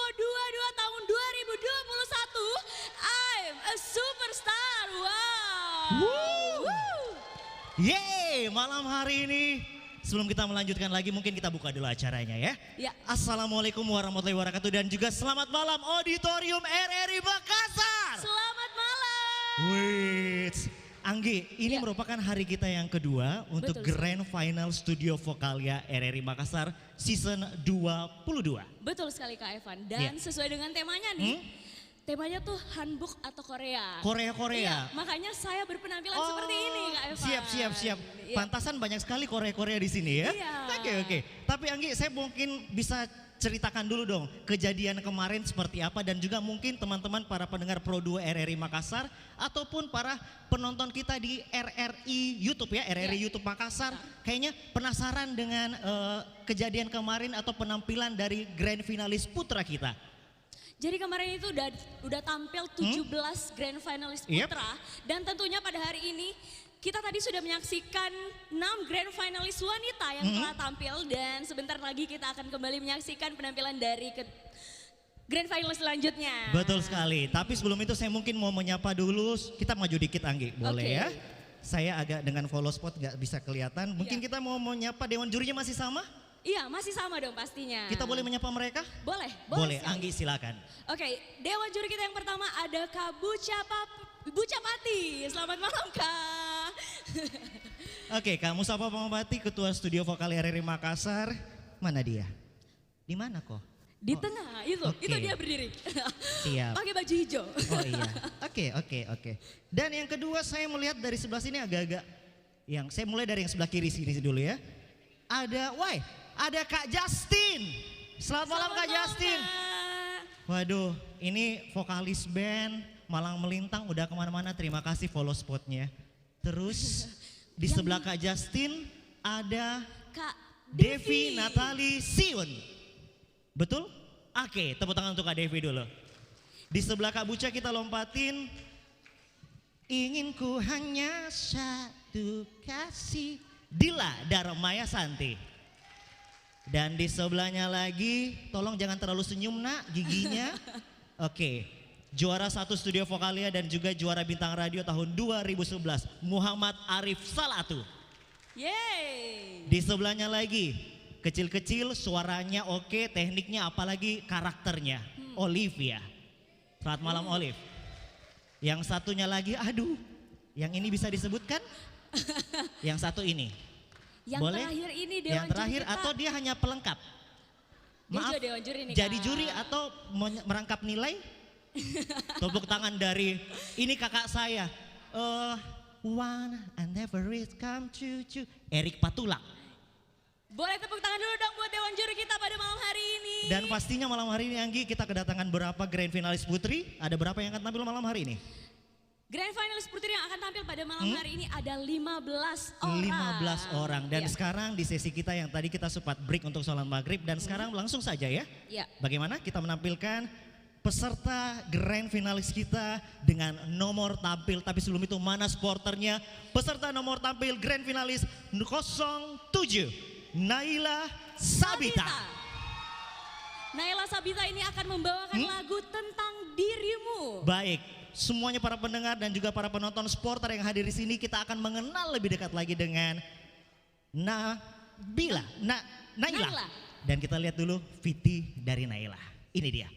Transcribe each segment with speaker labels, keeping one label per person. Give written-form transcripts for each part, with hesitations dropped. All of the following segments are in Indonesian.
Speaker 1: 22 tahun 2021, I'm a superstar. Wow. Woo.
Speaker 2: Yeay, malam hari ini sebelum kita melanjutkan lagi mungkin kita buka dulu acaranya ya.
Speaker 1: Ya.
Speaker 2: Assalamualaikum warahmatullahi wabarakatuh dan juga selamat malam Auditorium RRI Makassar.
Speaker 1: Selamat malam.
Speaker 2: Wait, Anggi, ini
Speaker 1: Ya.
Speaker 2: merupakan hari kita yang kedua untuk
Speaker 1: Betul,
Speaker 2: Grand Final Studio Vokalia RRI Makassar Season 22.
Speaker 1: Betul sekali Kak Evan. Dan sesuai dengan temanya nih, temanya tuh Hanbok atau Korea.
Speaker 2: Korea.
Speaker 1: Iya, makanya saya berpenampilan seperti ini Kak Evan.
Speaker 2: Siap.
Speaker 1: Iya.
Speaker 2: Pantasan banyak sekali Korea di sini ya.
Speaker 1: Iya.
Speaker 2: Oke. Tapi Anggi, saya mungkin bisa ceritakan dulu dong kejadian kemarin seperti apa dan juga mungkin teman-teman para pendengar Pro 2 RRI Makassar ataupun para penonton kita di RRI YouTube ya, RRI
Speaker 1: Iya.
Speaker 2: YouTube Makassar kayaknya penasaran dengan kejadian kemarin atau penampilan dari grand finalis putra kita.
Speaker 1: Jadi kemarin itu udah tampil 17 grand finalis putra dan tentunya pada hari ini kita tadi sudah menyaksikan 6 grand finalis wanita yang telah tampil dan sebentar lagi kita akan kembali menyaksikan penampilan dari grand finalis selanjutnya.
Speaker 2: Betul sekali, tapi sebelum itu saya mungkin mau menyapa dulu, kita maju dikit Anggi, boleh
Speaker 1: Oke.
Speaker 2: ya? Saya agak dengan follow spot nggak bisa kelihatan, mungkin kita mau menyapa Dewan Jurinya masih sama?
Speaker 1: Iya masih sama dong pastinya.
Speaker 2: Kita boleh menyapa mereka?
Speaker 1: Boleh sekali.
Speaker 2: Anggi silakan.
Speaker 1: Oke, Dewan Juri kita yang pertama ada Kak Bucapati. Selamat malam Kak.
Speaker 2: Oke, Kak Mustafa Pamapati, Ketua Studio Vokal RRI Makassar, mana dia? Di mana kok?
Speaker 1: Di tengah itu
Speaker 2: Oke.
Speaker 1: dia berdiri.
Speaker 2: Siap.
Speaker 1: Pakai baju hijau.
Speaker 2: Oh iya, oke. Dan yang kedua saya melihat dari sebelah sini agak-agak, saya mulai dari yang sebelah kiri sini dulu ya. Ada Kak Justin. Selamat malam Kak Justin.
Speaker 1: Kak.
Speaker 2: Waduh, ini vokalis band Malang Melintang udah kemana-mana, terima kasih follow spotnya. Terus di sebelah Kak Justin ada
Speaker 1: Kak
Speaker 2: Devi Natali Siun. Betul? Oke, tepuk tangan untuk Kak Devi dulu. Di sebelah Kak Buca kita lompatin. Ingin ku hanya satu kasih. Dila Darmaya Santi. Dan di sebelahnya lagi, tolong jangan terlalu senyum nak giginya. Oke, juara 1 Studio Vokalia dan juga juara Bintang Radio tahun 2011, Muhammad Arif Salatu.
Speaker 1: Yeay.
Speaker 2: Di sebelahnya lagi, kecil-kecil suaranya oke, tekniknya apalagi karakternya, Olivia. Selamat malam Olive. Yang satunya lagi, aduh, yang ini bisa disebutkan? Yang satu ini.
Speaker 1: Yang
Speaker 2: Boleh?
Speaker 1: terakhir ini Dewan
Speaker 2: Yang terakhir
Speaker 1: Juri kita.
Speaker 2: atau dia hanya pelengkap?
Speaker 1: Dia juga Dewan Juri nih,
Speaker 2: jadi
Speaker 1: Kak.
Speaker 2: juri atau merangkap nilai? Tepuk tangan dari ini kakak saya. One and never is come to Erik Patulak.
Speaker 1: Boleh tepuk tangan dulu dong buat Dewan Juri kita pada malam hari ini.
Speaker 2: Dan pastinya malam hari ini Anggi kita kedatangan berapa grand finalis putri? Ada berapa yang akan tampil malam hari ini?
Speaker 1: Grand finalis putri yang akan tampil pada malam hari ini ada 15 orang.
Speaker 2: 15 orang dan
Speaker 1: Iya.
Speaker 2: sekarang di sesi kita yang tadi kita sempat break untuk sholat maghrib dan sekarang langsung saja ya.
Speaker 1: Iya.
Speaker 2: Bagaimana kita menampilkan peserta grand finalis kita dengan nomor tampil, tapi sebelum itu mana sporternya? Peserta nomor tampil grand finalis 07 Naila Sabita.
Speaker 1: Naila Sabita ini akan membawakan lagu tentang dirimu.
Speaker 2: Baik, semuanya para pendengar dan juga para penonton supporter yang hadir di sini, kita akan mengenal lebih dekat lagi dengan Naila. Dan kita lihat dulu VT dari Naila. Ini dia.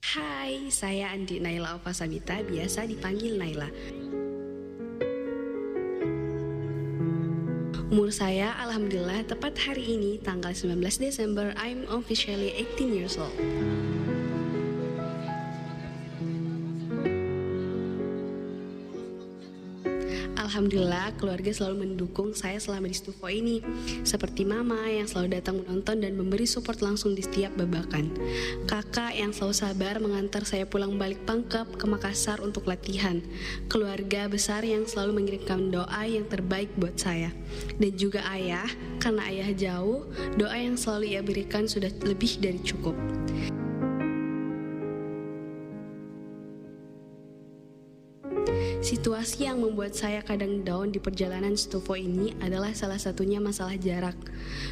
Speaker 3: Hai, saya Andi Naila Alfa Sabita, biasa dipanggil Naila. Umur saya alhamdulillah tepat hari ini tanggal 19 Desember, I'm officially 18 years old. Alhamdulillah keluarga selalu mendukung saya selama di Stufo ini. Seperti mama yang selalu datang menonton dan memberi support langsung di setiap babakan. Kakak yang selalu sabar mengantar saya pulang balik Pangkep ke Makassar untuk latihan. Keluarga besar yang selalu mengirimkan doa yang terbaik buat saya. Dan juga ayah, karena ayah jauh, doa yang selalu ia berikan sudah lebih dari cukup. Situasi yang membuat saya kadang down di perjalanan Stufo ini adalah salah satunya masalah jarak.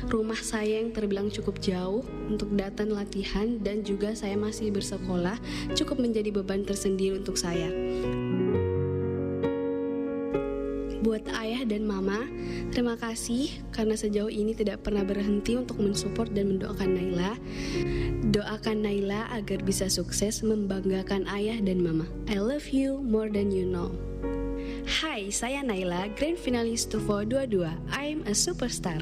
Speaker 3: Rumah saya yang terbilang cukup jauh untuk datang latihan dan juga saya masih bersekolah cukup menjadi beban tersendiri untuk saya. Buat ayah dan mama, terima kasih karena sejauh ini tidak pernah berhenti untuk mensupport dan mendoakan Naila. Doakan Naila agar bisa sukses membanggakan ayah dan mama. I love you more than you know. Hai, saya Naila, Grand Finalis Stufo 22. I'm a superstar.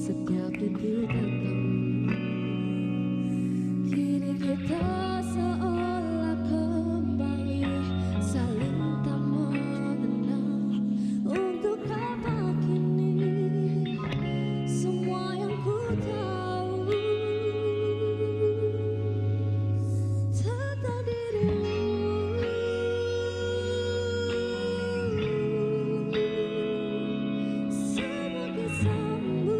Speaker 4: Setiap detik tentang kini kita seolah kembali saling tak mengenal. Untuk apa kini semua yang ku tahu tentang dirimu. Semua kisahmu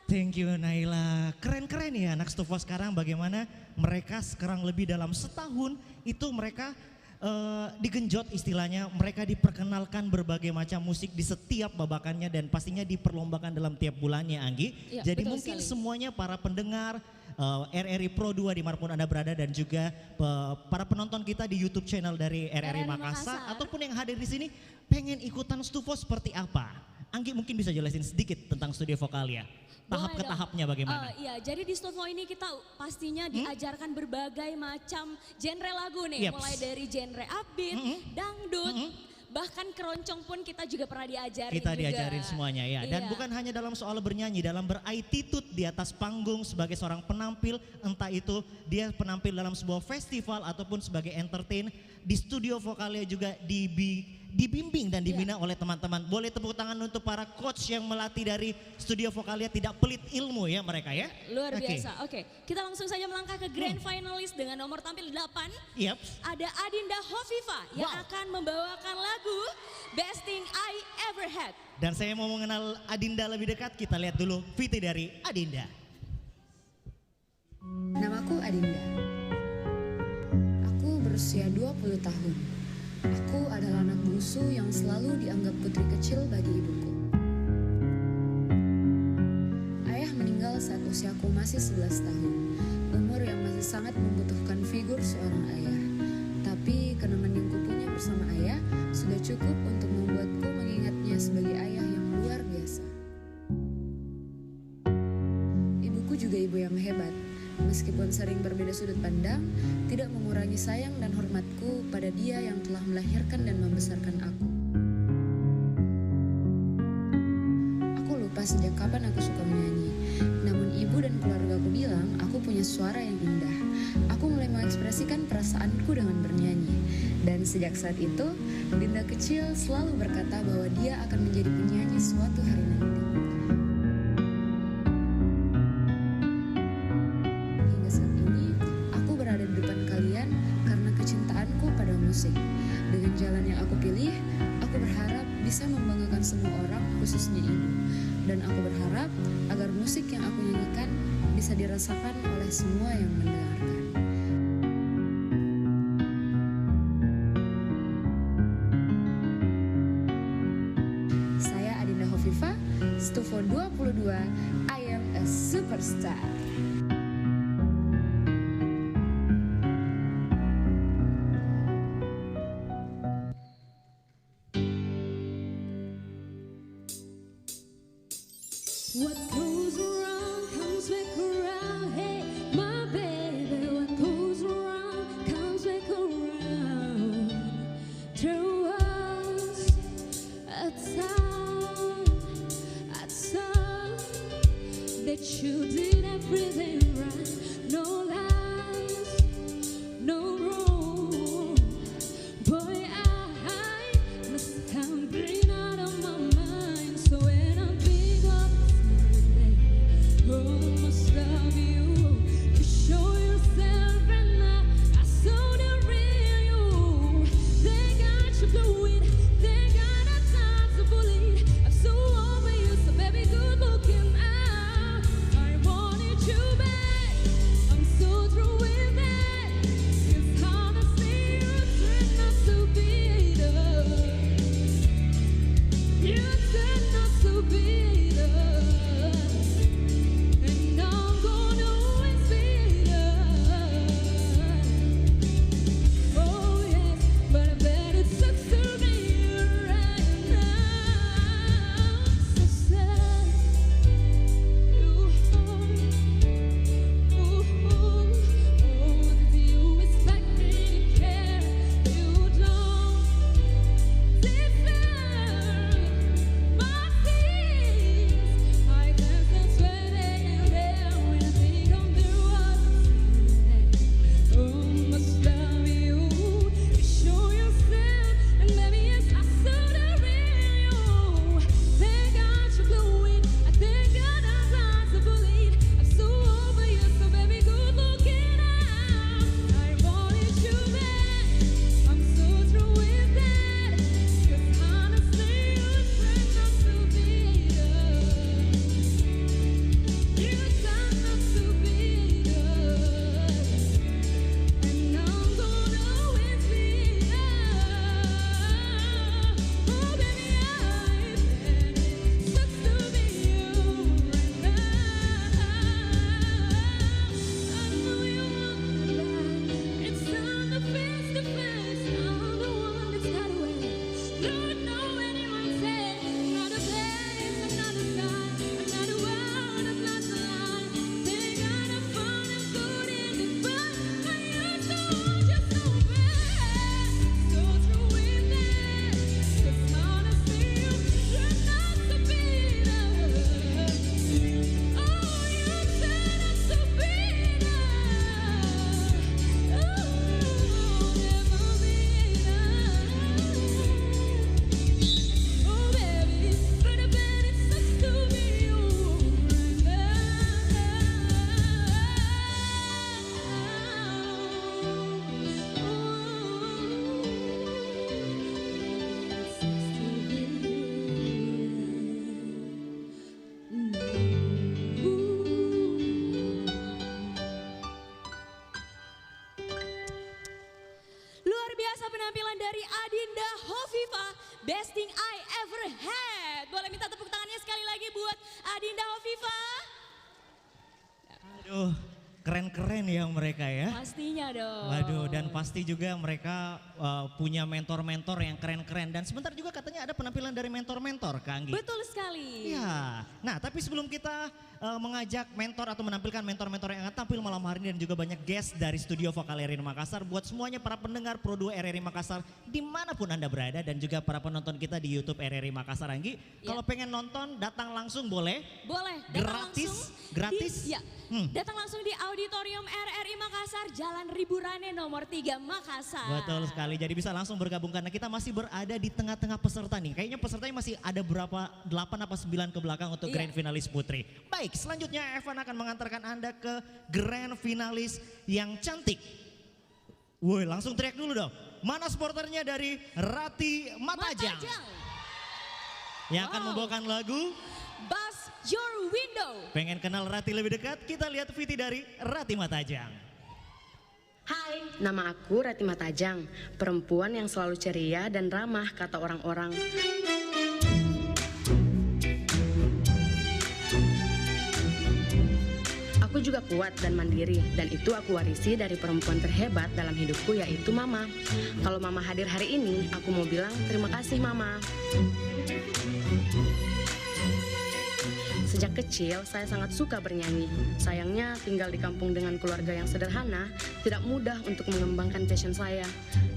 Speaker 2: Thank you Naila. Keren-keren ya anak Stufo sekarang, bagaimana mereka sekarang lebih dalam setahun itu mereka digenjot istilahnya, mereka diperkenalkan berbagai macam musik di setiap babakannya dan pastinya diperlombakan dalam tiap bulannya Anggi.
Speaker 1: Iya,
Speaker 2: Jadi
Speaker 1: betul
Speaker 2: mungkin
Speaker 1: sekali.
Speaker 2: semuanya para pendengar RRI Pro 2 dimanapun Anda berada dan juga para penonton kita di YouTube channel dari RRI
Speaker 1: RRI
Speaker 2: Makassar
Speaker 1: Makassar.
Speaker 2: ataupun yang hadir di sini pengen ikutan Stufo seperti apa? Anggi mungkin bisa jelasin sedikit tentang studio vokalia. Tahap
Speaker 1: Boleh
Speaker 2: ke
Speaker 1: dong.
Speaker 2: tahapnya bagaimana?
Speaker 1: Iya, jadi di Stufo ini kita pastinya diajarkan berbagai macam genre lagu nih,
Speaker 2: Yaps.
Speaker 1: mulai dari genre upbeat, dangdut, bahkan keroncong pun kita juga pernah diajarin
Speaker 2: Kita
Speaker 1: juga.
Speaker 2: diajarin semuanya ya. Dan
Speaker 1: Iya.
Speaker 2: bukan hanya dalam soal bernyanyi, dalam berattitude di atas panggung sebagai seorang penampil, entah itu dia penampil dalam sebuah festival ataupun sebagai entertain, di studio vokalia juga dibimbing dan dibina oleh teman-teman. Boleh tepuk tangan untuk para coach yang melatih dari studio vokalia, tidak pelit ilmu ya mereka ya.
Speaker 1: Luar
Speaker 2: Oke.
Speaker 1: biasa. Oke, kita langsung saja melangkah ke grand finalis dengan nomor tampil 8.
Speaker 2: Yap.
Speaker 1: Ada Adinda Hovifa yang
Speaker 2: Wow.
Speaker 1: akan membawakan lagu Best Thing I Ever Had.
Speaker 2: Dan saya mau mengenal Adinda lebih dekat, kita lihat dulu VT dari Adinda.
Speaker 5: Namaku Adinda. Aku berusia 20 tahun. Aku adalah anak bungsu yang selalu dianggap putri kecil bagi ibuku. Ayah meninggal saat usiaku masih 11 tahun, umur yang masih sangat membutuhkan figur seorang ayah. Tapi kenangan yang kupunya bersama ayah sudah cukup untuk membuatku mengingatnya sebagai ayah yang luar biasa. Ibuku juga ibu yang hebat. Meskipun sering berbeda sudut pandang, tidak mengurangi sayang dan hormatku pada dia yang telah melahirkan dan membesarkan aku. Aku lupa sejak kapan aku suka menyanyi. Namun ibu dan keluarga aku bilang aku punya suara yang indah. Aku mulai mengekspresikan perasaanku dengan bernyanyi. Dan sejak saat itu, Dinda kecil selalu berkata bahwa dia akan menjadi penyanyi suatu hari nanti. Musik. Dengan jalan yang aku pilih, aku berharap bisa membanggakan semua orang, khususnya ibu. Dan aku berharap agar musik yang aku nyanyikan bisa dirasakan oleh semua yang mendengarkan. Saya Adinda Hovifa, Stufo 22, I am a superstar.
Speaker 4: What goes around comes back around. Hey, my baby, what goes around comes back around. There was a time that you did everything right. No lies, no wrong. Boy, I must have been out of my mind. So when I pick up Sunday, oh, I must love you. You show yourself and I saw the real you. They got you blowing, they got a time to bully. I'm so over you, so baby, good looking out. I wanted you back, I'm so through with that. 'Cause
Speaker 1: best thing I ever had. Boleh minta tepuk tangannya sekali lagi buat Adinda Hovifa?
Speaker 2: Aduh, keren-keren ya mereka ya.
Speaker 1: Pastinya dong.
Speaker 2: Waduh, dan pasti juga mereka punya mentor-mentor yang keren-keren. Dan sebentar juga katanya ada penampilan dari mentor-mentor, Kak Anggi.
Speaker 1: Betul sekali.
Speaker 2: Ya, nah tapi sebelum kita mengajak mentor atau menampilkan mentor-mentor yang akan tampil malam hari ini dan juga banyak guest dari studio vokal RRI Makassar. Buat semuanya para pendengar Pro 2 RRI Makassar dimanapun Anda berada dan juga para penonton kita di YouTube RRI Makassar, Anggi.
Speaker 1: Ya.
Speaker 2: Kalau pengen nonton datang langsung boleh?
Speaker 1: Boleh, datang
Speaker 2: Gratis?
Speaker 1: langsung.
Speaker 2: Gratis?
Speaker 1: Ya, datang langsung di Auditorium RRI Makassar, Jalan Riburane nomor 3 Makassar.
Speaker 2: Betul sekali, jadi bisa langsung bergabung karena kita masih berada di tengah-tengah peserta nih. Kayaknya pesertanya masih ada berapa, 8 apa 9 ke belakang untuk grand finalis putri. Baik, selanjutnya Evan akan mengantarkan Anda ke grand finalis yang cantik. Woi, langsung teriak dulu dong. Mana supporternya dari Rati Matajang? Yang akan membawakan lagu
Speaker 1: Bust Your Window.
Speaker 2: Pengen kenal Rati lebih dekat? Kita lihat VT dari Rati Matajang.
Speaker 6: Hai, nama aku Rati Matajang, perempuan yang selalu ceria dan ramah kata orang-orang. Aku juga kuat dan mandiri, dan itu aku warisi dari perempuan terhebat dalam hidupku, yaitu Mama. Kalau Mama hadir hari ini, aku mau bilang terima kasih Mama. Sejak kecil, saya sangat suka bernyanyi. Sayangnya, tinggal di kampung dengan keluarga yang sederhana, tidak mudah untuk mengembangkan passion saya.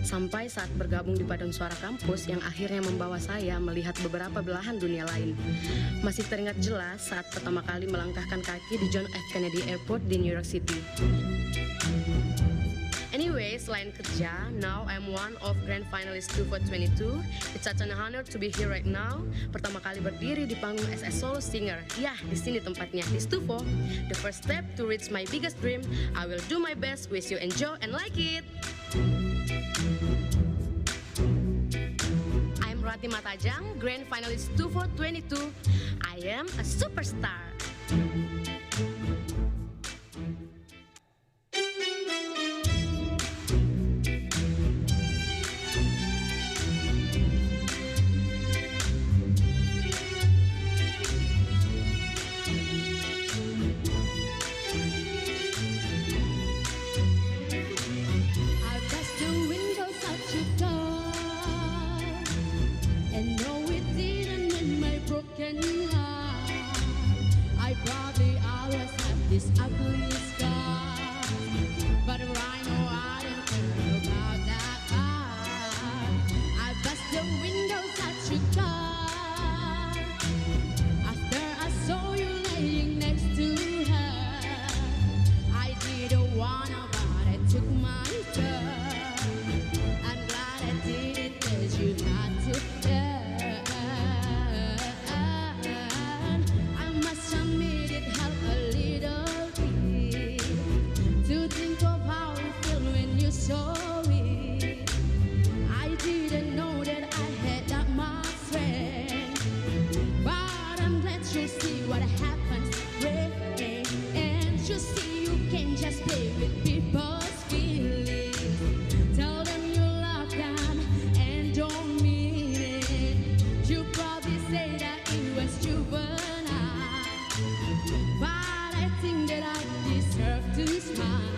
Speaker 6: Sampai saat bergabung di Paduan Suara Kampus yang akhirnya membawa saya melihat beberapa belahan dunia lain. Masih teringat jelas saat pertama kali melangkahkan kaki di John F. Kennedy Airport di New York City. Anyway, selain kerja, now I'm one of Grand Finalist 2 It's such an honor to be here right now. Pertama kali berdiri di panggung as a solo singer. Yah, di sini tempatnya, di Stufo. The first step to reach my biggest dream. I will do my best. Wish you enjoy and like it. I'm Rati Matajang, Grand Finalist 2 I am a superstar.
Speaker 4: This ugly scar, but right now I don't care about that part. I bust the windows at your car after I saw you laying next to her. I didn't wanna, but I took my turn. I'm glad I did it 'cause you had to learn. I must admit it helped a little. Sorry, I didn't know that I had that much strength, but I'm glad you see what happens when and you see you can just play with people's feelings. Tell them you love them and don't mean it. You probably say that it was juvenile, but I think that I deserve to smile.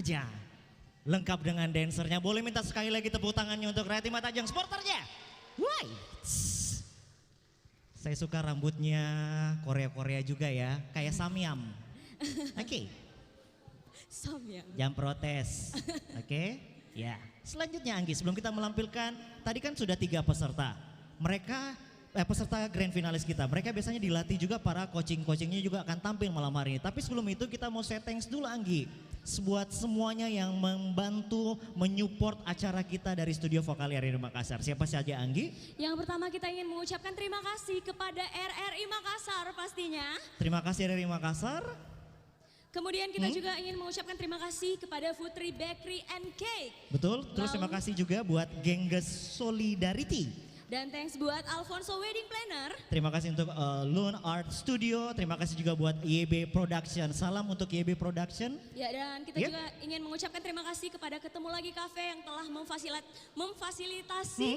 Speaker 2: Tajang. Lengkap dengan dancernya. Boleh minta sekali lagi tepuk tangannya untuk Raya Timah Tajang supporternya. Woi. Saya suka rambutnya Korea-Korea juga ya, kayak Samyam. Oke.
Speaker 1: Samyang.
Speaker 2: Jangan protes. Oke. Ya. Selanjutnya Anggi, sebelum kita melampilkan, tadi kan sudah 3 peserta. Mereka peserta grand finalis kita, mereka biasanya dilatih juga, para coaching-coachingnya juga akan tampil malam hari ini. Tapi sebelum itu kita mau say thanks dulu Anggi. Buat semuanya yang membantu menyupport acara kita dari Studio Vokal RRI Makassar. Siapa saja Anggi?
Speaker 1: Yang pertama kita ingin mengucapkan terima kasih kepada RRI Makassar pastinya.
Speaker 2: Terima kasih RRI Makassar.
Speaker 1: Kemudian kita juga ingin mengucapkan terima kasih kepada Putri Bakery and Cake.
Speaker 2: Betul, terus terima
Speaker 1: Lalu-
Speaker 2: kasih juga buat Gengges Solidarity.
Speaker 1: Dan thanks buat Alfonso Wedding Planner.
Speaker 2: Terima kasih untuk Lone Art Studio, terima kasih juga buat YB Production. Salam untuk YB Production.
Speaker 1: Ya, dan kita
Speaker 2: Yep.
Speaker 1: juga ingin mengucapkan terima kasih kepada Ketemu Lagi Cafe yang telah memfasilitasi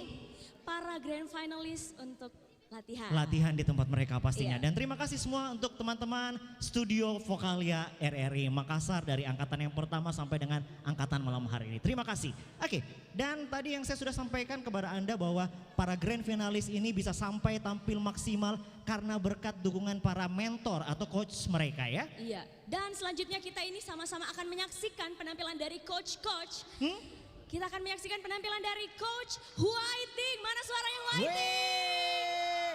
Speaker 1: para grand finalis untuk latihan.
Speaker 2: Latihan di tempat mereka pastinya.
Speaker 1: Iya.
Speaker 2: Dan terima kasih semua untuk teman-teman Studio Vokalia RRI Makassar dari angkatan yang pertama sampai dengan angkatan malam hari ini. Terima kasih. Oke, dan tadi yang saya sudah sampaikan kepada Anda bahwa para grand finalis ini bisa sampai tampil maksimal karena berkat dukungan para mentor atau coach mereka ya.
Speaker 1: Iya, dan selanjutnya kita ini sama-sama akan menyaksikan penampilan dari coach-coach. Kita akan menyaksikan penampilan dari Coach Whiting. Mana suaranya Whiting?
Speaker 2: Weh!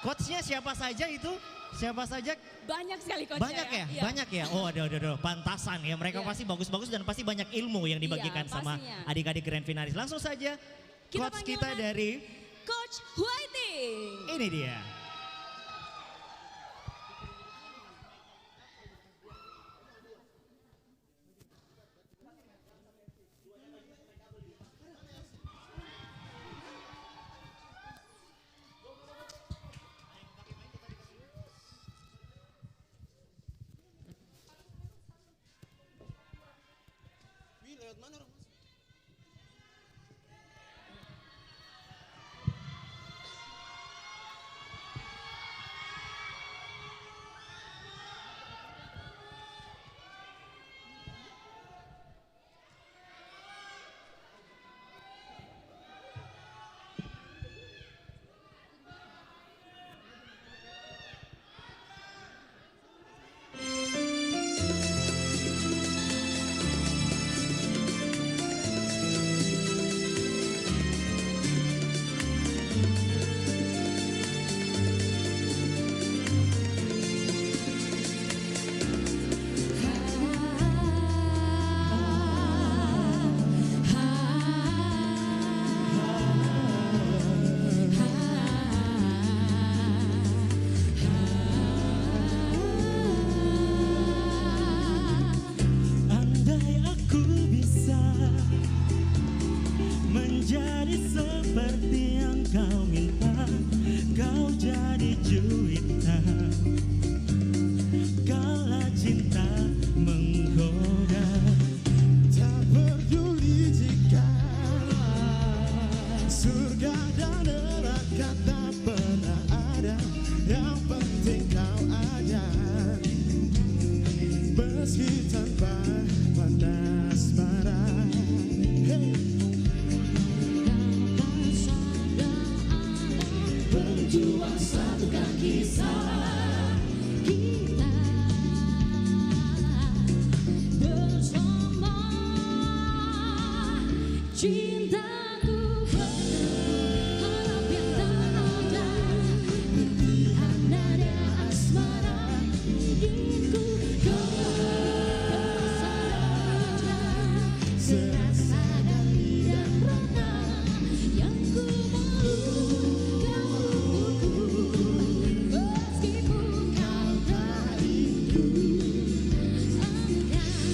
Speaker 2: Coachnya siapa saja itu? Siapa saja?
Speaker 1: Banyak sekali coachnya.
Speaker 2: Banyak ya?
Speaker 1: Iya.
Speaker 2: Banyak ya? Oh aduh, pantasan ya. Mereka
Speaker 1: Iya.
Speaker 2: pasti bagus-bagus dan pasti banyak ilmu yang dibagikan
Speaker 1: Iya,
Speaker 2: sama
Speaker 1: pastinya.
Speaker 2: adik-adik grand finalis. Langsung saja
Speaker 1: Kita
Speaker 2: coach
Speaker 1: panggil
Speaker 2: kita
Speaker 1: nama-
Speaker 2: dari,
Speaker 1: Coach Whiting.
Speaker 2: ini dia. Andai aku bisa menjadi seperti yang kau minta, kau jadi juwita, kala cinta menggoda. Tak peduli jika surga dan neraka tak pernah ada, yang penting kau ada. Meski tanpa panas marah, hey. Berjuang satu kaki salah
Speaker 4: Kita bersama, cintaku harap yang tak ada pilihan nada asmara, inginku kau saja serasa dari dan rana yang ku meskipun kau tak rindu,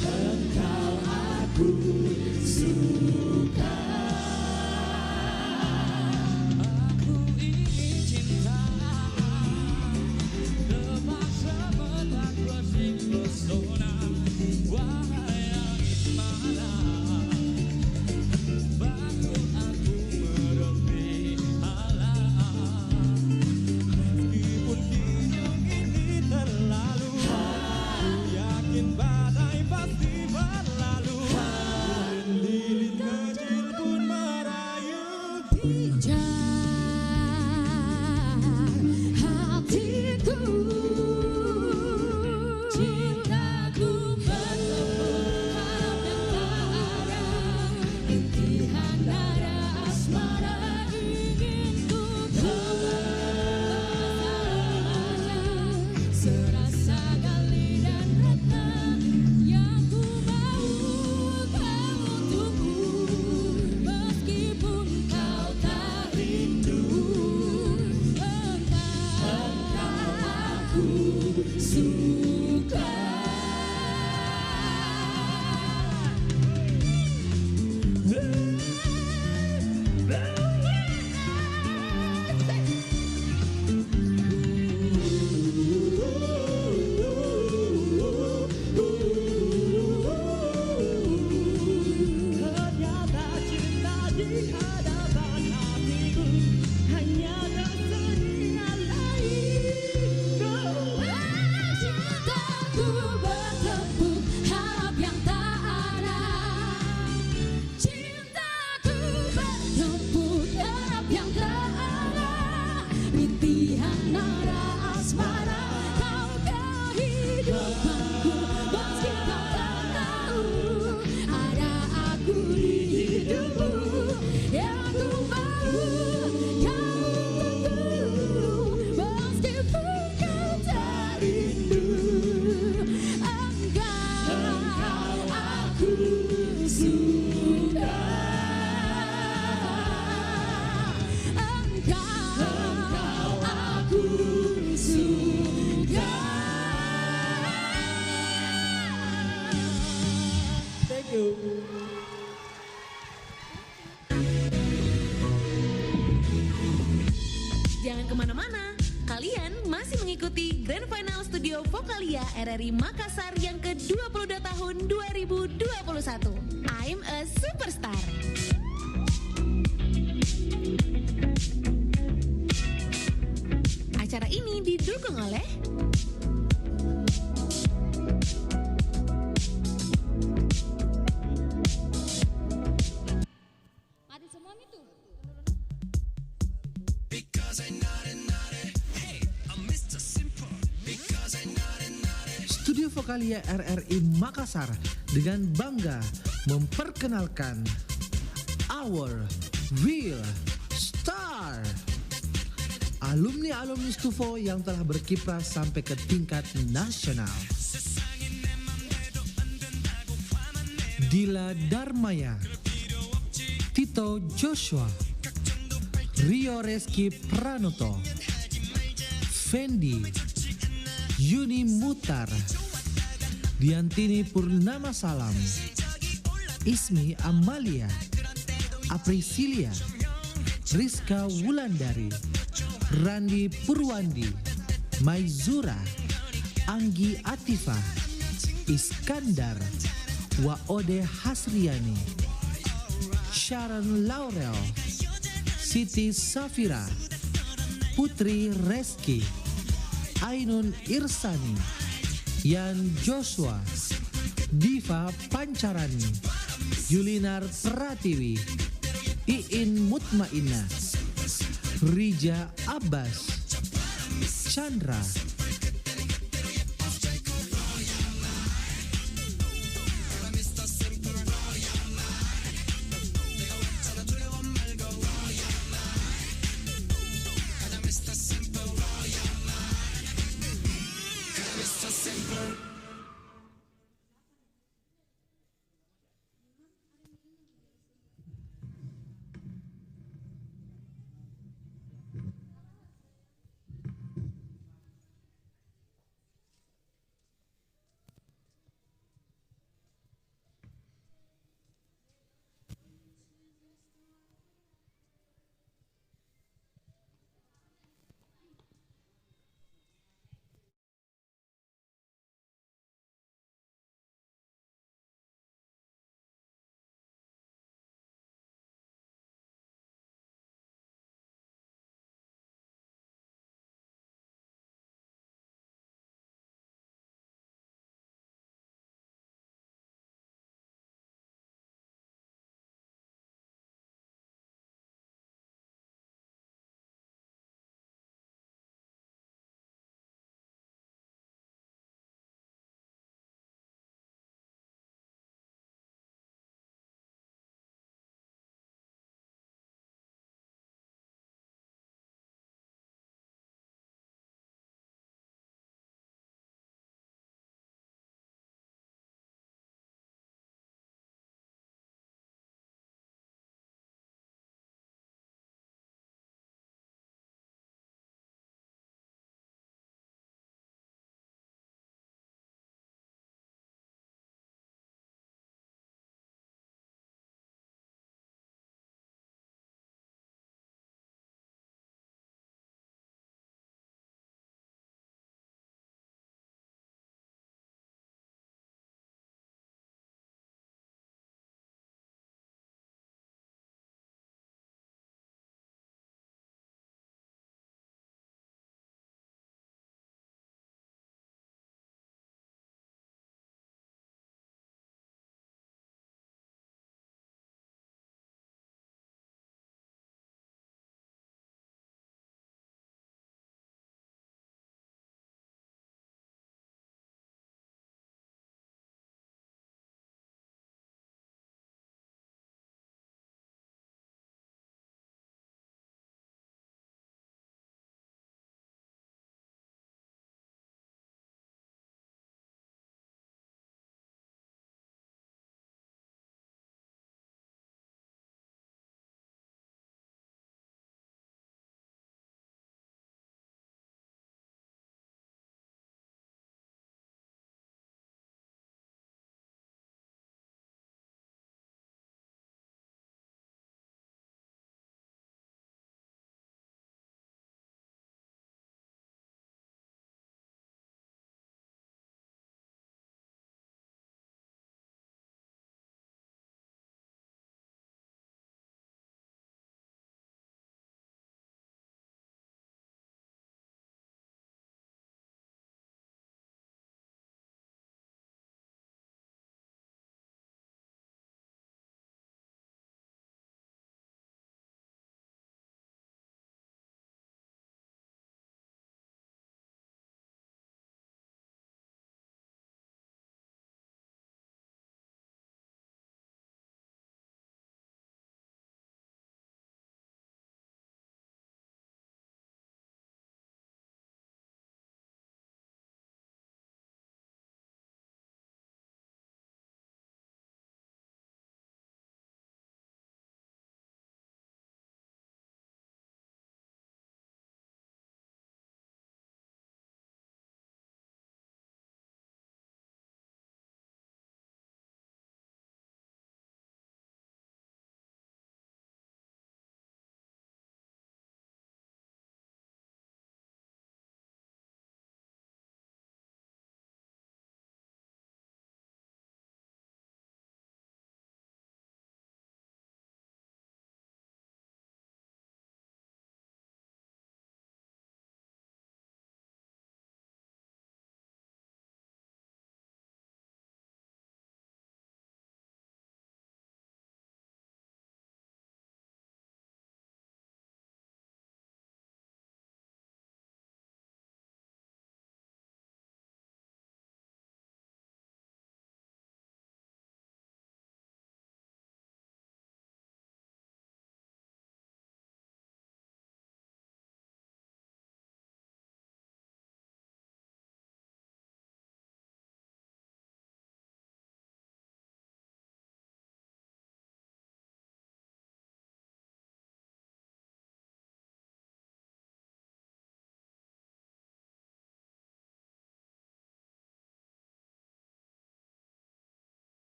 Speaker 4: engkau aku suka.
Speaker 7: kemana-mana. Kalian masih mengikuti Grand Final Studio Vokalia RRI Makassar yang ke-22 tahun 2021. I'm a Superstar. Acara ini didukung oleh
Speaker 1: Mati semua itu.
Speaker 8: Studio Vokalia RRI Makassar dengan bangga memperkenalkan Our Real Star. Alumni-alumni Stufo yang telah berkiprah sampai ke tingkat nasional. Dila Darmaya, Tito Joshua, Rio Reski Pranoto, Fendi, Yuni Mutar, Diantini Purnama Salam, Ismi Amalia, Aprisilia, Rizka Wulandari, Randi Purwandi, Maizura, Anggi Atifa, Iskandar, Waode Hasriani, Sharon Laurel, Siti Safira, Putri Reski, Ainun Irsani, Yan Joshua, Diva Pancarani, Yulinar Pratiwi, Iin Mutmainah, Rija Abbas, Chandra,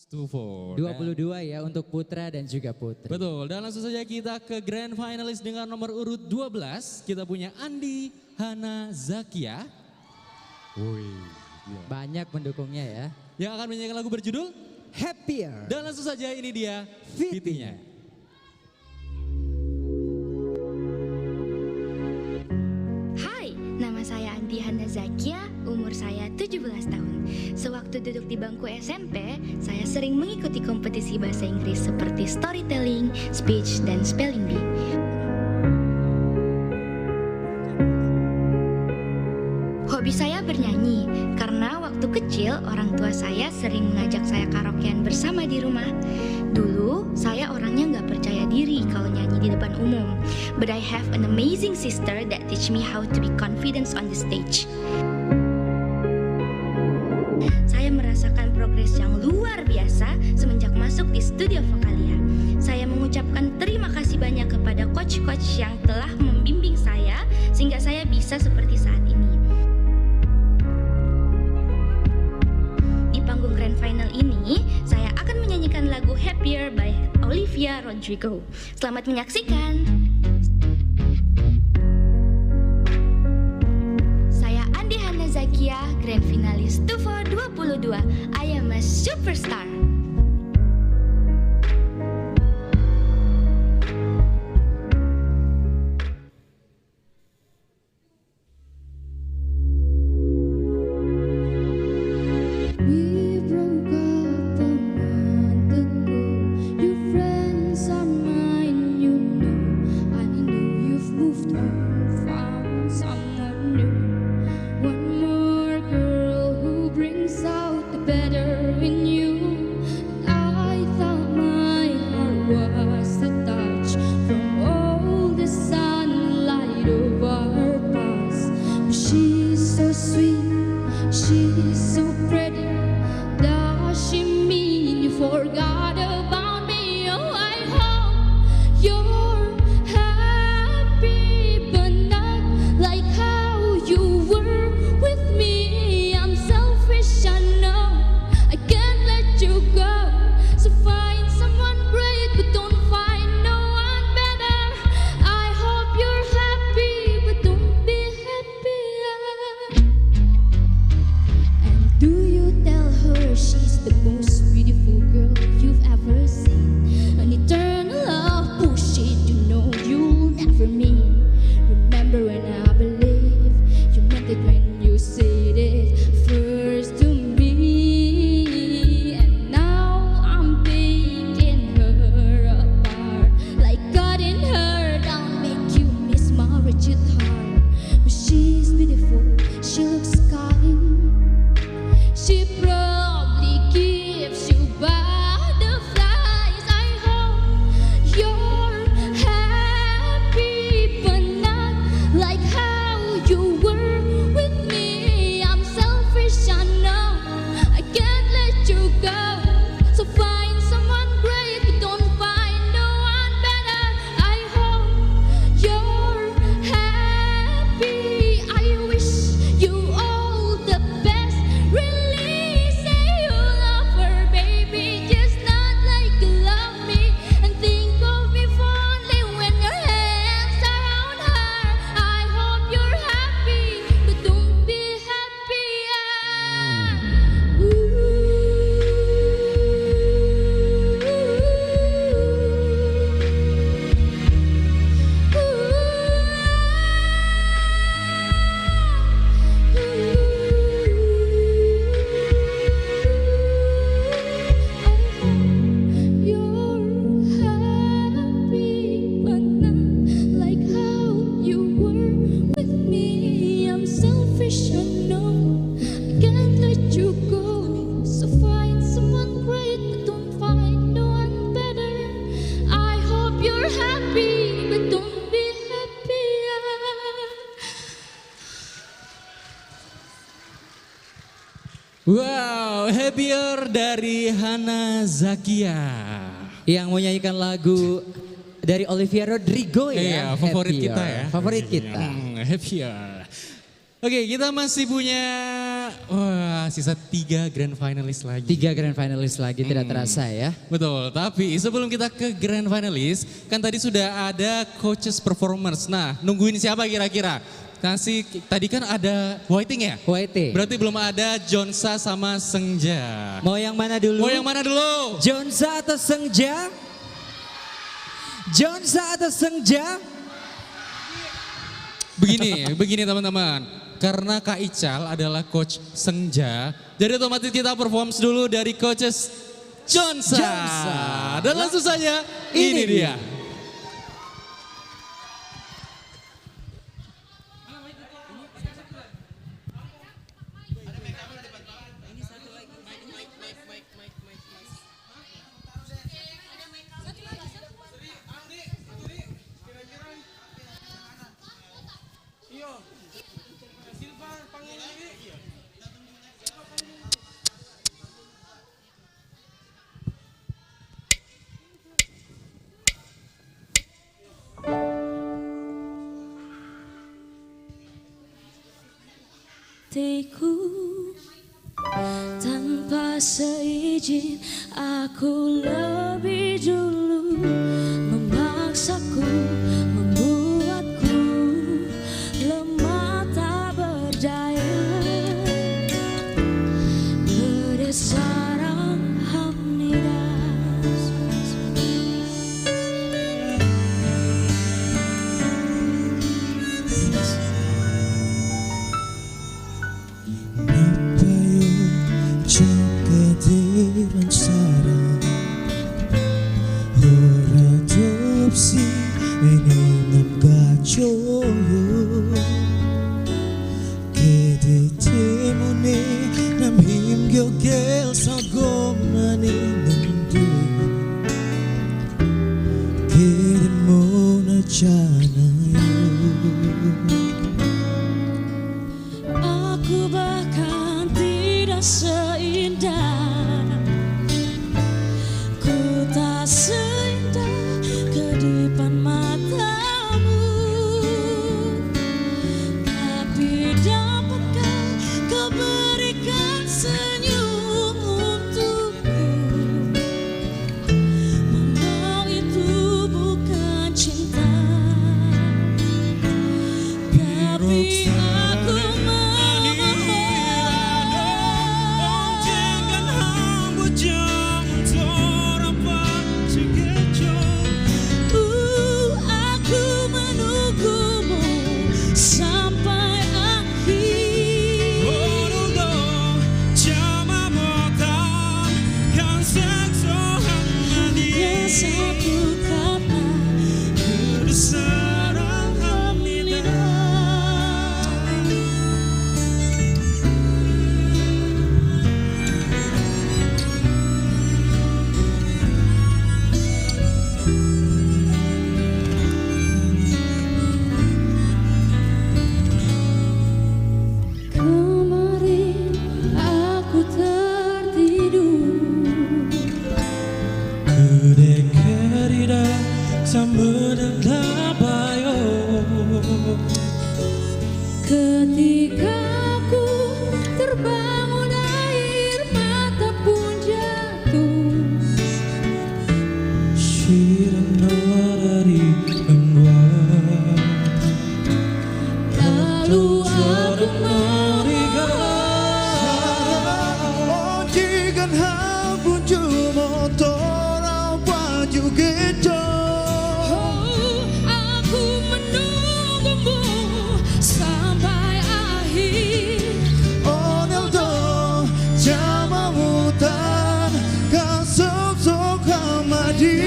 Speaker 9: Stufo.
Speaker 10: 22 ya untuk putra dan juga putri.
Speaker 9: Betul, dan langsung saja kita ke grand finalis dengan nomor urut 12. Kita punya Andi Hana Zakia.
Speaker 10: Banyak pendukungnya ya.
Speaker 9: Yang akan menyanyikan lagu berjudul
Speaker 10: Happier.
Speaker 9: Dan langsung saja ini dia fitinya.
Speaker 11: Hai, nama saya Andi Hana Zakia, umur saya 17 tahun. Sewaktu duduk di bangku SMP, saya sering mengikuti kompetisi bahasa Inggris seperti storytelling, speech, dan spelling bee. Hobi saya bernyanyi, karena waktu kecil orang tua saya sering mengajak saya karaokean bersama di rumah. Dulu saya orangnya nggak percaya diri kalau nyanyi di depan umum, but I have an amazing sister that teach me how to be confident on the stage. Saya merasakan progres yang luar biasa semenjak masuk di studio Vokalia. Saya mengucapkan terima kasih banyak kepada coach-coach yang telah membimbing saya sehingga saya bisa seperti saat ini. Di panggung grand final ini, saya akan menyanyikan lagu Happier by Olivia Rodrigo. Selamat menyaksikan. Saya Andi Hana Zakia, grand finalis Stufo 22. I am a superstar.
Speaker 4: We broke up a month ago. Your friends are mine, you know. I know you've moved on, found someone new. One more girl who brings out the better in you. I thought my heart was detached from all the sunlight of our past. But she's so sweet, she's so pretty. Does she mean you forgot about me? Oh, I hope you're happy, but not like how you were with me. I'm selfish, I know. I can't let you go. So find someone great, but don't find no one better. I hope you're happy, but don't be happier. And do you tell her she's the most beautiful girl you've ever seen? An eternal love, bullshit, you know you'll never mean. Remember when I believe you meant it when you said it first to me. And now I'm picking her apart, like cutting her down, make you miss my wretched heart. But she's beautiful, she looks kind. She probably gives you butterflies. I hope you're happy, but not like how you were with me. I'm selfish, I know. I can't let you go. So find someone great, but don't find no one better. I hope you're happy. I wish you all the best. Really say you love her, baby, just not like you love me. And think of me fondly when your hands are on her. I hope you're happy, but don't be happier. You're happy, but not like how you were with me. I'm selfish, I know. I can't let you go. So find someone great, but don't find no one better. I hope you're happy, but don't be happier.
Speaker 9: Wow, Happier dari Hana Zakia.
Speaker 10: Yang menyanyikan lagu dari Olivia Rodrigo ya.
Speaker 9: Iya, favorit
Speaker 10: Happier.
Speaker 9: kita ya.
Speaker 10: Favorit kita.
Speaker 9: Happier. Oke, kita masih punya wah, sisa 3 grand finalis lagi.
Speaker 10: 3 grand finalis lagi tidak terasa ya.
Speaker 9: Betul, tapi sebelum kita ke grand finalis, kan tadi sudah ada coaches performers. Nah, nungguin siapa kira-kira? Tadi kan ada Whiting ya?
Speaker 10: Whiting.
Speaker 9: Berarti belum ada Jonsa sama Senja.
Speaker 10: Mau yang mana dulu?
Speaker 9: Mau yang mana dulu?
Speaker 10: Jonsa atau Senja? Jonsa atau Senja?
Speaker 9: Begini teman-teman. Karena Kak Ical adalah coach Senja, jadi otomatis kita performs dulu dari coaches Jonsa. Dan langsung saja ini dia.
Speaker 4: Hatiku tanpa seizin, aku lebih dulu memaksaku, membuatku lemah tak berdaya. Berdasarkan hamnidas,
Speaker 12: kehadiran sarang ora adopsi ini membacoyo kede temune nam himgyo gel sagom nani nende kede mona chanayo
Speaker 4: aku bahkan tidak seindah, ku tak seindah kedipan matamu, tapi dapatkah kau berikan senyum untukku? Memang itu bukan cinta, tapi aku ketika aku terbangun air mata pun jatuh,
Speaker 12: Shirana dari luar
Speaker 4: lalu aku
Speaker 12: Ojikan habun jumo torau baju gitu.
Speaker 4: aku menunggumu sampai akhir.
Speaker 12: Oneldo jama hutan kasok hamadi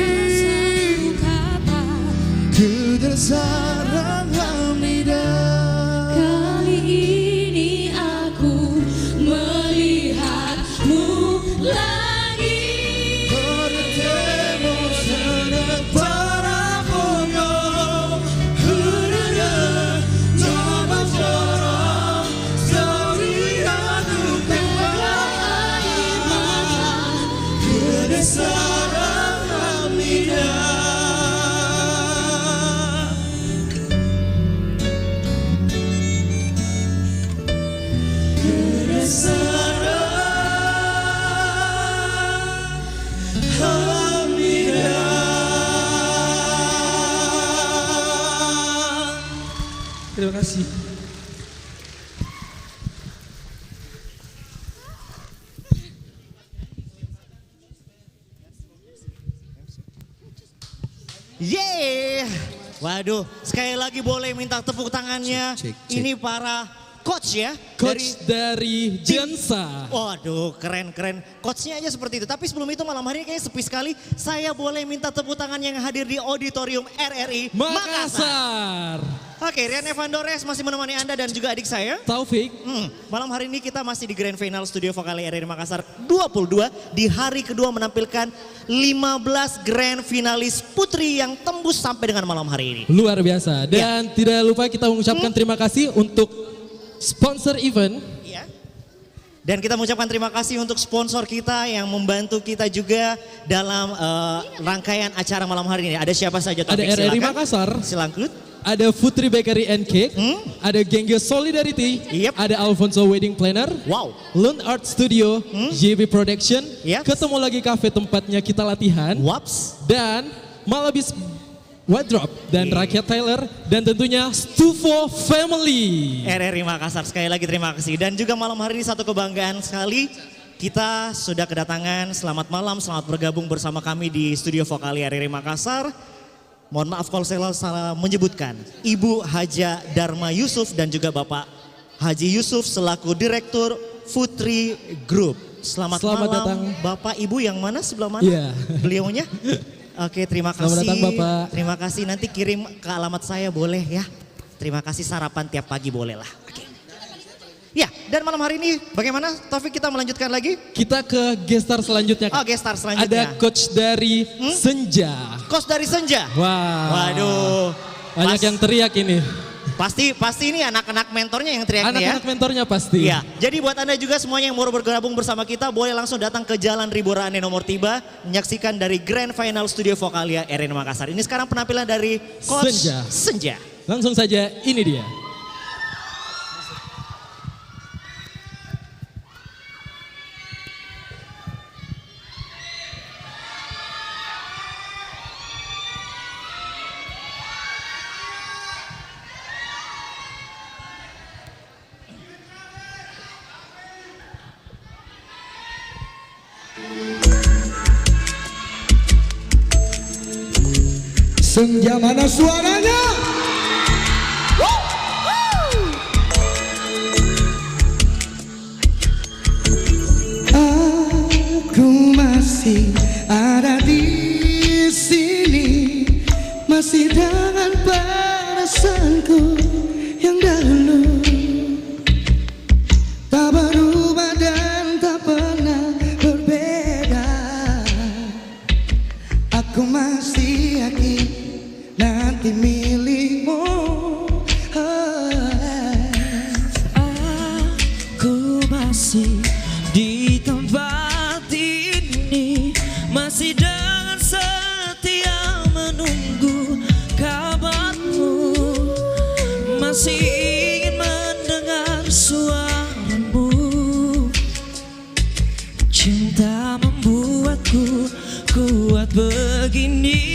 Speaker 12: kudel sarang hamida.
Speaker 4: Kali ini aku melihatmu lagi.
Speaker 12: Bertemu senang para ponyo Hurana Nama sorong Sorian
Speaker 4: air mata
Speaker 12: Kedesarang hamida.
Speaker 13: Terima kasih.
Speaker 2: Yeay. Waduh, sekali lagi boleh minta tepuk tangannya. Ini para coach ya.
Speaker 9: Coach dari Jonsa.
Speaker 2: Waduh, keren-keren. Coachnya aja seperti itu. Tapi sebelum itu malam hari ini kayaknya sepi sekali. Saya boleh minta tepuk tangan yang hadir di auditorium RRI Makassar. Oke, Rian Evandores masih menemani Anda dan juga adik saya.
Speaker 9: Taufik.
Speaker 2: Malam hari ini kita masih di Grand Final Studio Vokalia RRI Makassar 22. Di hari kedua menampilkan 15 Grand Finalis Putri yang tembus sampai dengan malam hari ini.
Speaker 9: Luar biasa. Dan tidak lupa kita mengucapkan terima kasih untuk sponsor event.
Speaker 2: Iya. Dan kita mengucapkan terima kasih untuk sponsor kita yang membantu kita juga dalam rangkaian acara malam hari ini. Ada siapa saja?
Speaker 9: Ada RRI Makassar.
Speaker 2: Silangkut.
Speaker 9: Ada Putri Bakery and Cake, ada Gengge Solidarity, ada Alfonso Wedding Planner, Lund Art Studio, JB Production, ketemu lagi cafe tempatnya kita latihan, dan Malabis Wardrobe dan Rakyat Tyler, dan tentunya Stufo Family.
Speaker 2: RRI Makassar, sekali lagi terima kasih. Dan juga malam hari ini satu kebanggaan sekali, kita sudah kedatangan, selamat malam, selamat bergabung bersama kami di Studio Vokalia RRI Makassar. Mohon maaf kalau saya salah menyebutkan, Ibu Haja Dharma Yusuf dan juga Bapak Haji Yusuf selaku Direktur Putri Group. Selamat malam
Speaker 9: datang.
Speaker 2: Bapak Ibu yang mana sebelah mana?
Speaker 9: Iya.
Speaker 2: Beliaunya? Oke, terima kasih.
Speaker 9: Selamat datang Bapak.
Speaker 2: Terima kasih, nanti kirim ke alamat saya boleh ya. Terima kasih, sarapan tiap pagi boleh lah. Oke. Ya, dan malam hari ini bagaimana Taufik, kita melanjutkan lagi?
Speaker 9: Kita ke gestar selanjutnya.
Speaker 2: Oh, gestar selanjutnya.
Speaker 9: Ada coach dari Senja.
Speaker 2: Coach dari Senja?
Speaker 9: Wah.
Speaker 2: Waduh.
Speaker 9: Banyak yang teriak ini.
Speaker 2: Pasti ini anak-anak mentornya yang teriak nih ya.
Speaker 9: Anak-anak mentornya pasti.
Speaker 2: Iya. Jadi buat Anda juga semuanya yang mau bergabung bersama kita, boleh langsung datang ke Jalan Riborane nomor 3, menyaksikan dari Grand Final Studio Vokalia RRI Makassar. Ini sekarang penampilan dari Coach Senja.
Speaker 9: Langsung saja, ini dia.
Speaker 12: Senja mana suaranya? Aku masih ada di sini, masih dengan perasaanku yang dahulu, tak berubah dan tak pernah berbeda. Aku masih yakin nanti milikmu.
Speaker 14: Aku masih di tempat ini, masih dengan setia menunggu kabarmu, masih ingin mendengar suaramu. Cinta membuatku kuat begini.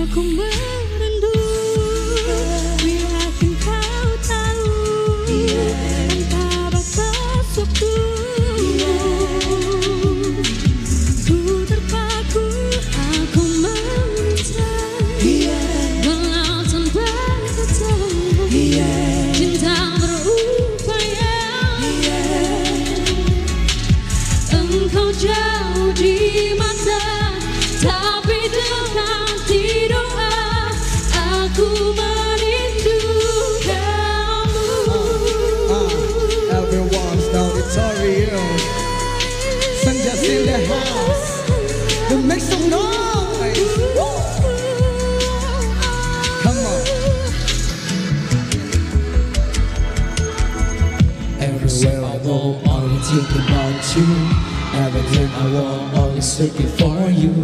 Speaker 4: Aku merindu bila kau tahu entah batas waktu. Ku terpaku, aku meminta walau tanpa kata. Cinta berupaya, engkau jauh di mata, tapi dekat di doa. Aku merindu kamu.
Speaker 12: Everyone's notorious. Senja's in the house. To make some noise. Come on.
Speaker 14: Everywhere I go, only thinking about you. Everything I want, always looking for you.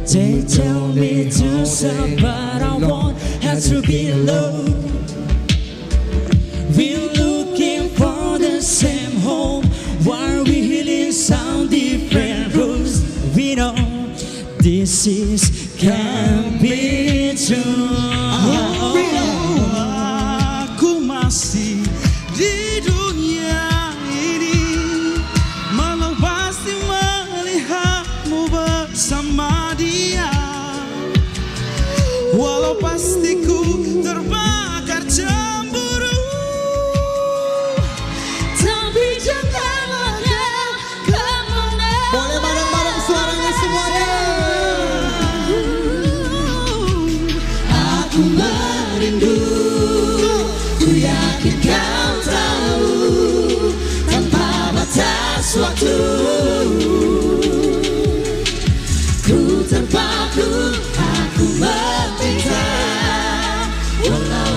Speaker 14: They tell me to stop, but I want has to be alone. We're looking for the same home, while we healing sound different rooms. We know this is can't be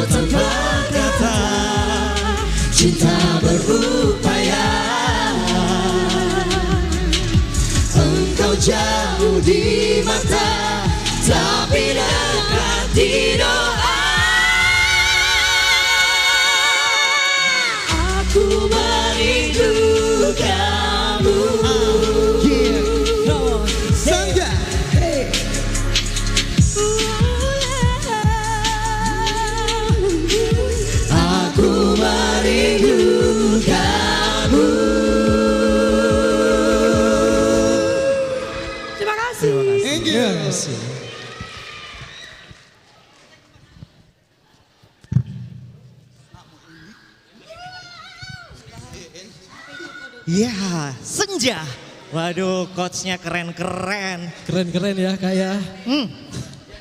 Speaker 14: tanpa kata, cinta berupaya. Engkau jauh di mata, tapi dekat di doa. Aku merindu kamu.
Speaker 12: Senja. Hey.
Speaker 14: Aku merindu kamu.
Speaker 12: Terima kasih. Thank you.
Speaker 14: Terima kasih.
Speaker 2: Ya, Senja. Waduh, coachnya keren-keren.
Speaker 9: Keren-keren ya kayak.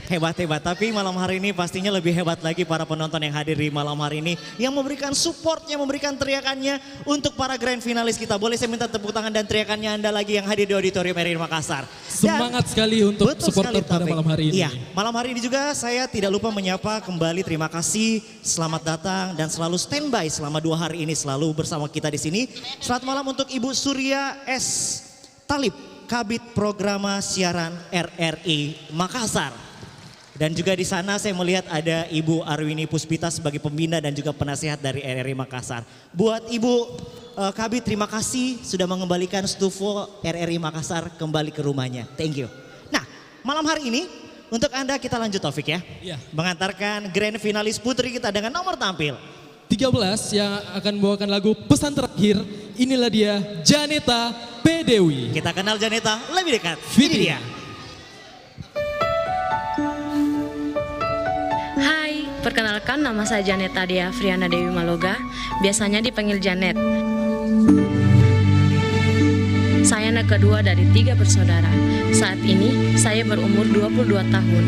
Speaker 2: Hebat-hebat, tapi malam hari ini pastinya lebih hebat lagi para penonton yang hadir di malam hari ini. Yang memberikan supportnya, memberikan teriakannya untuk para grand finalis kita. Boleh saya minta tepuk tangan dan teriakannya Anda lagi yang hadir di Auditorium RRI Makassar.
Speaker 9: Semangat sekali untuk supporter pada malam hari ini.
Speaker 2: Iya, malam hari ini juga saya tidak lupa menyapa kembali terima kasih, selamat datang dan selalu standby selama 2 hari ini selalu bersama kita di sini. Selamat malam untuk Ibu Surya S. Talib, Kabid Programa Siaran RRI Makassar. Dan juga di sana saya melihat ada Ibu Arwini Puspita sebagai pembina dan juga penasihat dari RRI Makassar. Buat Ibu Kabid, terima kasih sudah mengembalikan Stufo RRI Makassar kembali ke rumahnya. Thank you. Nah, malam hari ini untuk Anda kita lanjut Taufik ya.
Speaker 9: Iya.
Speaker 2: Mengantarkan grand finalis putri kita dengan nomor tampil
Speaker 9: 13 yang akan membawakan lagu pesan terakhir. Inilah dia Janeta P. Dewi.
Speaker 2: Kita kenal Janeta lebih dekat.
Speaker 9: Ini
Speaker 2: dia.
Speaker 6: Hai, perkenalkan nama saya Janeta Dia Friana Dewi Maloga, biasanya dipanggil Janet. Saya anak kedua dari 3 bersaudara. Saat ini saya berumur 22 tahun.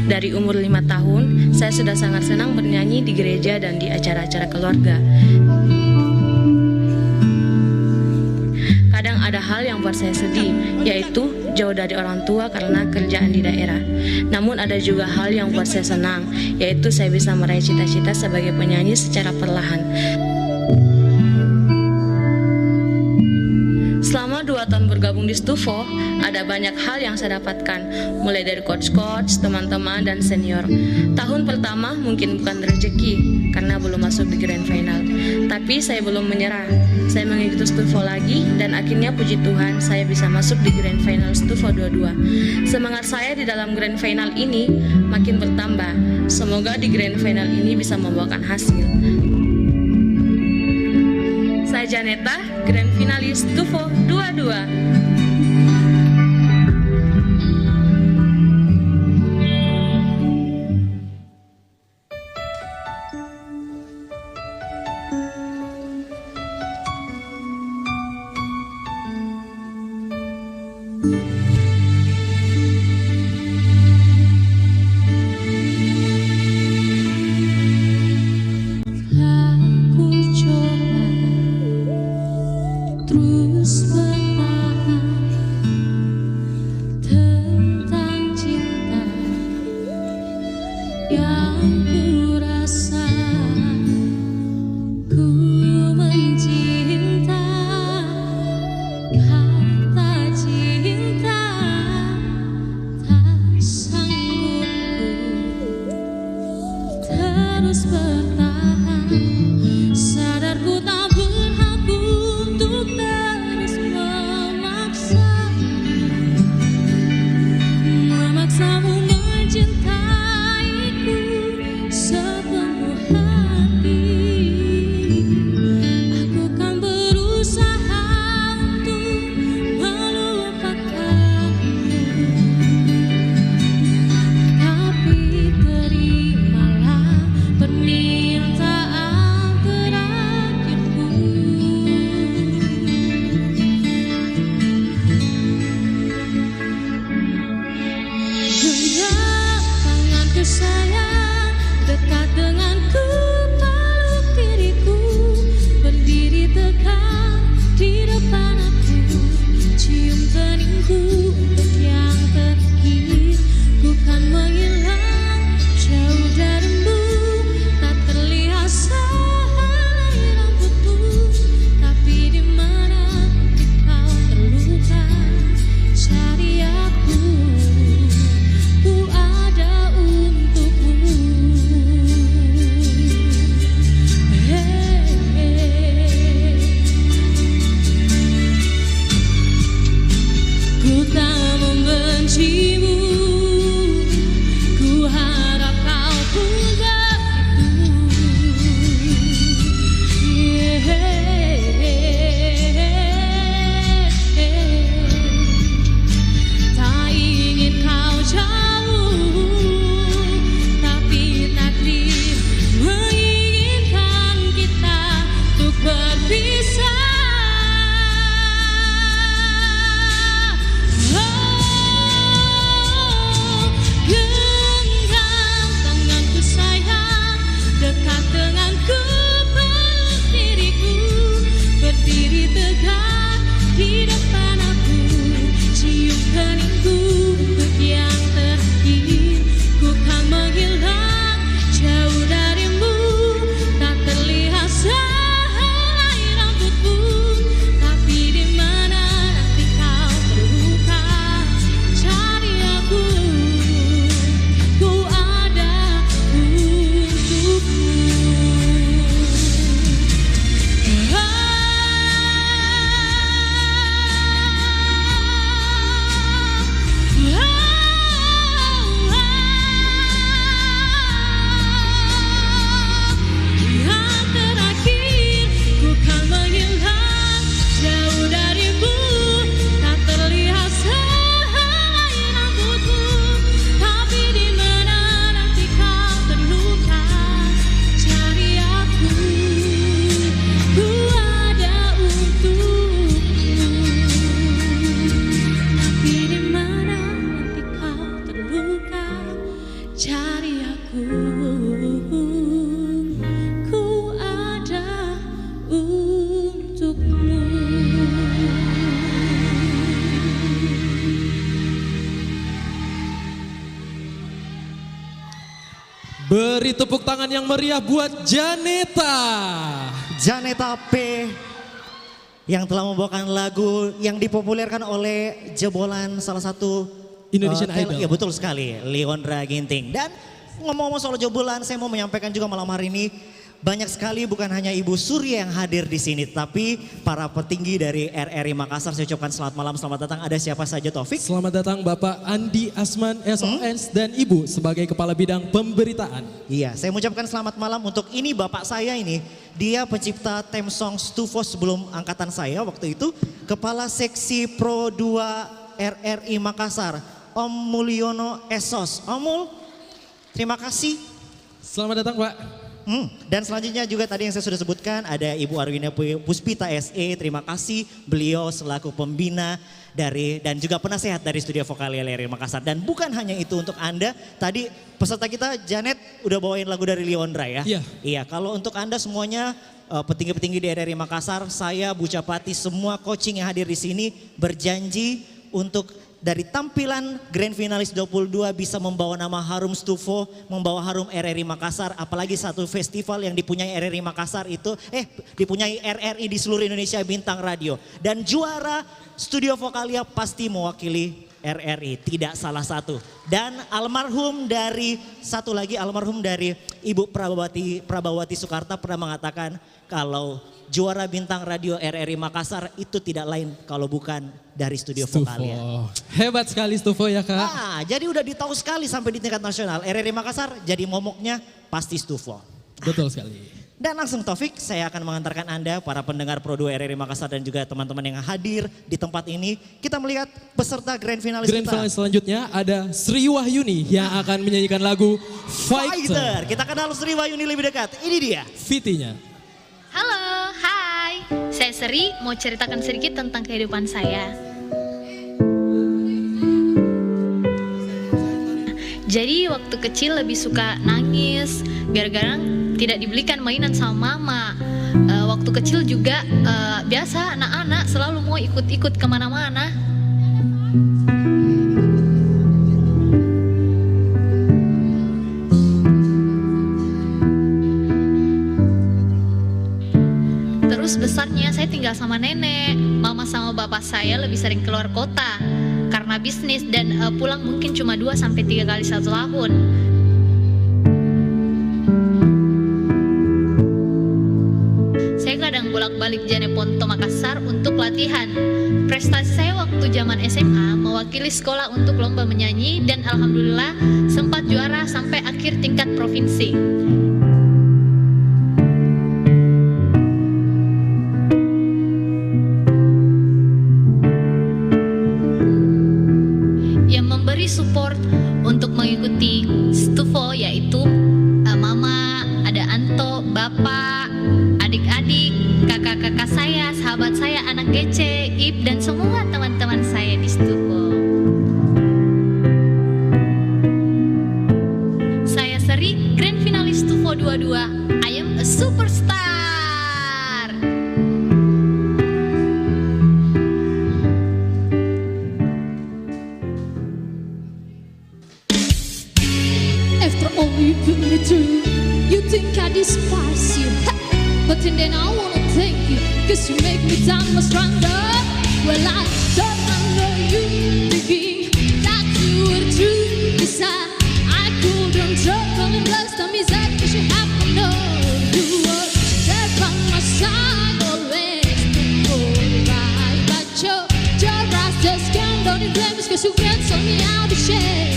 Speaker 6: Dari umur 5 tahun, saya sudah sangat senang bernyanyi di gereja dan di acara-acara keluarga. Kadang ada hal yang buat saya sedih, yaitu jauh dari orang tua karena kerjaan di daerah. Namun ada juga hal yang buat saya senang, yaitu saya bisa meraih cita-cita sebagai penyanyi secara perlahan. Selama 2 tahun bergabung di Stufo, ada banyak hal yang saya dapatkan, mulai dari coach-coach, teman-teman, dan senior. Tahun pertama mungkin bukan rezeki, karena belum masuk di grand final. Tapi saya belum menyerah. Saya mengikuti Stufo lagi, dan akhirnya puji Tuhan saya bisa masuk di grand final Stufo 22. Semangat saya di dalam grand final ini makin bertambah. Semoga di grand final ini bisa membawakan hasil. Saya Janeta, grand finalis Stufo 22.
Speaker 4: Aku coba terus bertahan tentang cinta yang ku rasa. Ku mencinta kata cinta heningku untuk yang terakhir. Ku kan menghilang jauh darimu, tak terlihat sehelai rambutmu. Tapi di mana nanti kau terluka, cari aku, ku ada untukmu. Yang terakhir, ku kan menghilang jauh darimu, tak terlihat sehelai rambutmu. Tapi di mana nanti kau terluka, cari aku, ku ada untukmu. Tapi di mana nanti kau terluka, cari aku, ku ada untukmu.
Speaker 9: Beri tepuk tangan yang meriah buat Janeta.
Speaker 2: Janeta P yang telah membawakan lagu yang dipopulerkan oleh jebolan salah satu
Speaker 9: Indonesian Idol.
Speaker 2: Ya betul sekali, Leondra Ginting. Dan ngomong-ngomong soal jebolan, saya mau menyampaikan juga malam hari ini banyak sekali bukan hanya Ibu Surya yang hadir di sini, tapi para petinggi dari RRI Makassar. Saya ucapkan selamat malam, selamat datang. Ada siapa saja, Taufik?
Speaker 9: Selamat datang Bapak Andi Asman SOS dan Ibu sebagai Kepala Bidang Pemberitaan.
Speaker 2: Iya, saya mengucapkan selamat malam untuk ini bapak saya ini. Dia pencipta theme song Stufo sebelum angkatan saya waktu itu. Kepala Seksi Pro 2 RRI Makassar, Om Mulyono Esos. Om Mul, terima kasih.
Speaker 9: Selamat datang Pak.
Speaker 2: Dan selanjutnya juga tadi yang saya sudah sebutkan ada Ibu Arwina Puspita SE. Terima kasih beliau selaku pembina dari dan juga penasehat dari Studio Vokalia RRI Makassar. Dan bukan hanya itu untuk Anda, tadi peserta kita Janet udah bawain lagu dari Leondra ya.
Speaker 9: Iya.
Speaker 2: Iya, kalau untuk Anda semuanya petinggi-petinggi di RRI Makassar, saya Bu Capati, semua coaching yang hadir di sini berjanji untuk dari tampilan Grand Finalis 22 bisa membawa nama harum Stufo, membawa harum RRI Makassar, apalagi satu festival yang dipunyai RRI Makassar itu, dipunyai RRI di seluruh Indonesia, Bintang Radio. Dan juara Studio Vokalia pasti mewakili RRI, tidak salah satu. Dan almarhum dari, satu lagi almarhum dari Ibu Prabawati Soekarta pernah mengatakan kalau juara Bintang Radio RRI Makassar itu tidak lain kalau bukan dari Studio Vokalia.
Speaker 9: Hebat sekali Stufo ya Kak.
Speaker 2: Ah, jadi udah ditahu sekali sampai di tingkat nasional. RRI Makassar jadi momoknya pasti Stufo.
Speaker 9: Betul sekali.
Speaker 2: Dan langsung Taufik, saya akan mengantarkan Anda para pendengar Pro 2 RRI Makassar dan juga teman-teman yang hadir di tempat ini. Kita melihat peserta Grand Finalis
Speaker 9: Grand
Speaker 2: kita.
Speaker 9: Finalis selanjutnya ada Sri Wahyuni yang akan menyanyikan lagu Fighter.
Speaker 2: Kita kenal Sri Wahyuni lebih dekat. Ini dia.
Speaker 9: Vitinya.
Speaker 13: Halo, hai. Saya Sri, mau ceritakan sedikit tentang kehidupan saya. Jadi waktu kecil lebih suka nangis, gara-gara tidak dibelikan mainan sama mama. Waktu kecil juga biasa anak-anak selalu mau ikut-ikut kemana-mana. Terus besarnya saya tinggal sama nenek, mama sama bapak saya lebih sering keluar kota karena bisnis dan pulang mungkin cuma 2-3 kali satu tahun. Saya kadang bolak-balik Janeponto Makassar untuk latihan. Prestasi saya waktu zaman SMA mewakili sekolah untuk lomba menyanyi dan alhamdulillah sempat juara sampai akhir tingkat provinsi. Support untuk mengikuti Stufo yaitu mama, ada Anto, bapak, adik-adik, kakak-kakak saya, sahabat saya, anak GC, Ip dan semua teman-teman saya di Stufo. Saya Sri, Grand Finalis Stufo 22. I am a superstar.
Speaker 4: but then I wanna thank you, 'cause you make me that much stronger. Well, I don't know you, thinking that you were true. Beside, I couldn't trouble and last time is that 'cause you have to know you were there by my side always before right. But your eyes just can't do the damage 'cause you can't tell me how to share.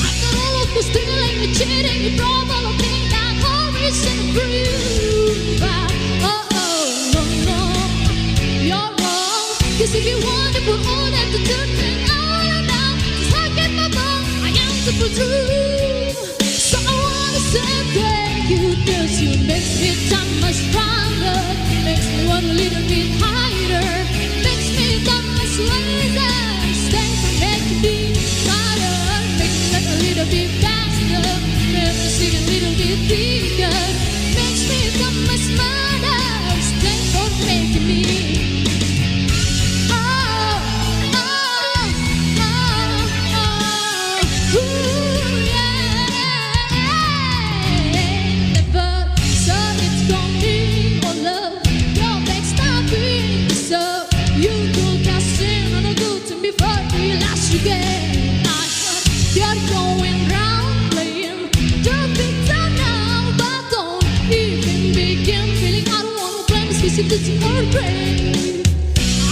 Speaker 4: After all of this stealing, you cheating, you broke all of things that whole reason prove. Oh, no, no, you're wrong. 'Cause if you want to put all that to turn things all around, just like it, my mom, I am super true. So I wanna say thank you, 'cause you makes me that much stronger, makes me want a little bit higher, makes me that much wiser. Thanks for making me smarter, makes me like a little bit faster, makes me sing a little bit bigger, makes me that much smarter. Thanks for making me. It's your brain.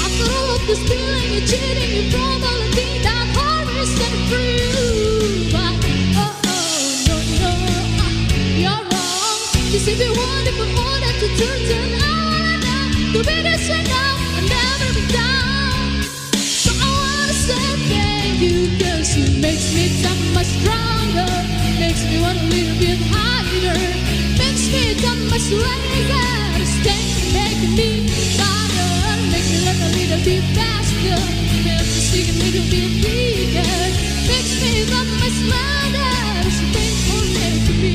Speaker 4: After all of this stealing, you cheating, you probably that hard is and prove. Oh, no, no, you're wrong. 'Cause if you want to put all that to turn out to be this way now and never be down. So I wanna say thank you, 'cause you makes me that much stronger, makes me want a little bit higher, makes me that much wiser. Making me smarter, make me look a little bit faster, makes me sing a little bit bigger, makes me that much smarter. So thanks for making me.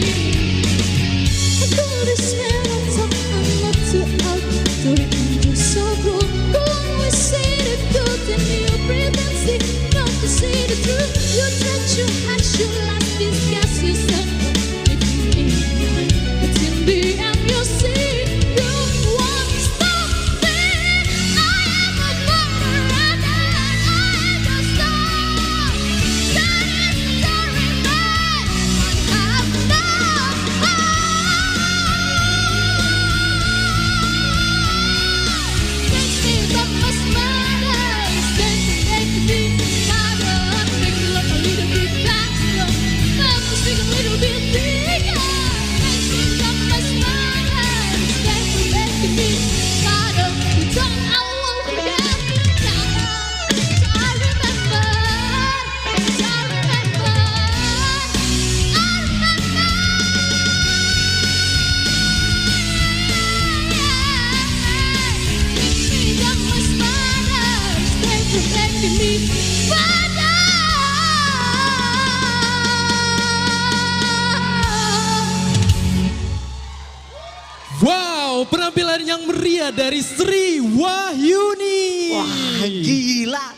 Speaker 4: I go to stand on top, I'm not too out, do it you're so good. Go on, we say the good, and you breathe and see, not to see the truth. You touch your heart, you like this gas, you said, but in the end you see.
Speaker 9: Wow, penampilan yang meriah dari Sri Wahyuni.
Speaker 2: Wah, gila.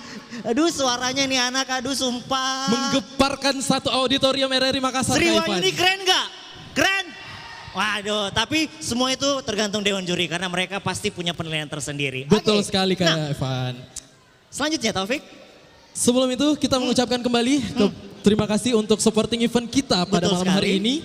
Speaker 2: Aduh, suaranya nih anak, aduh sumpah.
Speaker 9: Menggeparkan satu auditorium RRI Makassar.
Speaker 2: Sri Wahyuni keren gak? Keren? Waduh, tapi semua itu tergantung Dewan Juri karena mereka pasti punya penilaian tersendiri.
Speaker 9: Betul sekali Kak Evan.
Speaker 2: Selanjutnya Taufik.
Speaker 9: Sebelum itu kita mengucapkan kembali terima kasih untuk supporting event kita pada malam hari ini.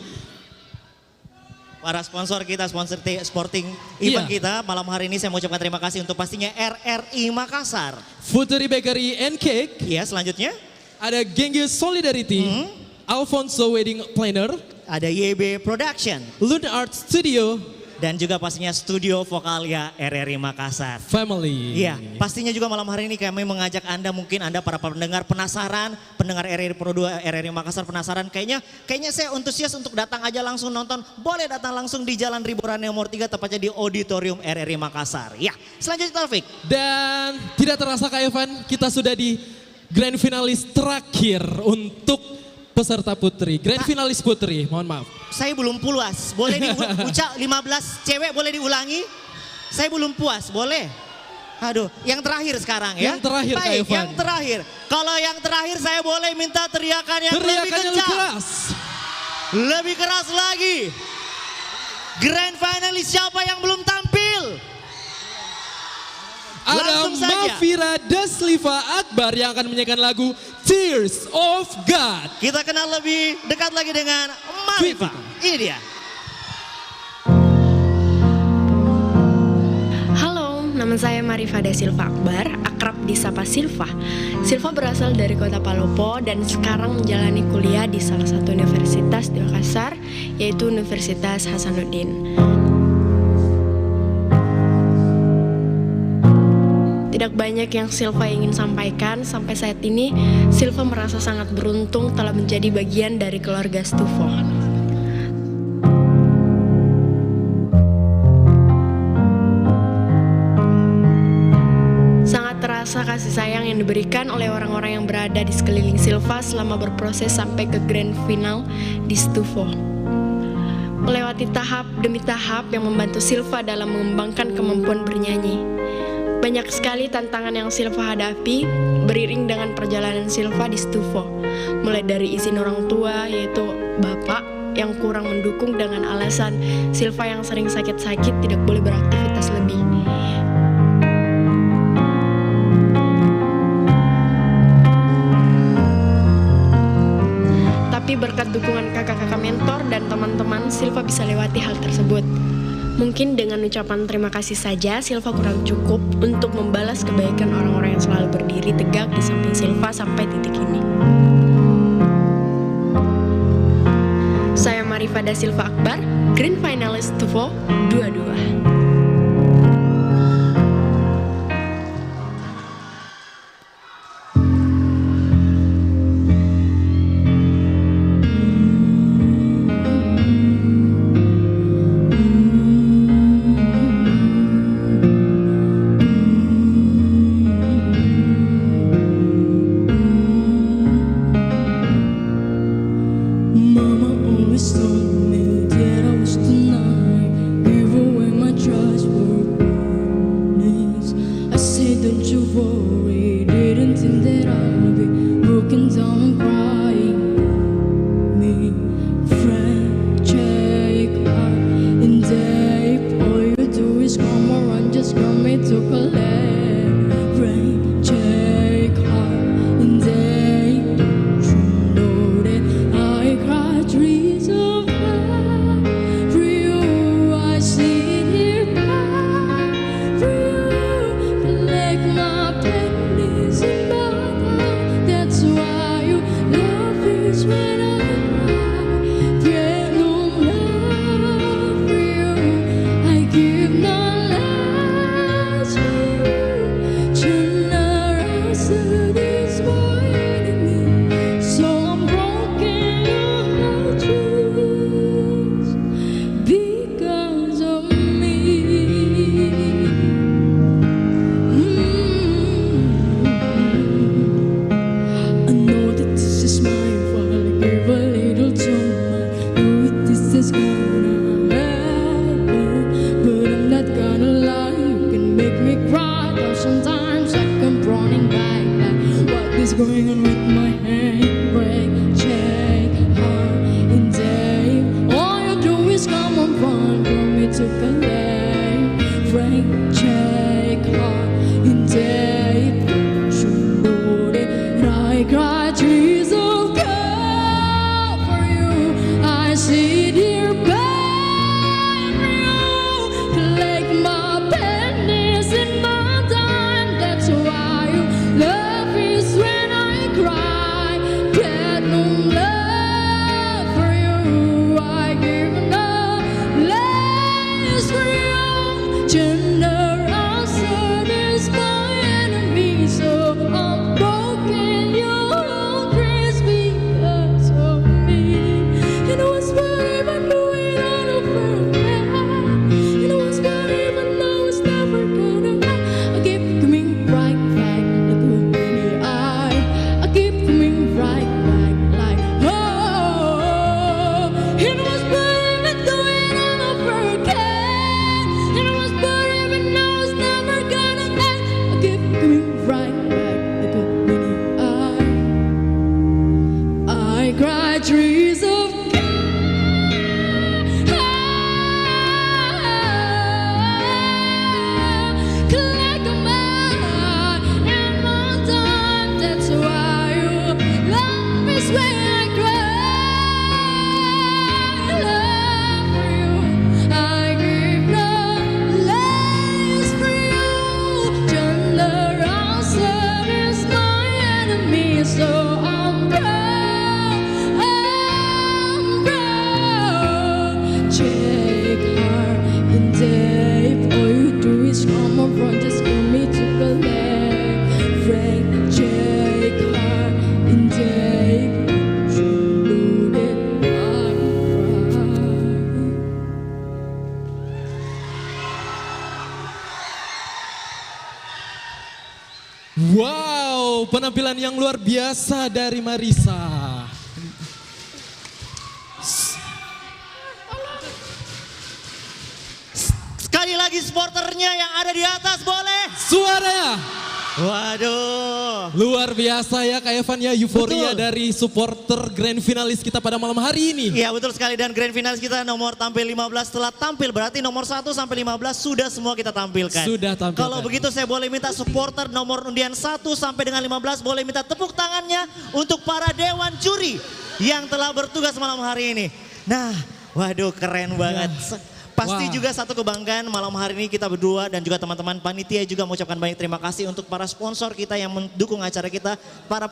Speaker 2: Para sponsor kita, sponsor sporting event kita malam hari ini saya mau ucapkan terima kasih untuk pastinya RRI Makassar.
Speaker 9: Futuri Bakery and Cake.
Speaker 2: Iya, selanjutnya.
Speaker 9: Ada Genghis Solidarity, Alfonso Wedding Planner.
Speaker 2: Ada YB Production.
Speaker 9: Luna Art Studio.
Speaker 2: Dan juga pastinya Studio Vokalia RRI Makassar.
Speaker 9: Family.
Speaker 2: Iya, pastinya juga malam hari ini kami mengajak Anda, mungkin Anda para pendengar penasaran, pendengar RRI Pro 2, RRI Makassar penasaran, kayaknya saya antusias untuk datang aja langsung nonton. Boleh datang langsung di Jalan Riburan nomor 3, tepatnya di Auditorium RRI Makassar. Ya, selanjutnya Taufik.
Speaker 9: Dan tidak terasa Kak Evan, kita sudah di grand finalis terakhir untuk peserta putri, grand finalis putri, mohon maaf.
Speaker 2: Saya belum puas, boleh diucap 15 cewek boleh diulangi? Saya belum puas, boleh? Aduh, yang terakhir sekarang ya.
Speaker 9: Yang terakhir Kak
Speaker 2: Baik,
Speaker 9: Evan.
Speaker 2: yang terakhir. Kalau yang terakhir saya boleh minta teriakan yang lebih kencang.
Speaker 9: Lebih keras.
Speaker 2: Lebih keras lagi. Grand finalis siapa yang belum tampil?
Speaker 9: Ada
Speaker 2: Langsung saja.
Speaker 9: Mafira Dasliva Akbar yang akan menyanyikan lagu Tears of God.
Speaker 2: Kita kenal lebih dekat lagi dengan Marifa. Ini dia.
Speaker 3: Halo, nama saya Marifa Silva Akbar, akrab disapa Silva. Silva berasal dari kota Palopo dan sekarang menjalani kuliah di salah satu universitas di Makassar, yaitu Universitas Hasanuddin. Tidak banyak yang Silva ingin sampaikan. Sampai saat ini, Silva merasa sangat beruntung telah menjadi bagian dari keluarga Stufo. Sangat terasa kasih sayang yang diberikan oleh orang-orang yang berada di sekeliling Silva selama berproses sampai ke grand final di Stufo. Melewati tahap demi tahap yang membantu Silva dalam mengembangkan kemampuan bernyanyi. Banyak sekali tantangan yang Silva hadapi beriring dengan perjalanan Silva di Stufo. Mulai dari izin orang tua, yaitu bapak yang kurang mendukung dengan alasan Silva yang sering sakit-sakit tidak boleh beraktivitas lebih. Tapi berkat dukungan kakak-kakak mentor dan teman-teman, Silva bisa lewati hal tersebut. Mungkin dengan ucapan terima kasih saja, Silva kurang cukup untuk membalas kebaikan orang-orang yang selalu berdiri tegak di samping Silva sampai titik ini. Saya Marifa Silva Akbar, Grand Finalist Stufo 22.
Speaker 4: General
Speaker 9: Wow, penampilan yang luar biasa dari Marisa.
Speaker 2: Sekali lagi supporternya yang ada di atas boleh.
Speaker 9: Suaranya.
Speaker 2: Waduh.
Speaker 9: Luar biasa ya Kak Evan ya, euforia
Speaker 2: Betul.
Speaker 9: dari supporter grand finalis kita pada malam hari ini.
Speaker 2: Iya betul sekali, dan grand finalis kita nomor tampil 15 telah tampil, berarti nomor 1 sampai 15 sudah semua kita tampilkan.
Speaker 9: Sudah tampilkan.
Speaker 2: Kalau begitu saya boleh minta supporter nomor undian 1 sampai dengan 15 boleh minta tepuk tangannya untuk para dewan juri yang telah bertugas malam hari ini. Nah, waduh keren banget. Pasti
Speaker 9: Wah.
Speaker 2: juga satu kebanggaan malam hari ini kita berdua dan juga teman-teman panitia juga mengucapkan banyak terima kasih untuk para sponsor kita yang mendukung acara kita, para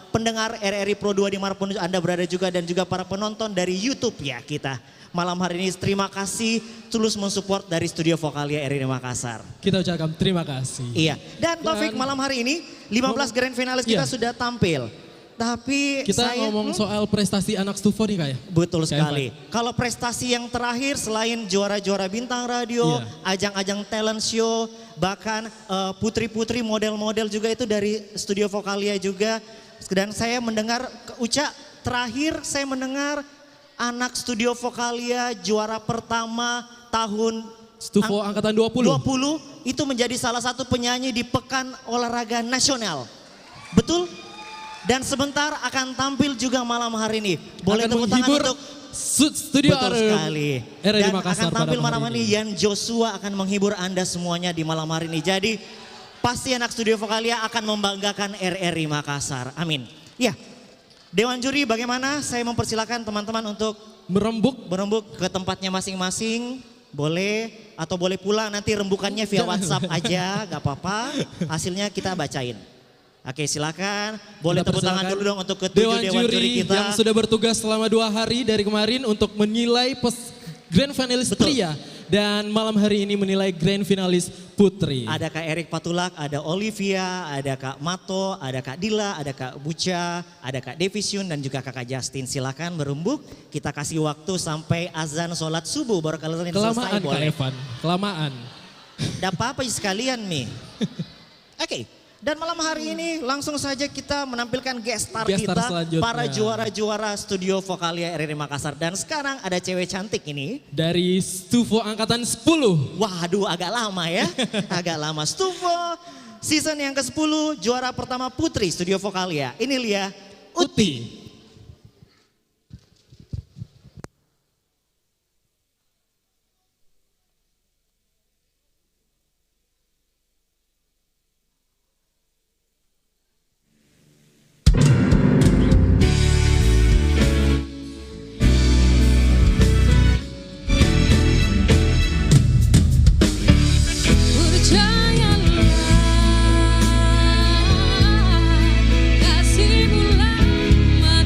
Speaker 2: pendengar RRI Pro 2 dimanapun Anda berada juga, dan juga para penonton dari YouTube ya kita. Malam hari ini terima kasih tulus mensupport dari Studio Vokalia RRI Makassar.
Speaker 9: Kita ucapkan terima kasih.
Speaker 2: Iya, dan Taufik malam hari ini 15 grand finalis kita
Speaker 9: Iya.
Speaker 2: sudah tampil. Tapi
Speaker 9: Kita ngomong soal prestasi anak Stufo nih Kak ya.
Speaker 2: Betul
Speaker 9: Kak
Speaker 2: sekali.
Speaker 9: Evan.
Speaker 2: Kalau prestasi yang terakhir selain juara-juara bintang radio, ajang-ajang talent show, bahkan putri-putri model-model juga itu dari Studio Vokalia juga. Dan saya mendengar, Uca, terakhir saya mendengar anak Studio Vokalia juara pertama tahun
Speaker 9: Stufo angkatan 20.
Speaker 2: 20 itu menjadi salah satu penyanyi di Pekan Olahraga Nasional. Betul? Dan sebentar akan tampil juga malam hari ini. Boleh tepuk tangan untuk
Speaker 9: Studio
Speaker 2: betul
Speaker 9: RRI
Speaker 2: sekali. Dan
Speaker 9: Makassar
Speaker 2: akan tampil
Speaker 9: pada
Speaker 2: malam ini Yan Joshua akan menghibur Anda semuanya di malam hari ini. Jadi pasti anak Studio Vokalia akan membanggakan RRI Makassar. Amin. Ya, Dewan Juri bagaimana? Saya mempersilakan teman-teman untuk merembuk ke tempatnya masing-masing. Boleh atau boleh pulang nanti rembukannya via WhatsApp aja, gak apa-apa. Hasilnya kita bacain. Oke silakan, boleh tepuk tangan dulu dong untuk ketujuh Dewan Juri kita.
Speaker 9: Yang sudah bertugas selama 2 hari dari kemarin untuk menilai grand finalis pria. Dan malam hari ini menilai grand finalis putri.
Speaker 2: Ada Kak Erik Patulak, ada Olivia, ada Kak Mato, ada Kak Dila, ada Kak Buca, ada Kak Devisyun dan juga Kakak Justin. Silakan berembuk, kita kasih waktu sampai azan sholat subuh baru kalian selesai.
Speaker 9: Kelamaan Kak
Speaker 2: boleh.
Speaker 9: Evan, kelamaan.
Speaker 2: Tidak apa-apa sekalian nih. Oke. Dan malam hari ini langsung saja kita menampilkan guest star
Speaker 9: Guest star
Speaker 2: kita,
Speaker 9: selanjutnya.
Speaker 2: para juara-juara Studio Vokalia RRI Makassar. Dan sekarang ada cewek cantik ini.
Speaker 9: Dari Stufo angkatan 10.
Speaker 2: Waduh agak lama ya, agak lama. Stufo season yang ke-10 juara pertama putri Studio Vokalia. Ini Lia Uti.
Speaker 4: Percayalah kasihmu lama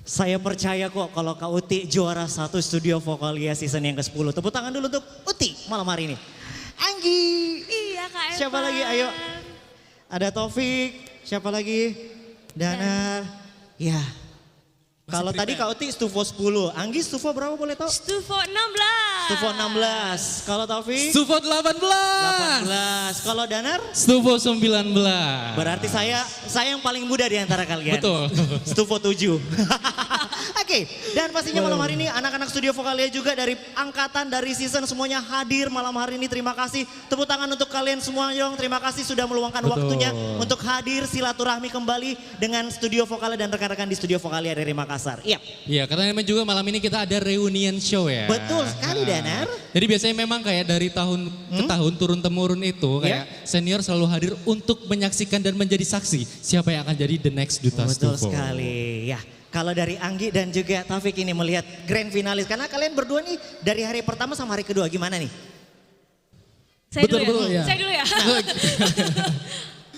Speaker 2: Saya percaya kok kalau Kak Uti juara 1 Studio Vokalia season yang ke-10. Tepuk tangan dulu untuk Uti malam hari ini. Anggi.
Speaker 1: Iya Kak Evan.
Speaker 2: Siapa lagi? Ayo. Ada Taufik. Siapa lagi? Danar. Ya. Kalau tadi Kak Uti Stufo 10. Anggi Stufo berapa boleh tahu?
Speaker 1: Stufo 16.
Speaker 2: Stufo 16. Kalau Taufik?
Speaker 9: Stufo 18.
Speaker 2: 18. Kalau Danar?
Speaker 9: Stufo 19.
Speaker 2: Berarti saya yang paling muda di antara kalian.
Speaker 9: Betul.
Speaker 2: Stufo 7. Oke, dan pastinya malam hari ini anak-anak Studio Vokalia juga dari angkatan, dari season semuanya hadir malam hari ini. Terima kasih. Tepuk tangan untuk kalian semua Yong. Terima kasih sudah meluangkan waktunya untuk hadir silaturahmi kembali dengan Studio Vokalia dan rekan-rekan di Studio Vokalia dari Makassar. Iya.
Speaker 9: Iya, karena memang juga malam ini kita ada reunion show ya.
Speaker 2: Betul sekali Danar.
Speaker 9: Jadi biasanya memang kayak dari tahun ke tahun turun-temurun itu kayak senior selalu hadir untuk menyaksikan dan menjadi saksi siapa yang akan jadi the next Duta
Speaker 2: Betul
Speaker 9: Stufo.
Speaker 2: sekali ya. Kalau dari Anggi dan juga Taufik ini melihat grand finalis. Karena kalian berdua nih dari hari pertama sama hari kedua gimana nih?
Speaker 1: Saya
Speaker 9: Betul,
Speaker 1: dulu ya?
Speaker 9: ya.
Speaker 1: Saya dulu ya?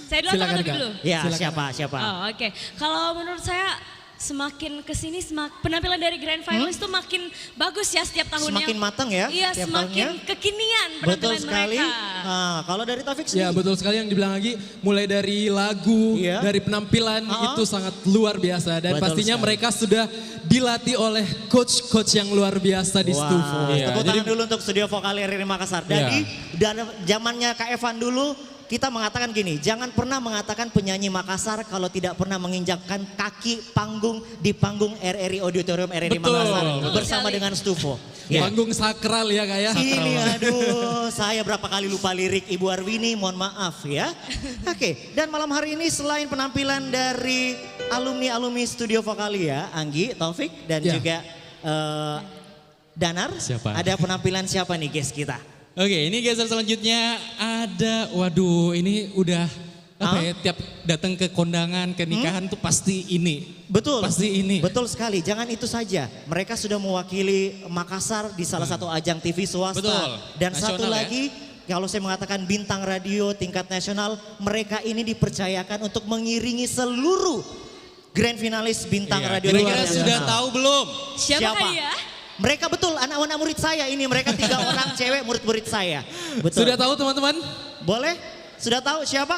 Speaker 1: Saya dulu atau Taufik dulu?
Speaker 2: Ya siapa?
Speaker 1: Oh, oke. Kalau menurut saya semakin kesini penampilan dari grand finalist tuh makin bagus ya setiap tahunnya.
Speaker 2: Semakin matang ya?
Speaker 1: Iya,
Speaker 2: setiap
Speaker 1: semakin
Speaker 2: tahunnya.
Speaker 1: kekinian
Speaker 2: Betul
Speaker 1: penampilan
Speaker 2: sekali.
Speaker 1: mereka.
Speaker 2: Nah, kalau dari Taufik sendiri?
Speaker 8: Ya betul sekali yang dibilang lagi, mulai dari lagu, dari penampilan itu sangat luar biasa. Dan
Speaker 2: Betul
Speaker 8: pastinya
Speaker 2: sekali.
Speaker 8: mereka sudah dilatih oleh coach-coach yang luar biasa di Stufo.
Speaker 2: Tepuk tangan dulu untuk Studio Vokalia RRI Makassar. Dari zamannya Kak Evan dulu, kita mengatakan gini, jangan pernah mengatakan penyanyi Makassar kalau tidak pernah menginjakkan kaki panggung di panggung RRI Auditorium RRI Makassar bersama dengan Stufo.
Speaker 8: Panggung sakral ya Kak ya.
Speaker 2: Ini aduh, saya berapa kali lupa lirik Ibu Arwini, mohon maaf ya. Oke, dan malam hari ini selain penampilan dari alumni-alumni Studio Vokalia, Anggi, Taufik dan juga Danar, ada penampilan siapa nih guys kita?
Speaker 9: Oke, ini geser selanjutnya ada, waduh ini udah apa ya, tiap datang ke kondangan, ke nikahan tuh pasti ini.
Speaker 2: Betul.
Speaker 9: Pasti ini.
Speaker 2: Betul sekali, jangan itu saja. Mereka sudah mewakili Makassar di salah satu ajang TV swasta.
Speaker 9: Betul.
Speaker 2: Dan
Speaker 9: Nasional
Speaker 2: satu
Speaker 9: ya.
Speaker 2: lagi, kalau saya mengatakan bintang radio tingkat nasional, mereka ini dipercayakan untuk mengiringi seluruh grand finalis bintang radio.
Speaker 9: Kira-kira sudah tahu belum?
Speaker 1: Siapa dia?
Speaker 2: Mereka betul, anak-anak murid saya ini. Mereka 3 orang cewek murid-murid saya. Betul.
Speaker 8: Sudah tahu teman-teman?
Speaker 2: Boleh? Sudah tahu siapa?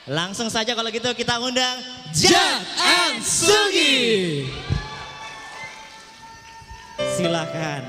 Speaker 2: Langsung saja kalau gitu kita undang
Speaker 8: Jat and Sugi.
Speaker 2: Silakan.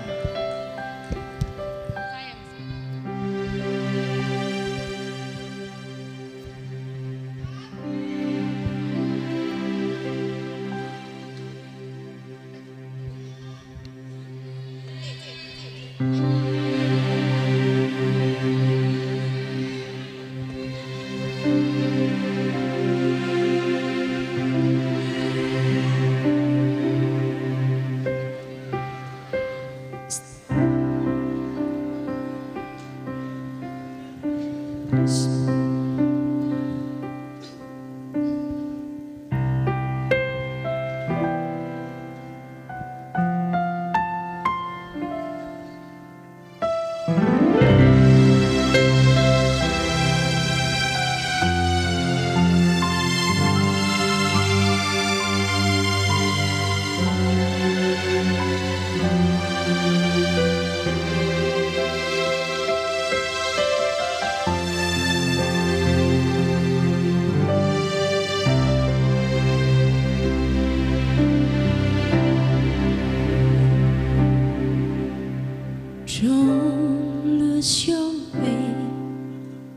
Speaker 4: Don't lose your way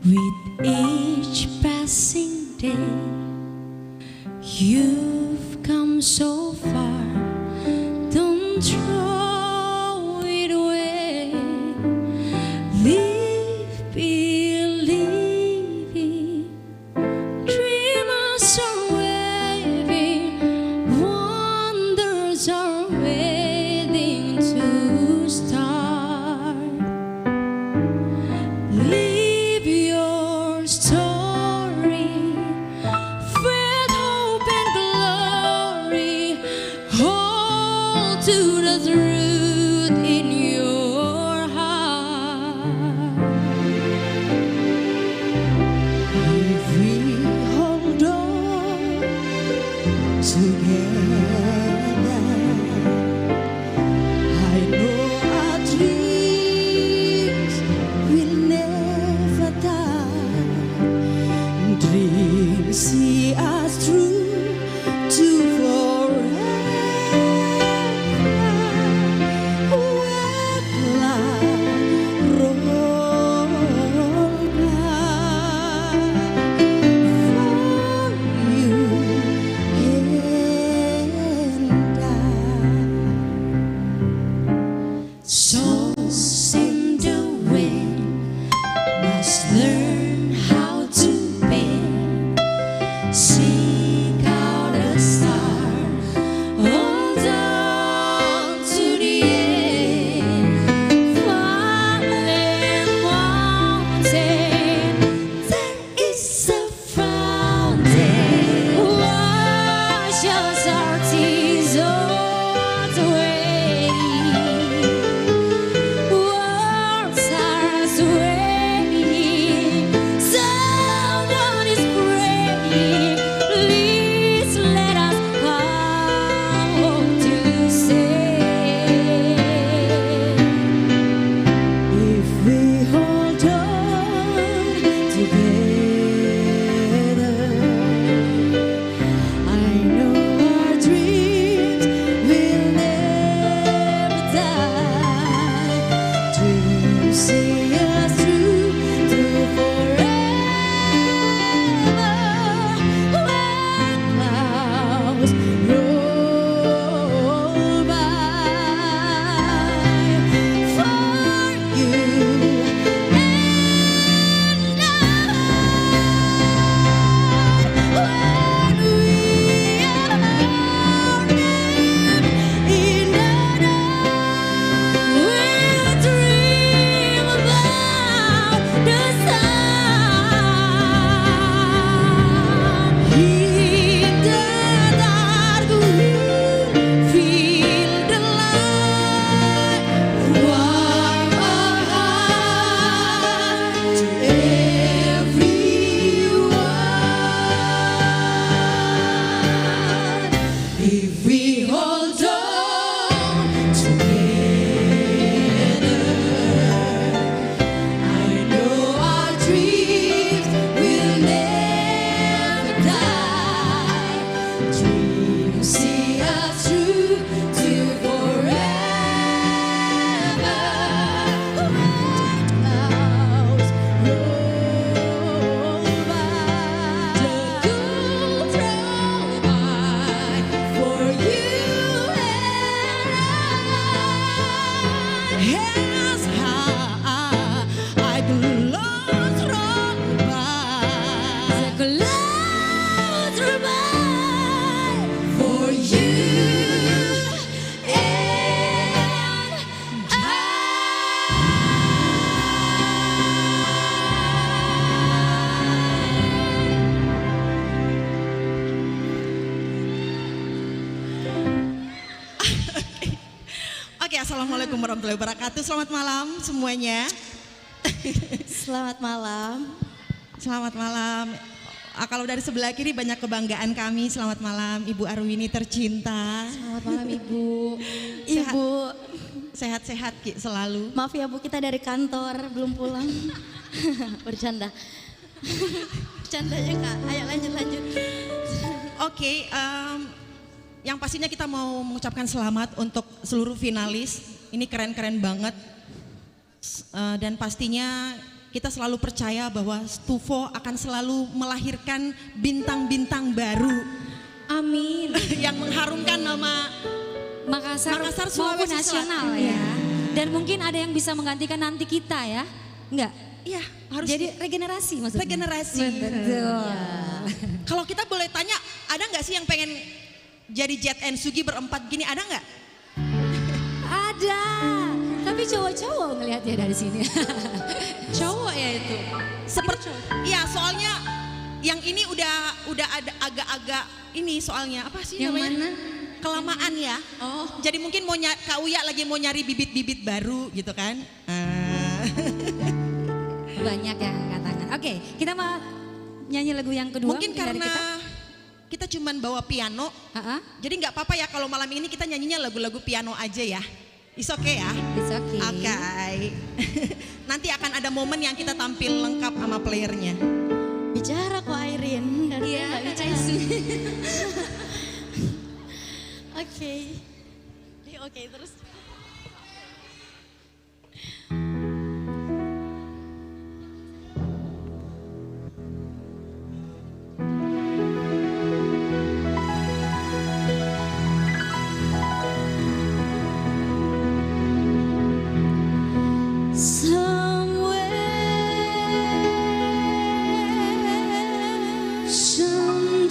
Speaker 4: with each passing day. You've come so far, don't throw it away. Live believing, dreamers are waving, wonders are waiting to start. Live your story, faith, hope, and glory. Hold to the truth in your heart.
Speaker 14: If we hold on together,
Speaker 4: seek out a star, hold on to the end, falling mountain. There is a fountain, washes our tears away. Words are swaying, someone is praying. Please let us come to say, if we hold on together, I know our dreams will never die. Dreams see us through forever. When clouds roll by, for you and I. When we are in the dark, we'll dream about the sun. In the dark, we'll feel the light, warm our heart to everyone. If we hold on together, I know our dreams will never die. Dreams see us through to forever. When clouds roll by, the clouds roll by, for you and I. Hands high, I clouds roll by, the clouds roll by, for you and
Speaker 15: Oke, assalamualaikum warahmatullahi wabarakatuh. Selamat malam semuanya.
Speaker 16: Selamat malam.
Speaker 15: Selamat malam. Kalau dari sebelah kiri banyak kebanggaan kami. Selamat malam Ibu Arwini tercinta.
Speaker 16: Selamat malam Ibu.
Speaker 15: Sehat-
Speaker 16: Ibu,
Speaker 15: Sehat-sehat Ki selalu.
Speaker 16: maaf ya Bu, kita dari kantor belum pulang. Bercanda. Bercandanya Kak. Ayo lanjut.
Speaker 15: Oke, yang pastinya kita mau mengucapkan selamat untuk seluruh finalis. Ini keren-keren banget. Dan pastinya kita selalu percaya bahwa Stufo akan selalu melahirkan bintang-bintang baru.
Speaker 16: Amin.
Speaker 15: Yang mengharumkan nama
Speaker 17: Makassar
Speaker 15: Sulawesi
Speaker 17: maupun
Speaker 15: Selatan.
Speaker 17: nasional ya. Dan mungkin ada yang bisa menggantikan nanti kita ya. Enggak?
Speaker 15: Iya, harus
Speaker 17: jadi regenerasi maksudnya.
Speaker 15: regenerasi.
Speaker 17: Betul.
Speaker 15: Kalau kita boleh tanya, ada nggak sih yang pengen jadi Jet and Sugi berempat gini, ada nggak?
Speaker 17: Ada. Tapi cowok-cowok ngelihatnya dari sini.
Speaker 16: Cowok ya itu.
Speaker 15: Seperti, iya soalnya yang ini udah ada agak-agak ini soalnya apa sih
Speaker 16: Yang
Speaker 15: namanya?
Speaker 16: mana?
Speaker 15: Kelamaan ya.
Speaker 16: Oh.
Speaker 15: Jadi mungkin Kak Uya lagi mau nyari bibit-bibit baru gitu kan?
Speaker 17: Banyak yang angkat tangan. Oke, kita mau nyanyi lagu yang kedua.
Speaker 15: Mungkin
Speaker 17: dari
Speaker 15: karena
Speaker 17: kita.
Speaker 15: kita cuman bawa piano, jadi nggak apa-apa ya kalau malam ini kita nyanyinya lagu-lagu piano aja ya. It's okay ya?
Speaker 17: It's okay.
Speaker 15: Oke. Nanti akan ada momen yang kita tampil lengkap sama playernya.
Speaker 16: Bicara kok Airin.
Speaker 17: Iya,
Speaker 16: nggak bicara. Oke. Oke, terus.
Speaker 4: Somewhere, someday.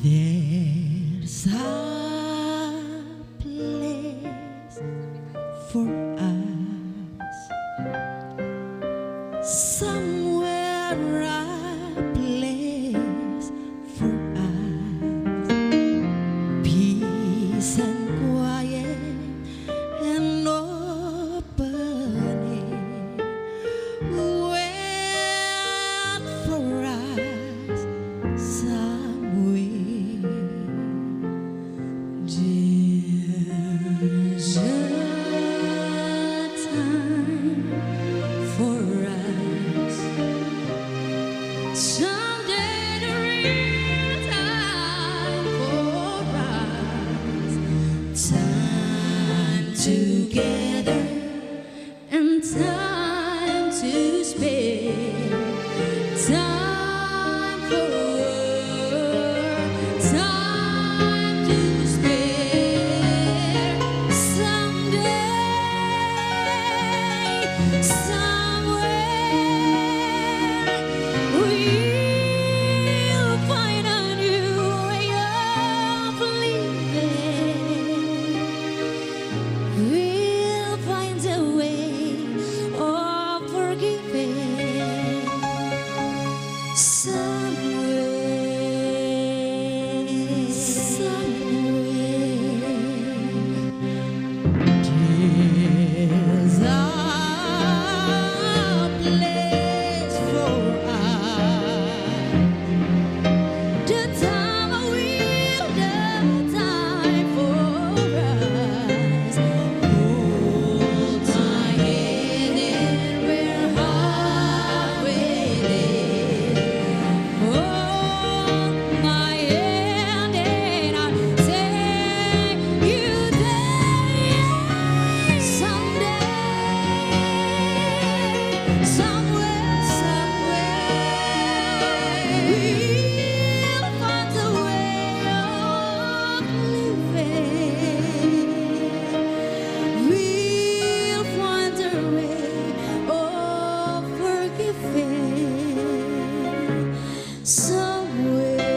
Speaker 14: There's a place for us, somewhere a place for us, peace and quiet and opening. Wait for us somewhere. There's a time for us. Someday the real time for us. Time together and time to spare. Time for time to spare. Someday, somewhere, we'll find a new way of living. We'll find a way of forgiving. Somewhere, there's a place for us. The time will, the time for us. Hold my hand and we're halfway there. Hold my hand and I'll take you there. Someday, somewhere, we'll find a way of living. We'll find a way of forgiving. Somewhere,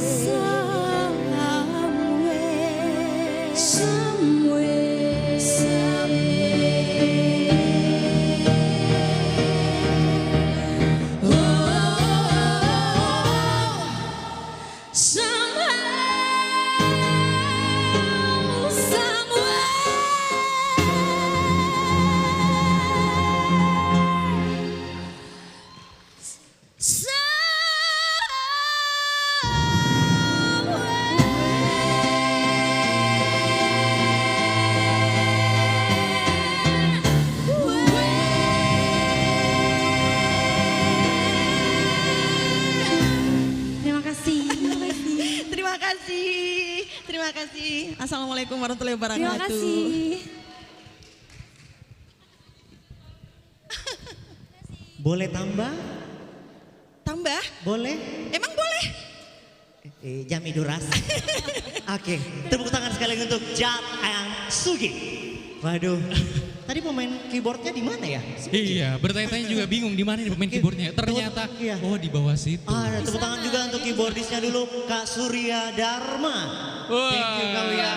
Speaker 14: somewhere. Somehow, Terima kasih.
Speaker 15: Terima kasih. Terima kasih. Assalamualaikum warahmatullahi wabarakatuh.
Speaker 17: Terima kasih.
Speaker 2: Boleh tambah?
Speaker 15: Tambah?
Speaker 2: Boleh?
Speaker 15: Emang boleh?
Speaker 2: Jam durasi. Oke, tepuk tangan sekali lagi untuk Jat and Sugi. Waduh, tadi pemain keyboardnya di mana ya?
Speaker 9: Iya, bertanya-tanya juga bingung di mana nih pemain keyboardnya. Ternyata, oh di bawah situ.
Speaker 2: Tepuk tangan juga untuk keyboardisnya dulu, Kak Surya Dharma. Thank you Kak Wia.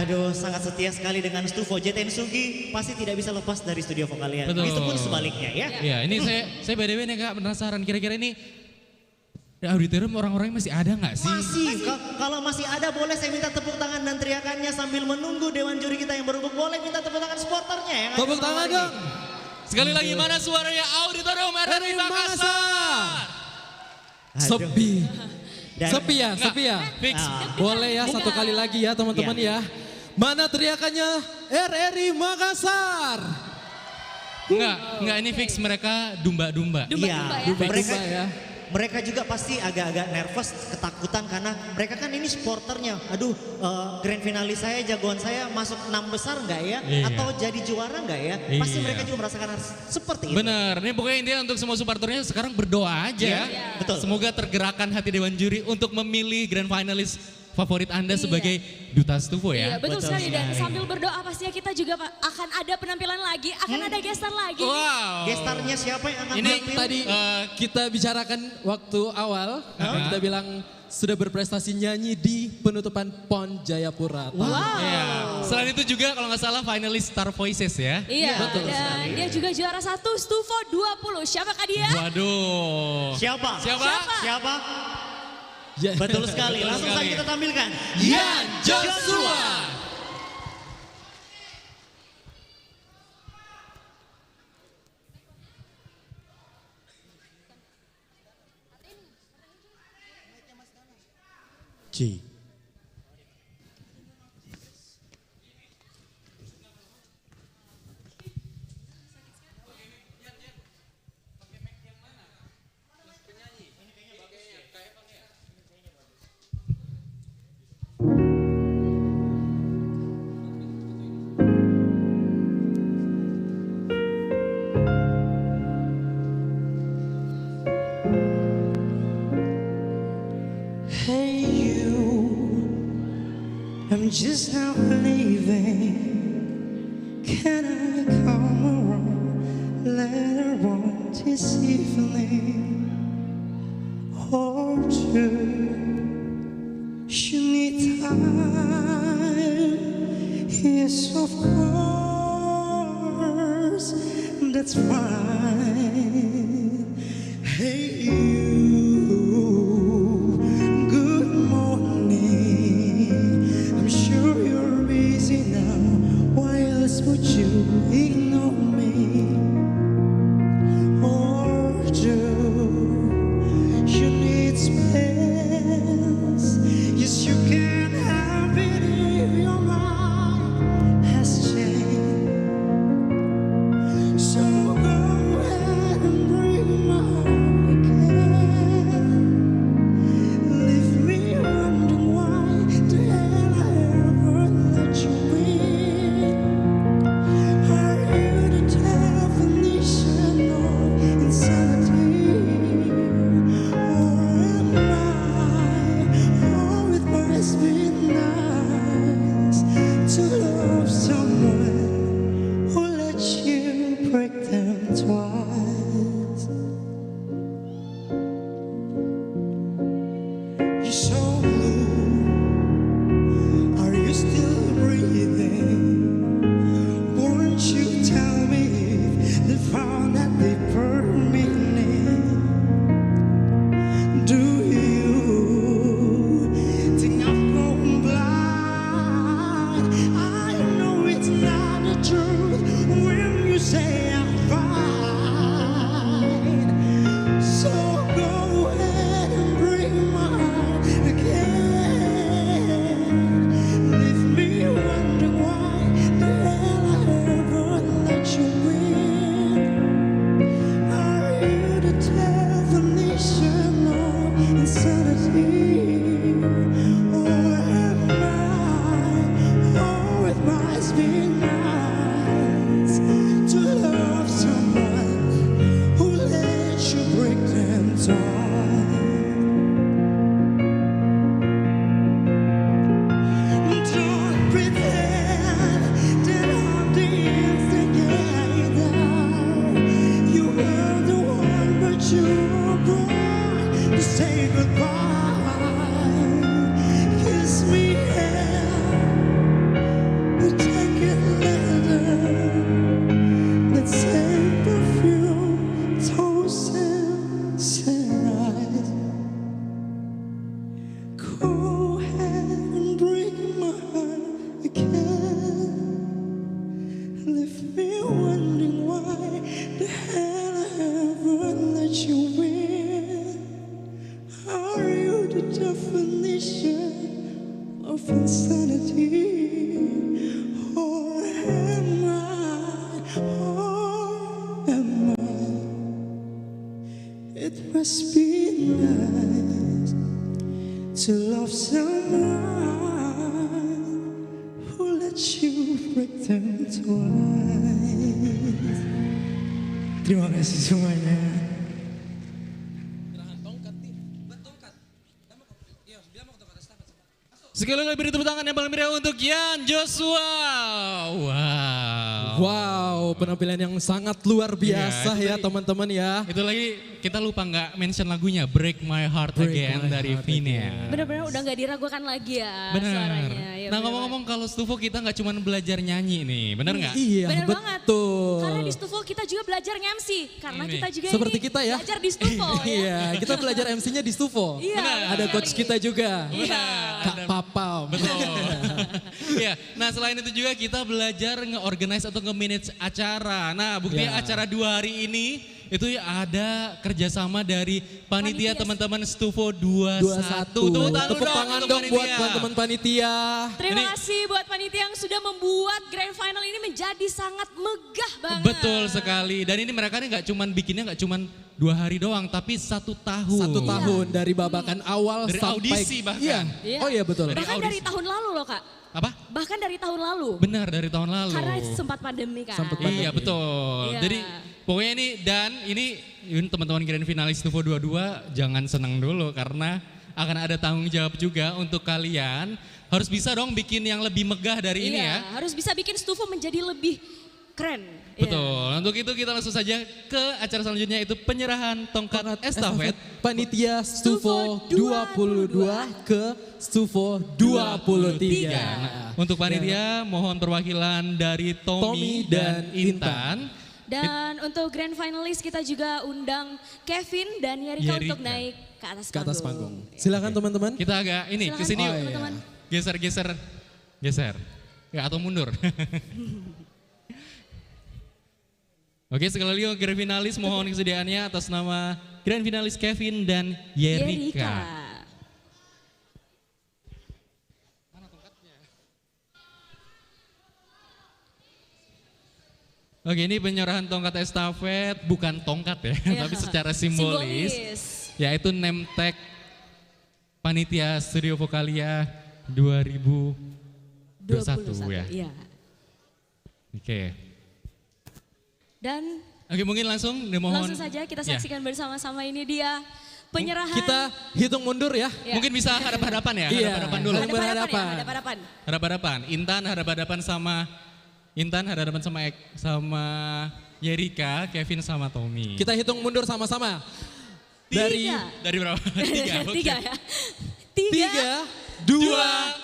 Speaker 2: Aduh, sangat setia sekali dengan Stufo. JTN Sugi pasti tidak bisa lepas dari studio Vokalia.
Speaker 9: Betul.
Speaker 2: Itu pun sebaliknya ya.
Speaker 9: Iya, ini saya by the way nih Kak penasaran kira-kira ini di auditorium orang-orangnya masih ada nggak sih?
Speaker 2: Masih. Kalau masih ada boleh saya minta tepuk tangan dan teriakannya sambil menunggu dewan juri kita yang berubuk. Boleh minta tepuk tangan supporternya ya.
Speaker 9: Tepuk tangan dong. Sekali lagi mana suaranya auditorium RRI Makassar?
Speaker 8: Sepi.
Speaker 2: Dan-
Speaker 8: Sepi ya, sepi ya.
Speaker 9: Fix.
Speaker 8: Boleh ya satu kali lagi ya teman-teman ya. Mana teriakannya RRI Makassar?
Speaker 9: Enggak ini fix mereka dumba-dumba.
Speaker 2: Mereka, mereka juga pasti agak-agak nervous, ketakutan karena mereka kan ini supporternya. Aduh, grand finalis saya, jagoan saya masuk 6 besar enggak ya?
Speaker 9: Iya.
Speaker 2: Atau jadi juara enggak ya? Pasti
Speaker 9: Iya.
Speaker 2: mereka juga merasakan seperti itu.
Speaker 9: Bener, ini pokoknya intinya untuk semua supporternya sekarang berdoa aja.
Speaker 2: Iya, betul.
Speaker 9: Semoga tergerakkan hati Dewan Juri untuk memilih grand finalis favorit Anda sebagai Duta Stufo ya.
Speaker 1: Iya betul sekali dan sambil berdoa pastinya kita juga akan ada penampilan lagi, akan ada gestar lagi.
Speaker 9: Wow.
Speaker 2: Gestarnya siapa yang akan
Speaker 8: Ini
Speaker 2: tampil?
Speaker 8: tadi kita bicarakan waktu awal, kita bilang sudah berprestasi nyanyi di penutupan PON Jayapura.
Speaker 1: Wow.
Speaker 9: Ya. Selain itu juga kalau nggak salah finalis Star Voices ya.
Speaker 1: Iya,
Speaker 8: betul
Speaker 1: dan
Speaker 8: sekali.
Speaker 1: dia juga juara 1 Stufo 20. Siapakah dia?
Speaker 9: Waduh.
Speaker 2: Siapa? Siapa?
Speaker 8: Ya.
Speaker 2: Betul sekali. Langsung saja kita tampilkan.
Speaker 8: Yan Joshua.
Speaker 2: Ci.
Speaker 14: Hey you, I'm just now leaving. Can I come around later on this evening? Or two, you need time. Yes, of course, that's fine. Hey you, good morning. I'm sure you're busy now. Why else would you ignore me? Or do you need space? Yes, you can have it if your mind has changed. So go ahead and break my heart again. Leave me wondering why the hell I ever let you in. Are you the definition of insanity? Or am I? Oh, it must be nice to love someone who let you break them twice. You're so blue. Are you still breathing? Won't you tell me if they found that deeper meaning? Do you think I've gone blind? I know it's not the truth when you say I'm fine. So go ahead and break my heart again. Leave me wondering why the hell I ever let you in. Are you the definition of insanity? Or am I? Oh, it must be nice to love someone who let you break them down. Don't pretend that I'm the instigator. You were the one, but you were born to say goodbye. Kiss me here, take it later. Let's say perfume, toast and sunrise. Go ahead and break my heart again. Leave me wondering why the hell I ever let you in. Are you the definition of insanity? Or am I? Or am I? It must be nice to love someone who lets you break them twice. Terima kasih semuanya.
Speaker 9: Sekali lagi beri tepuk tangan yang paling meriah untuk Yan Joshua.
Speaker 8: Wow, penampilan yang sangat luar biasa ya teman-teman ya.
Speaker 9: Itu lagi kita lupa nggak mention lagunya Break My Heart Again dari Vina.
Speaker 1: Benar-benar udah nggak diragukan lagi ya
Speaker 9: Benar.
Speaker 1: suaranya. Ya,
Speaker 9: Nah ngomong-ngomong kalau Stufo kita nggak cuma belajar nyanyi nih, benar nggak?
Speaker 8: Iya,
Speaker 1: Benar banget.
Speaker 8: betul.
Speaker 1: Karena di Stufo kita juga belajar nge-MC. Karena
Speaker 9: Ini.
Speaker 1: kita juga
Speaker 8: Seperti
Speaker 1: ini
Speaker 8: kita ya.
Speaker 1: belajar di Stufo ya.
Speaker 8: Iya, kita belajar MC-nya di Stufo.
Speaker 1: Iya,
Speaker 8: Ada coach kita juga.
Speaker 1: Iya.
Speaker 8: Kak Papau.
Speaker 9: Betul. Iya. Nah selain itu juga kita belajar nge-organize atau nge-manage acara. Nah buktinya
Speaker 8: Ya.
Speaker 9: acara 2 hari ini itu ada kerjasama dari panitia teman-teman Stufo 21.
Speaker 8: Tepuk tangan dong buat teman-teman panitia.
Speaker 1: Terima kasih buat panitia yang sudah membuat Grand Final ini menjadi sangat megah banget.
Speaker 9: Betul sekali. Dan ini mereka nih bikinnya nggak cuman 2 hari doang, tapi 1 tahun.
Speaker 8: 1 tahun dari babakan awal
Speaker 9: Dari
Speaker 8: sampai
Speaker 9: audisi bahkan.
Speaker 8: Iya. Oh iya betul.
Speaker 1: Bahkan dari tahun lalu loh Kak.
Speaker 9: Apa?
Speaker 1: Bahkan dari tahun lalu.
Speaker 9: Benar, dari tahun lalu.
Speaker 1: Karena sempat pandemi kan.
Speaker 9: Iya betul.
Speaker 1: Iya.
Speaker 9: Jadi pokoknya ini teman-teman Grand Finalis Stufo 22 jangan senang dulu karena akan ada tanggung jawab juga untuk kalian. Harus bisa dong bikin yang lebih megah dari ini ya.
Speaker 1: Harus bisa bikin Stufo menjadi lebih keren.
Speaker 9: Betul. Untuk itu kita langsung saja ke acara selanjutnya itu penyerahan tongkat estafet
Speaker 8: panitia Stufo 22 ke Stufo 23.
Speaker 9: Nah, untuk panitia mohon perwakilan dari Tommy dan Intan.
Speaker 1: Dan untuk grand finalis kita juga undang Kevin dan Yerika untuk naik ke atas panggung.
Speaker 8: Silakan teman-teman.
Speaker 9: Kita agak ini
Speaker 1: Silakan,
Speaker 9: kesini yuk.
Speaker 1: teman-teman.
Speaker 9: Geser. Ya atau mundur. Oke sekali lagi grand finalis mohon kesediaannya atas nama grand finalis Kevin dan Yerika. Oke ini penyerahan tongkat estafet, bukan tongkat ya, tapi secara simbolis. Yaitu name tag panitia Studio Vokalia 2021 ya.
Speaker 1: Iya.
Speaker 9: Oke.
Speaker 1: Dan
Speaker 9: Oke mungkin langsung dimohon.
Speaker 1: langsung saja kita saksikan bersama-sama ini dia penyerahan.
Speaker 8: Kita hitung mundur ya.
Speaker 9: Mungkin bisa hadap-hadapan ya,
Speaker 8: Iya,
Speaker 9: hadap-hadapan dulu.
Speaker 1: Hadap-hadapan.
Speaker 9: Hadap-hadapan. Intan hadap-hadapan sama Yerika, Kevin sama Tommy.
Speaker 8: Kita hitung mundur sama-sama. Dari
Speaker 9: berapa? 3. Oke.
Speaker 1: 3 ya.
Speaker 8: 3, 2,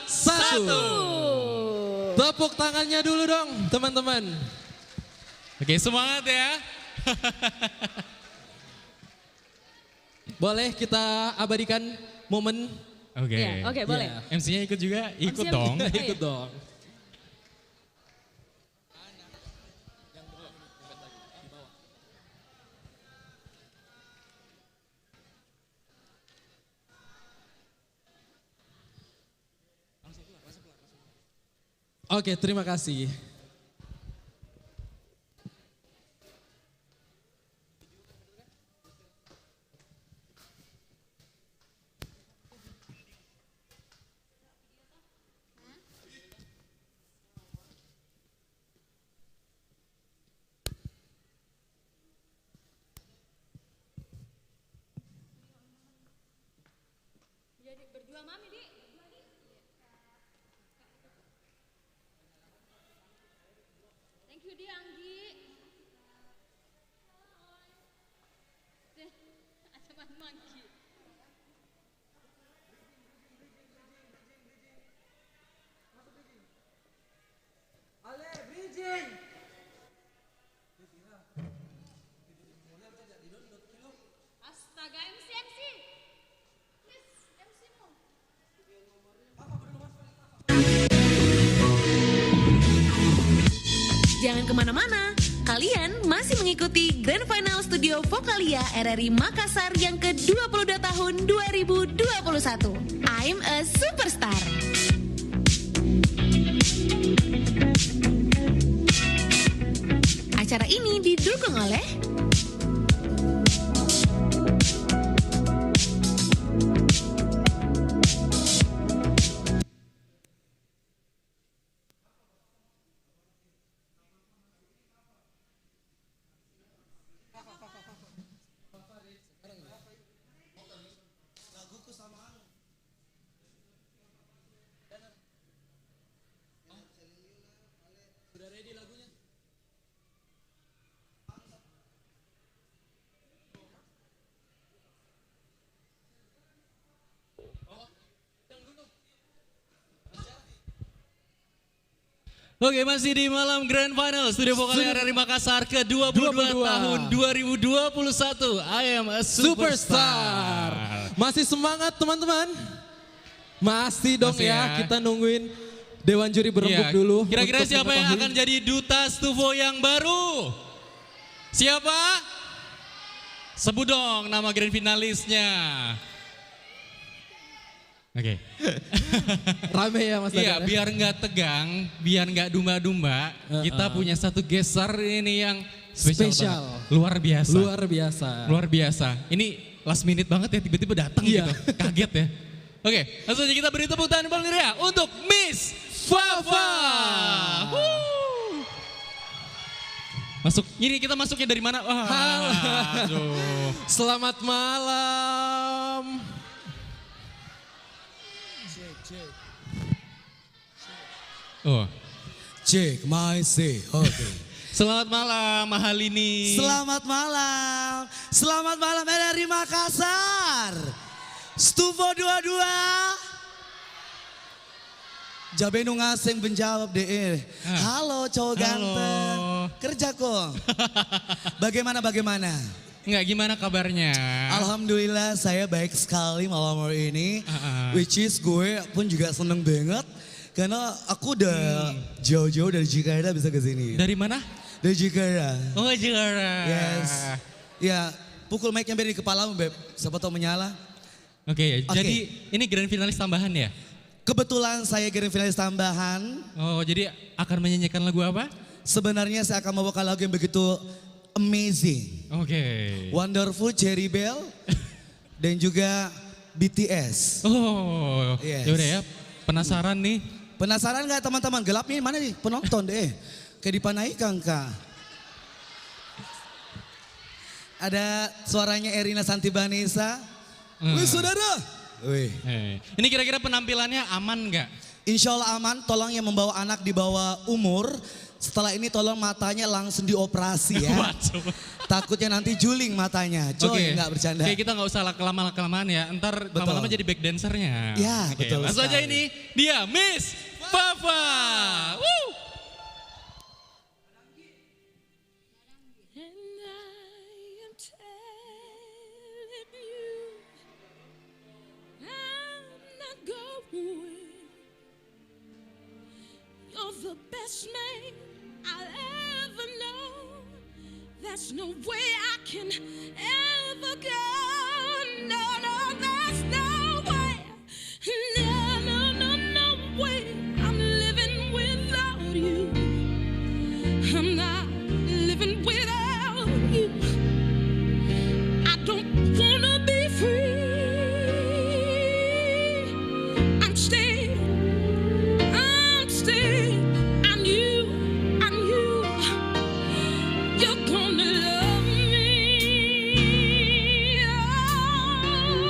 Speaker 8: 1. Tepuk tangannya dulu dong teman-teman.
Speaker 9: Oke semangat ya.
Speaker 8: Boleh kita abadikan momen?
Speaker 9: Oke.
Speaker 1: Iya, oke, boleh.
Speaker 9: MC-nya ikut juga? Ikut
Speaker 1: MC-nya
Speaker 9: dong.
Speaker 1: ikut.
Speaker 8: Ikut dong. Oke, terima kasih.
Speaker 1: Berdua mami, Dik. Thank you, Di Anggi. Ada Mangki.
Speaker 12: Ale, bridging.
Speaker 1: Astaga, MC. Please, MC-mu.
Speaker 7: Jangan kemana-mana, kalian masih mengikuti Grand Final Studio Vokalia RRI Makassar yang ke-22 tahun 2021. I'm a Superstar. Acara ini didukung oleh
Speaker 9: Oke, masih di malam Grand Final Studio Vokalia RRI Makassar ke-22 tahun 2021. I am a superstar.
Speaker 8: Masih semangat teman-teman? Masih dong
Speaker 9: Masih
Speaker 8: ya, kita nungguin Dewan Juri berembuk dulu.
Speaker 9: Kira-kira
Speaker 8: untuk
Speaker 9: siapa yang
Speaker 8: mengetahui.
Speaker 9: akan jadi duta Stufo yang baru? Siapa? Sebut dong nama grand finalisnya. Oke.
Speaker 8: Rame ya Mas
Speaker 9: Iya,
Speaker 8: Dadar ya?
Speaker 9: biar nggak tegang, biar nggak domba-domba, kita punya satu geser ini yang spesial. Banget. Luar biasa.
Speaker 8: Luar biasa.
Speaker 9: Luar biasa. Ini last minute banget ya, tiba-tiba datang gitu. Kaget ya. Oke, langsung aja kita beri tepuk tangan paling meriah untuk Miss Fafa. Masuk, ini kita masuknya dari mana? Aduh.
Speaker 8: Selamat malam.
Speaker 9: Oh.
Speaker 14: Cek, my say, oke.
Speaker 9: Selamat malam, Mahalini.
Speaker 14: Selamat malam. Selamat malam RRI Makassar. Stufo 22. Jabe nu ngaseng menjawab deh. Halo cowok ganteng. Kerja kok. Bagaimana?
Speaker 9: Enggak, gimana kabarnya?
Speaker 14: Alhamdulillah saya baik sekali malam hari ini. Which is gue pun juga seneng banget. Karena aku udah jauh-jauh dari Jakarta bisa ke sini.
Speaker 9: Dari mana?
Speaker 14: Dari Jakarta.
Speaker 9: Oh, Jakarta.
Speaker 14: Yes. Ya, pukul mic-nya biar di kepalamu, Beb. Siapa tahu menyala.
Speaker 9: Oke, jadi ini grand finalis tambahan ya?
Speaker 14: Kebetulan saya grand finalis tambahan.
Speaker 9: Oh, jadi akan menyanyikan lagu apa?
Speaker 14: Sebenarnya saya akan membawakan lagu yang begitu amazing.
Speaker 9: Oke.
Speaker 14: Wonderful, Cherry Bell. Dan juga BTS.
Speaker 9: Oh,
Speaker 14: yes.
Speaker 9: Yaudah ya, penasaran nih.
Speaker 14: Penasaran gak teman-teman? Gelap nih, mana nih penonton deh. Kayak dipanaikan kak. Ada suaranya Erina Santibanesa. Wih saudara. Wih.
Speaker 9: Ini kira-kira penampilannya aman nggak?
Speaker 14: Insya Allah aman, tolong yang membawa anak di bawah umur. Setelah ini tolong matanya langsung dioperasi ya. Takutnya nanti juling matanya. Coy, nggak bercanda.
Speaker 9: Oke, kita nggak usah kelamaan ya. Ntar lama-lama jadi back dancernya.
Speaker 14: Ya, betul.
Speaker 9: Langsung aja ini dia Miss Fafa. Woo!
Speaker 4: You're the best man I'll ever know. There's no way I can ever go. No, there's no way. No way. I'm living without you. I'm not living without you. I don't wanna be free. I'm staying. You're gonna love me. Oh.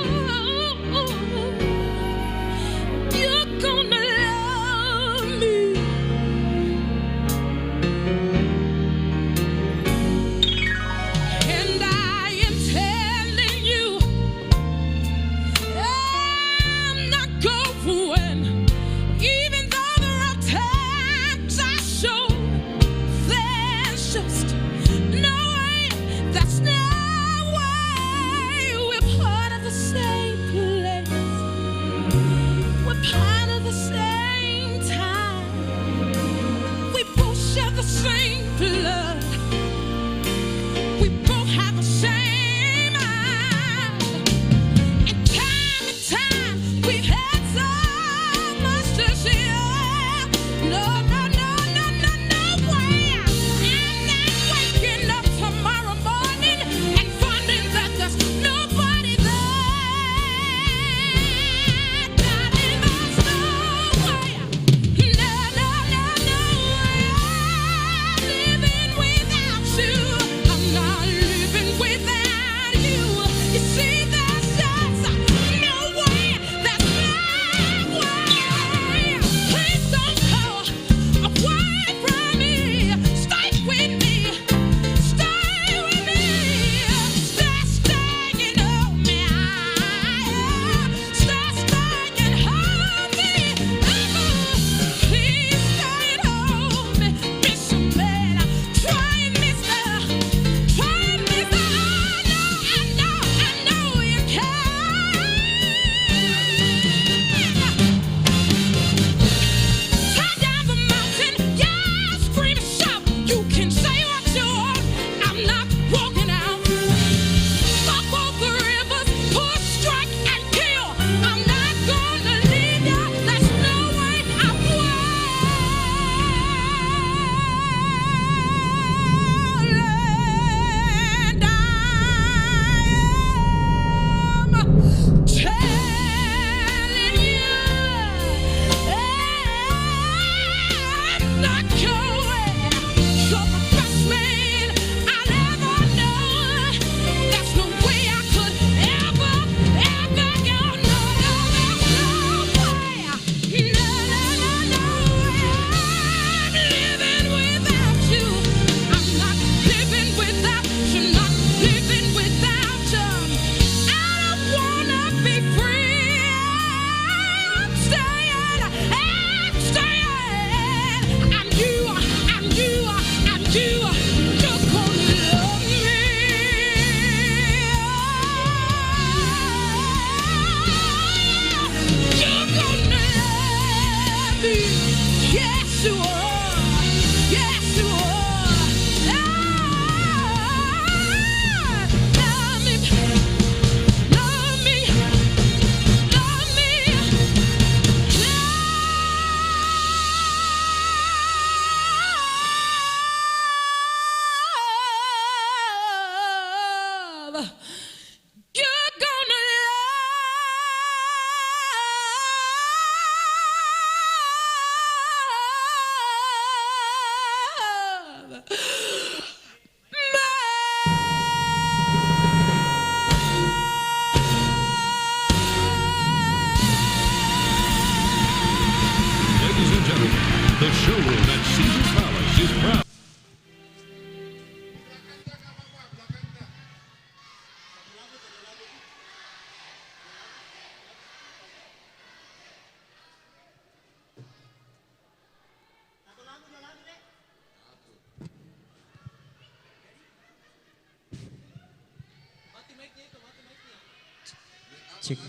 Speaker 2: Cek.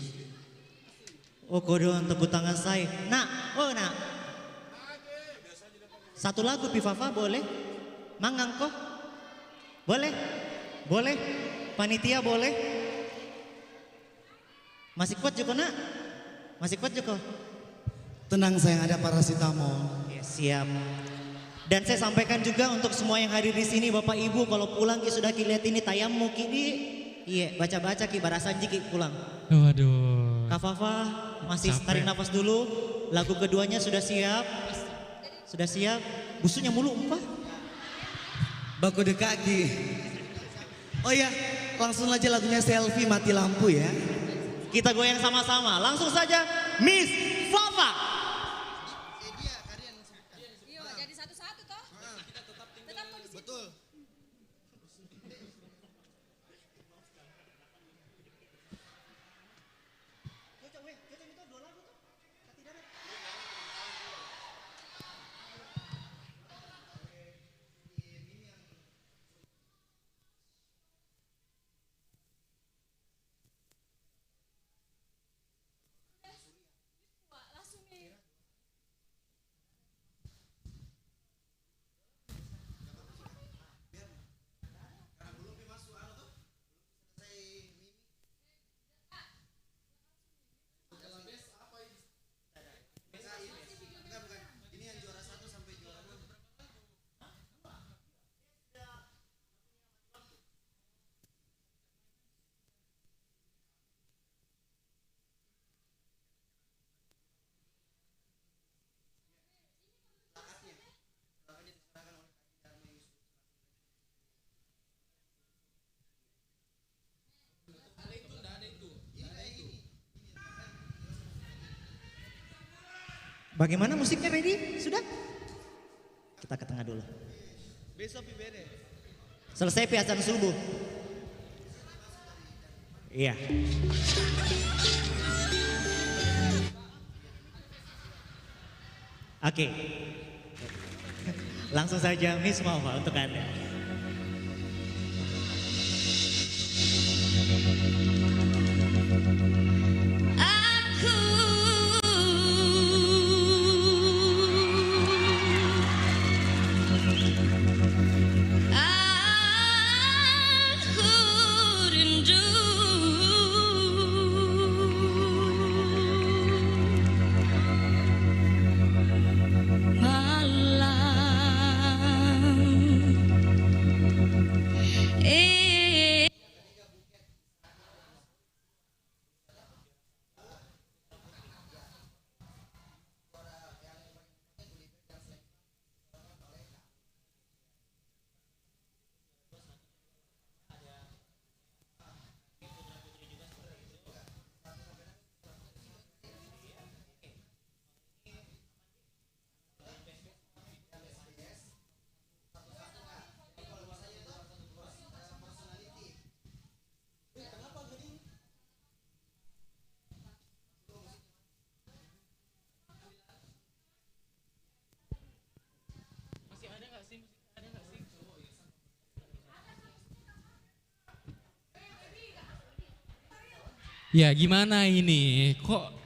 Speaker 2: Oh kodon tepuk tangan saya. Nak, oh nak. Satu lagu Pifafa boleh? Manggang kok? Boleh? Boleh? Panitia boleh? Masih kuat Joko nak? Masih kuat Joko?
Speaker 18: Tenang sayang, ada paracetamol.
Speaker 2: Ya, siap. Dan saya sampaikan juga untuk semua yang hadir di sini Bapak Ibu kalau pulang ki sudah ki lihat ini tayammu ki di iya baca-baca ki barasanji ki pulang.
Speaker 9: Waduh.
Speaker 2: Kak Fafa masih tarik nafas dulu. Lagu keduanya sudah siap. Sudah siap. Busunya mulu umpah.
Speaker 18: Baku dekaki. Oh ya, langsung aja lagunya Selfie Mati Lampu ya.
Speaker 2: Kita goyang sama-sama. Langsung saja Miss Fafa. Bagaimana musiknya ready? Sudah? Kita ke tengah dulu.
Speaker 18: Besok beda.
Speaker 2: Selesai azan subuh. Iya. Oke. Langsung saja Miss Fafa untuk Anda.
Speaker 9: Ya gimana ini? Kok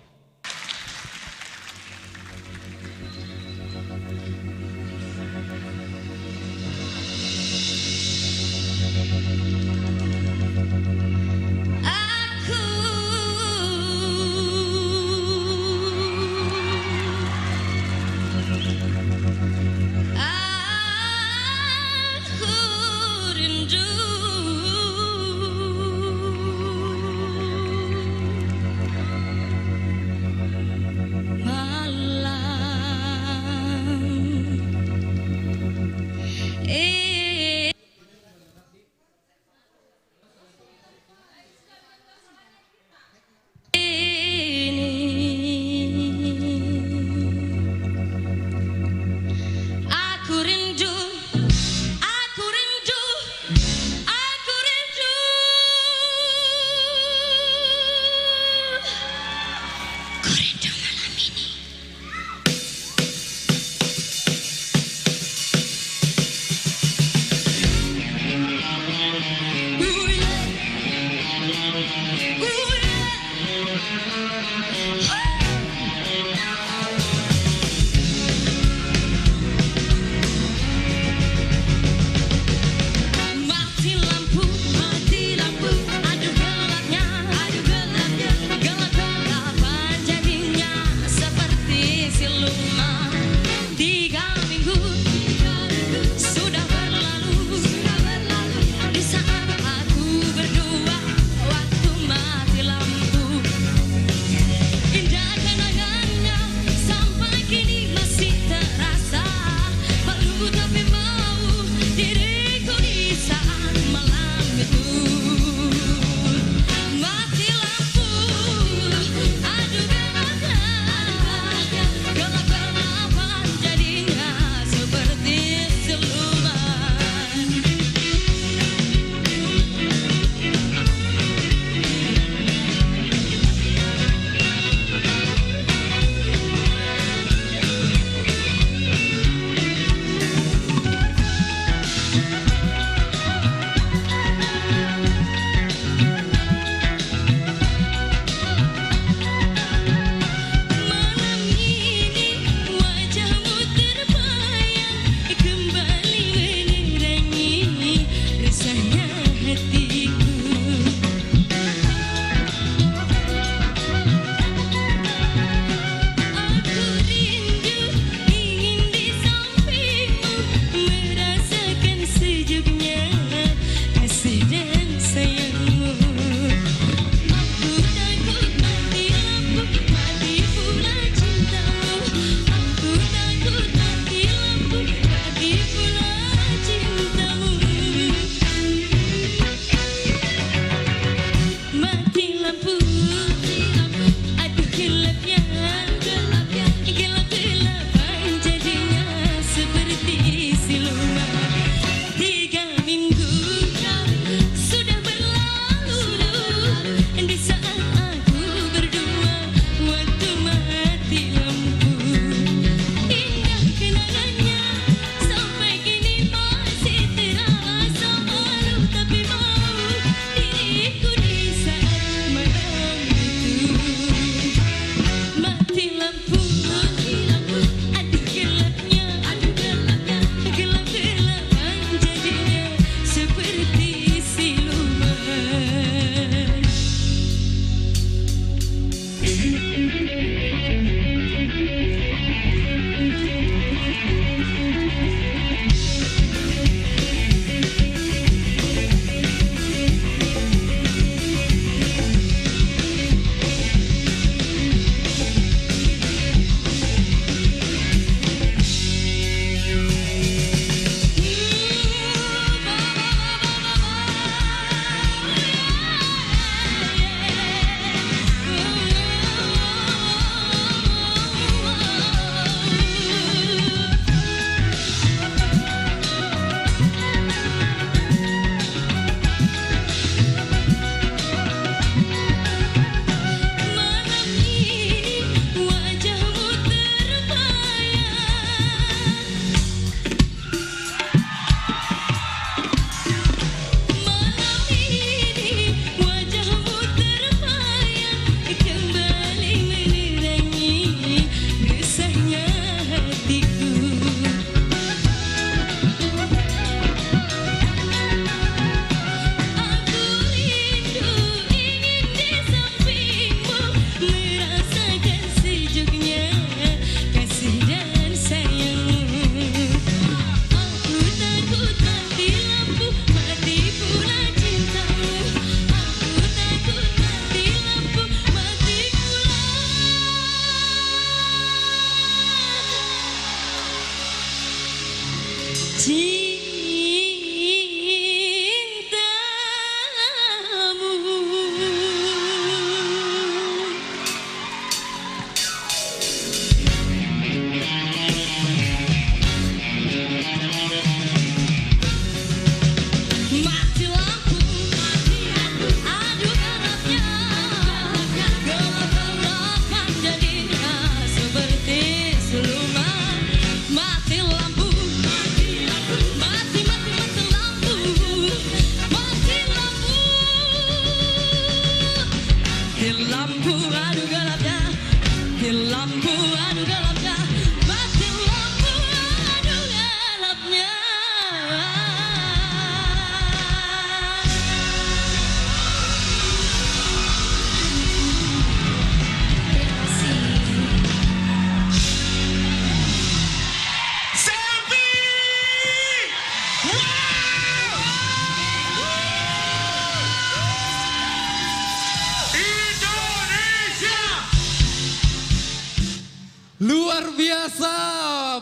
Speaker 14: lampu aduh gelapnya, mati lampu aduh gelapnya, mati lampu aduh gelapnya.
Speaker 8: Luar biasa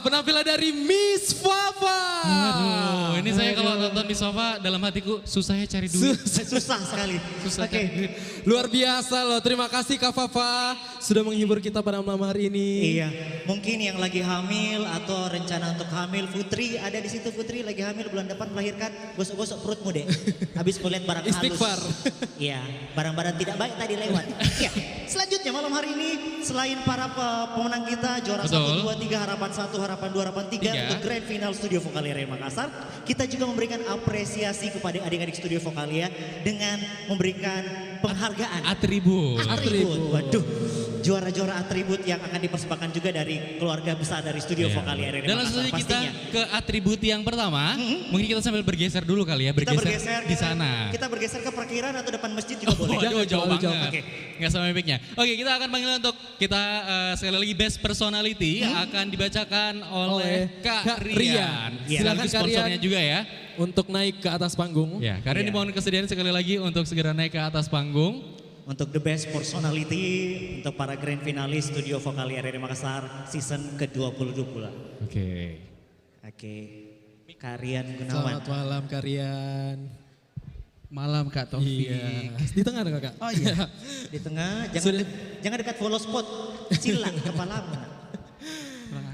Speaker 8: penampilan dari Miss Fafa.
Speaker 9: Aduh, ini saya kalau nonton Miss Fafa dalam hatiku susahnya cari duit.
Speaker 2: Susah sekali.
Speaker 9: Susah
Speaker 2: Oke.
Speaker 9: cari duit.
Speaker 8: Luar biasa loh, terima kasih Kak Fafa sudah menghibur kita pada malam hari ini.
Speaker 2: Iya, mungkin yang lagi hamil atau rencana untuk hamil, Putri ada di situ. Putri lagi hamil bulan depan melahirkan, gosok-gosok perutmu deh. Habis kau lihat barang halus.
Speaker 8: Istighfar.
Speaker 2: Iya, barang-barang tidak baik tadi lewat. Iya, selanjutnya malam hari ini selain para pemenang kita juara
Speaker 9: Betul.
Speaker 2: 1, 2, 3, harapan 1, harapan 2, harapan 3 untuk Grand Final Studio Vokalia Area Makassar. Kita juga memberikan apresiasi kepada adik-adik Studio Vokalia dengan memberikan penghargaan.
Speaker 9: Atribut.
Speaker 2: Waduh, juara-juara atribut yang akan dipersembahkan juga dari keluarga besar dari Studio Vokalia Area
Speaker 9: Dan langsung
Speaker 2: Makassar
Speaker 9: saja kita
Speaker 2: pastinya.
Speaker 9: ke atribut yang pertama. Mungkin kita sambil bergeser dulu kali ya,
Speaker 2: Kita
Speaker 9: bergeser di sana.
Speaker 2: Kita bergeser ke parkiran atau depan masjid juga boleh.
Speaker 9: Jauh banget.
Speaker 2: Oke.
Speaker 9: Nggak sama mic-nya. Oke, kita akan panggil untuk kita sekali lagi best personality akan dibacakan oleh Kak Rian.
Speaker 8: Silakan Kak
Speaker 9: sponsornya
Speaker 8: Rian
Speaker 9: juga ya.
Speaker 8: untuk naik ke atas panggung.
Speaker 9: Ya, Kak Rian dimohon kesediaan sekali lagi untuk segera naik ke atas panggung.
Speaker 2: Untuk the best personality untuk para grand finalis Studio Vokalia Area Makassar season ke-22 pula.
Speaker 9: Oke.
Speaker 2: Kak Rian Gunawan.
Speaker 8: Selamat malam Kak Rian.
Speaker 19: Malam Kak Taufik.
Speaker 8: Iya. Di tengah dong Kak.
Speaker 19: Oh iya.
Speaker 2: Di tengah, jangan dekat follow spot, silang kepalamu.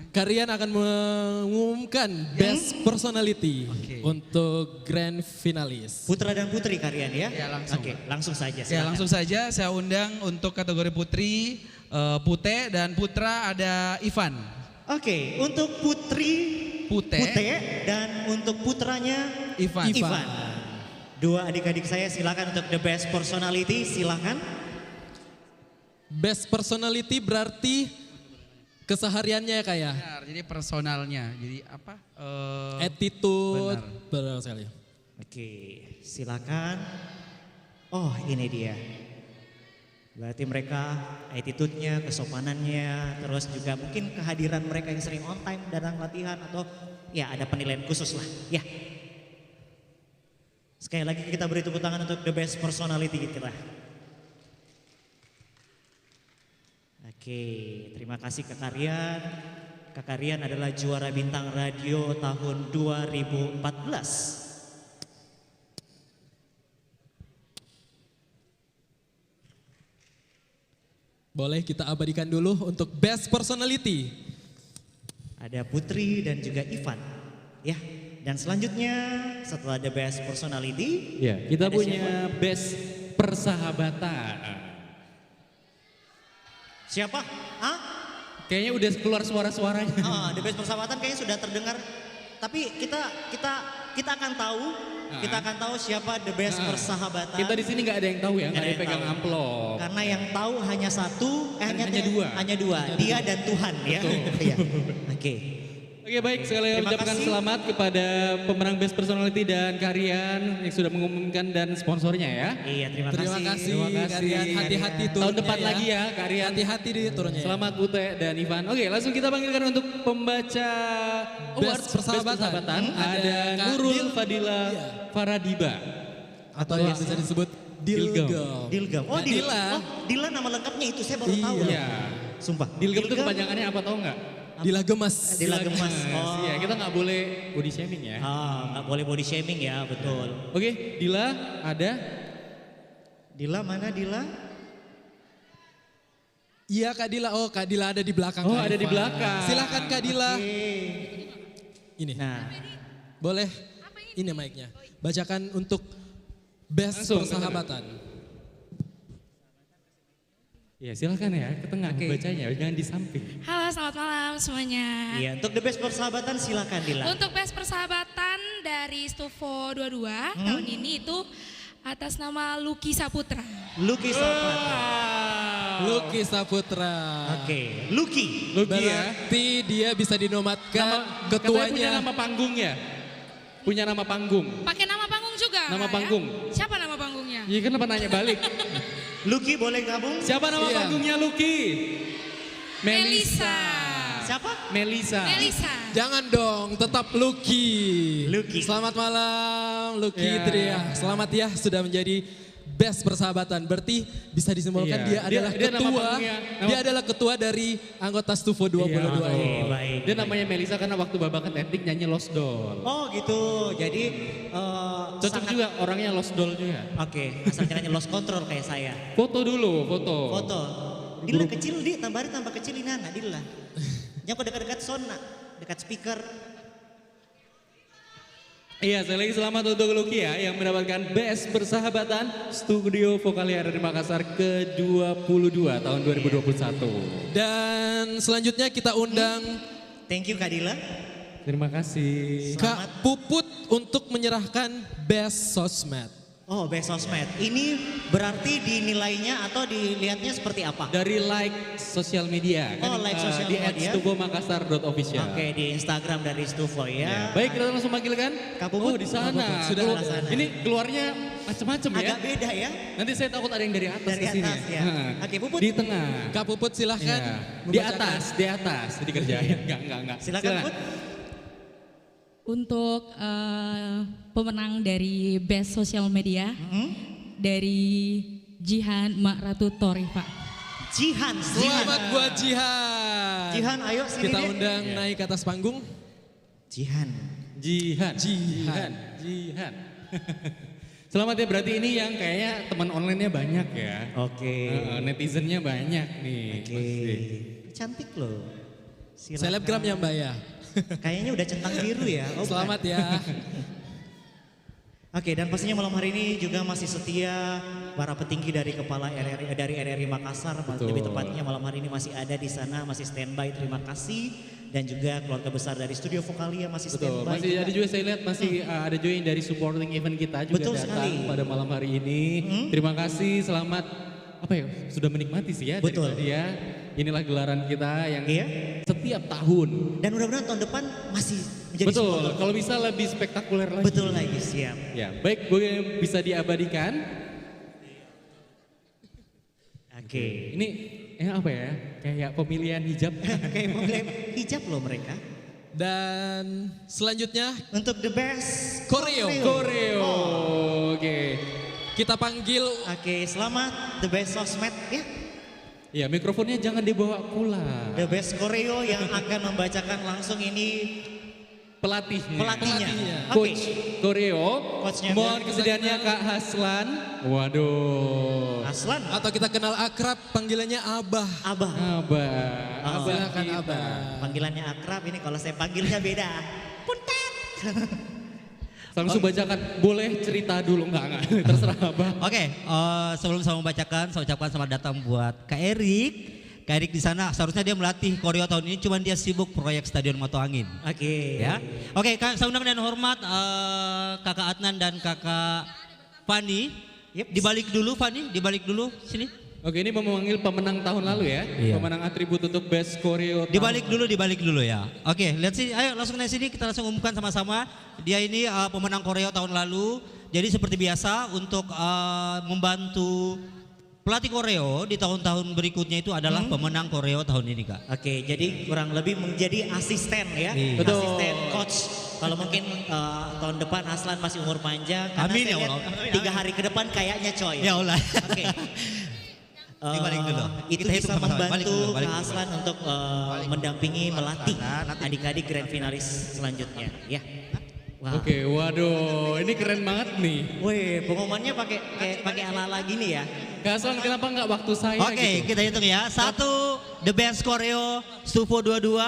Speaker 8: Karian akan mengumumkan best personality untuk grand finalis.
Speaker 2: Putra dan putri Karian ya?
Speaker 19: Ya langsung.
Speaker 2: Oke, langsung saja.
Speaker 19: Ya
Speaker 2: silakan.
Speaker 19: langsung saja saya undang untuk kategori putri Pute dan putra ada Ivan.
Speaker 2: Oke, untuk putri
Speaker 19: Pute
Speaker 2: dan untuk putranya
Speaker 19: Ivan.
Speaker 2: Dua adik-adik saya silakan untuk the best personality, silakan.
Speaker 8: Best personality berarti kesehariannya ya Kak ya?
Speaker 19: Benar, jadi personalnya. Jadi apa?
Speaker 8: Attitude.
Speaker 19: Benar.
Speaker 8: Benar sekali.
Speaker 2: Oke, silakan. Oh, ini dia. Berarti mereka attitude-nya, kesopanannya, terus juga mungkin kehadiran mereka yang sering on time datang latihan atau ya ada penilaian khusus lah. Ya. Sekali lagi kita beri tepuk tangan untuk the best personality kita. Oke, terima kasih Kak Karian. Kak Karian adalah juara bintang radio tahun 2014.
Speaker 8: Boleh kita abadikan dulu untuk best personality.
Speaker 2: Ada Putri dan juga Ivan. Ya, dan selanjutnya setelah the best personality,
Speaker 9: Ya, kita
Speaker 2: ada
Speaker 9: punya best persahabatan.
Speaker 2: siapa? Hah?
Speaker 9: Kayaknya udah keluar suara-suaranya.
Speaker 2: The best persahabatan kayaknya sudah terdengar. Tapi kita akan tahu, siapa the best persahabatan.
Speaker 9: Kita di sini nggak ada yang tahu ya, nggak ada yang
Speaker 2: yang
Speaker 9: pegang
Speaker 2: tahu.
Speaker 9: amplop.
Speaker 2: Karena yang tahu hanya satu, hanya
Speaker 9: dua.
Speaker 2: Hanya dua, dia dan Tuhan ya. Iya. Oke.
Speaker 9: Oke baik, sekali lagi
Speaker 2: Terima
Speaker 9: ucapkan
Speaker 2: kasih.
Speaker 9: selamat kepada pemenang Best Personality dan Karian yang sudah mengumumkan dan sponsornya ya.
Speaker 2: Iya, terima
Speaker 8: Terima kasih Karian, hati-hati turunnya
Speaker 9: Tahun depan lagi ya Karian.
Speaker 8: Hati-hati di turunnya.
Speaker 9: Selamat Pute dan Ivan. Oke, langsung kita panggilkan untuk pembaca
Speaker 8: Best Persahabatan.
Speaker 9: Ada
Speaker 8: Kak
Speaker 9: Nurul Fadila Faradiba.
Speaker 8: Atau yang bisa disebut Dilgam.
Speaker 2: Dilgam. Oh,
Speaker 8: Dila.
Speaker 2: Dila nama lengkapnya itu saya baru tahu.
Speaker 9: Iya.
Speaker 2: Sumpah.
Speaker 9: Dilgam itu kepanjangannya apa tahu nggak?
Speaker 8: Dila Gemas.
Speaker 2: Dila Gemas. Oh.
Speaker 9: Iya, kita nggak boleh body shaming ya.
Speaker 2: Nggak boleh body shaming ya, betul.
Speaker 9: Oke, Dila ada.
Speaker 2: Dila mana Dila?
Speaker 8: Iya Kak Dila. Oh Kak Dila ada di belakang.
Speaker 9: Oh,
Speaker 8: Kak
Speaker 9: ada di
Speaker 8: Ivan.
Speaker 9: belakang.
Speaker 8: Silakan Kak Dila. Ini.
Speaker 2: Nah,
Speaker 8: boleh. Ini mic-nya. Bacakan untuk best
Speaker 9: Langsung,
Speaker 8: persahabatan.
Speaker 9: Ya silakan ya, ke tengah bacanya, jangan di samping.
Speaker 20: Halo, selamat malam semuanya.
Speaker 2: Iya, untuk the best persahabatan silakan Dila.
Speaker 20: Untuk best persahabatan dari Stufo 22 tahun ini itu atas nama Lucky Saputra.
Speaker 2: Lucky Saputra.
Speaker 8: Lucky Saputra.
Speaker 2: Oke, Lucky.
Speaker 9: Lucky ya.
Speaker 8: Berarti dia bisa dinobatkan
Speaker 9: Katanya punya
Speaker 8: ketuanya.
Speaker 9: nama panggung ya? Punya nama panggung.
Speaker 20: Pakai nama panggung juga.
Speaker 9: Nama
Speaker 20: Kak,
Speaker 9: panggung.
Speaker 20: Ya? Siapa nama panggungnya?
Speaker 9: Iya kenapa nanya balik?
Speaker 2: Lucky boleh gabung?
Speaker 9: Siapa nama
Speaker 8: Iya.
Speaker 9: panggungnya Lucky?
Speaker 20: Melisa.
Speaker 2: Siapa?
Speaker 9: Melisa.
Speaker 20: Melisa.
Speaker 8: Jangan dong, tetap Lucky.
Speaker 2: Lucky.
Speaker 8: Selamat malam Lucky
Speaker 9: Ya.
Speaker 8: Tria. Selamat ya sudah menjadi best persahabatan. Berarti bisa disimpulkan
Speaker 9: Iya.
Speaker 8: dia adalah
Speaker 9: Dia nama
Speaker 8: ketua.
Speaker 9: panggungnya,
Speaker 8: Dia adalah ketua dari anggota Stufo 22
Speaker 9: Iya,
Speaker 8: ini.
Speaker 2: baik.
Speaker 9: Dia namanya Melisa karena waktu babakan etik nyanyi Lost Doll.
Speaker 2: Oh gitu, jadi
Speaker 9: Cocok juga orangnya Lost Doll juga.
Speaker 2: Oke, asal jangan lost control kayak saya.
Speaker 9: Foto dulu, foto.
Speaker 2: Foto. Dila kecil di, tambah kecil ini anak Dila. Jangan kok dekat-dekat sound nak, dekat speaker.
Speaker 9: Iya, sekali lagi selamat untuk Lucky ya yang mendapatkan Best Persahabatan Studio Vokalia dari Makassar ke-22 tahun 2021.
Speaker 8: Dan selanjutnya kita undang
Speaker 2: Thank you Kak Dila.
Speaker 9: Terima kasih.
Speaker 8: Kak Puput untuk menyerahkan Best Sosmed.
Speaker 2: Oh, best sosmed. Ini berarti dinilainya atau dilihatnya seperti apa?
Speaker 9: Dari like sosial media.
Speaker 2: Oh, like sosial
Speaker 9: di
Speaker 2: media.
Speaker 9: @stufomakassar.official.
Speaker 2: Oke, di Instagram dari Stufo ya.
Speaker 9: Baik, kita langsung panggilkan.
Speaker 2: Kak Puput.
Speaker 9: Oh, di sana.
Speaker 2: Kak Puput, sudah
Speaker 9: Keluar-
Speaker 2: di sana.
Speaker 9: Ini keluarnya macam-macam ya.
Speaker 2: Agak beda ya.
Speaker 9: Nanti saya takut ada yang dari atas
Speaker 2: Dari
Speaker 9: ke sini.
Speaker 2: atas ya.
Speaker 9: Nah,
Speaker 2: Oke, Puput.
Speaker 9: Di tengah.
Speaker 8: Kak Puput silahkan.
Speaker 9: Iya. Di
Speaker 8: membacakan.
Speaker 9: atas. Jadi kerjain. Enggak.
Speaker 2: Silakan Puput.
Speaker 21: Untuk pemenang dari Best Social Media dari Jihan Mak Ratu Tori, Pak.
Speaker 2: Jihan.
Speaker 8: Selamat buat Jihan.
Speaker 2: Jihan, ayo sini
Speaker 8: Kita
Speaker 2: deh.
Speaker 8: undang naik ke atas panggung.
Speaker 2: Jihan.
Speaker 9: Selamat ya, berarti ini yang kayaknya teman online-nya banyak ya.
Speaker 2: Oke.
Speaker 9: Netizennya banyak nih.
Speaker 2: Oke. Cantik loh. Silakan.
Speaker 8: Selebgram ya Mbak ya.
Speaker 2: Kayaknya udah centang biru ya. Oh,
Speaker 8: Selamat
Speaker 2: bukan.
Speaker 8: ya.
Speaker 2: Oke, dan pastinya malam hari ini juga masih setia para petinggi dari kepala RRI Makassar.
Speaker 9: Betul.
Speaker 2: Lebih tepatnya malam hari ini masih ada di sana, masih standby. Terima kasih. Dan juga keluarga besar dari Studio Vokalia masih
Speaker 9: Betul,
Speaker 2: standby.
Speaker 9: masih ada juga saya lihat masih ada juga yang dari supporting event kita juga
Speaker 2: Betul
Speaker 9: datang
Speaker 2: sekali.
Speaker 9: pada malam hari ini. Terima kasih, selamat apa ya, sudah menikmati sih ya
Speaker 2: Betul.
Speaker 9: dari dia. Inilah gelaran kita yang
Speaker 2: Iya.
Speaker 9: setiap tahun.
Speaker 2: Dan mudah-mudahan tahun depan masih menjadi
Speaker 9: Betul,
Speaker 2: supporter.
Speaker 9: kalau bisa lebih spektakuler lagi.
Speaker 2: Betul lagi, siap.
Speaker 9: Ya, baik, boleh bisa diabadikan.
Speaker 2: Oke.
Speaker 9: Ini apa ya? Kayak pemilihan hijab.
Speaker 2: Kayak pemilihan hijab loh mereka.
Speaker 8: Dan selanjutnya
Speaker 2: untuk the best
Speaker 8: Koreo.
Speaker 9: Oke.
Speaker 8: Kita panggil.
Speaker 2: Oke, selamat the best sosmed ya.
Speaker 9: Ya, mikrofonnya jangan dibawa pulang.
Speaker 2: The best Koreo yang akan membacakan langsung ini
Speaker 9: Pelatihnya.
Speaker 2: Oke.
Speaker 9: Coach Koreo.
Speaker 2: Coachnya
Speaker 9: Mohon
Speaker 2: biar-
Speaker 9: kesediaannya Kak Haslan. Waduh.
Speaker 2: Haslan.
Speaker 8: Atau kita kenal akrab panggilannya Abah.
Speaker 2: Abah.
Speaker 9: Abah.
Speaker 8: Silakan
Speaker 9: kita.
Speaker 8: Abah.
Speaker 2: Panggilannya akrab, ini kalau saya panggilnya beda.
Speaker 9: Langsung bacakan. Boleh cerita dulu enggak? Terserah Abah.
Speaker 22: Oke, sebelum saya membacakan, saya ucapkan selamat datang buat Kak Erik. Kak Erik di sana seharusnya dia melatih koreo tahun ini, cuman dia sibuk proyek Stadion Mato Angin.
Speaker 2: Oke.
Speaker 22: Ya, oke, saya undang dan hormat Kakak Adnan dan Kakak Fani. Dibalik dulu, Fani, dibalik dulu sini.
Speaker 9: Oke, ini memanggil pemenang tahun lalu ya.
Speaker 22: Iya.
Speaker 9: Pemenang atribut untuk Best Koreo.
Speaker 22: Dibalik dulu ya. Oke, lihat sini, ayo langsung naik sini, kita langsung umumkan sama-sama. Dia ini pemenang koreo tahun lalu. Jadi seperti biasa untuk membantu pelatih koreo di tahun-tahun berikutnya itu adalah pemenang koreo tahun ini, Kak.
Speaker 2: Oke, jadi kurang lebih menjadi asisten ya.
Speaker 22: Iya.
Speaker 2: Betul.
Speaker 22: Betul.
Speaker 2: Asisten coach. Kalau mungkin tahun depan Aslan masih umur panjang. Karena
Speaker 22: Amin
Speaker 2: saya
Speaker 22: ya
Speaker 2: lihat
Speaker 22: Allah.
Speaker 2: 3 hari ke depan kayaknya coy.
Speaker 22: Ya Allah.
Speaker 2: Oke.
Speaker 22: Dibalik dulu.
Speaker 2: Itu
Speaker 22: Kita hitung
Speaker 2: bisa
Speaker 22: sama-sama. Balik
Speaker 2: membantu
Speaker 22: dulu, balik
Speaker 2: Kak
Speaker 22: dulu.
Speaker 2: Aslan untuk mendampingi, melatih adik-adik grand finalis selanjutnya. Ya. Wah.
Speaker 9: Oke, waduh, ini keren banget nih.
Speaker 2: Wih, pengumumannya pakai ala-ala gini ya.
Speaker 9: Kak Aslan, kenapa nggak waktu saya
Speaker 22: Oke,
Speaker 9: gitu?
Speaker 22: kita hitung ya. 1, The Best Koreo Stufo 22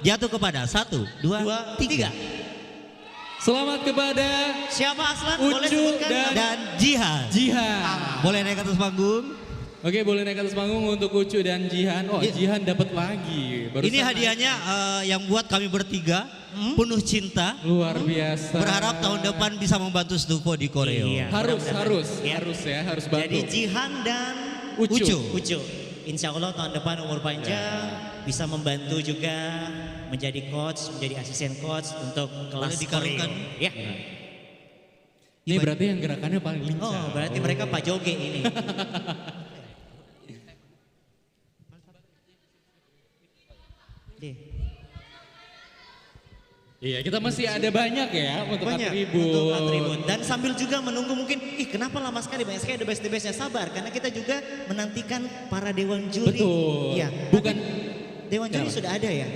Speaker 22: jatuh kepada 1, 2, 3.
Speaker 9: Selamat kepada
Speaker 22: siapa Aslan?
Speaker 9: Ucu
Speaker 22: Boleh sebutkan dan Jihan. Boleh naik ke atas panggung?
Speaker 9: Oke, boleh naik ke atas panggung untuk Ucu dan Jihan. Oh, Jihan dapat lagi. Barusan
Speaker 22: Ini hadiahnya yang buat kami bertiga penuh cinta.
Speaker 9: Luar biasa.
Speaker 22: Berharap tahun depan bisa membantu Stufo di Koreo.
Speaker 2: Iya,
Speaker 9: harus ya, harus bantu.
Speaker 2: Jadi Jihan dan
Speaker 22: Ucu.
Speaker 2: Ucu. insya Allah tahun depan umur panjang bisa membantu juga menjadi coach, menjadi asisten coach untuk kelas koreo. Ya.
Speaker 9: Ini berarti yang gerakannya paling lincah.
Speaker 2: Oh, berarti mereka Pak Joge ini.
Speaker 9: Iya, kita masih ada banyak ya untuk
Speaker 2: Banyak
Speaker 9: atribut.
Speaker 2: untuk atribut. Dan sambil juga menunggu mungkin, kenapa lama sekali banyak sekali the best-nya, sabar. Karena kita juga menantikan para dewan juri.
Speaker 9: Betul.
Speaker 2: Iya.
Speaker 9: Bukan.
Speaker 2: Dewan juri sudah ada ya?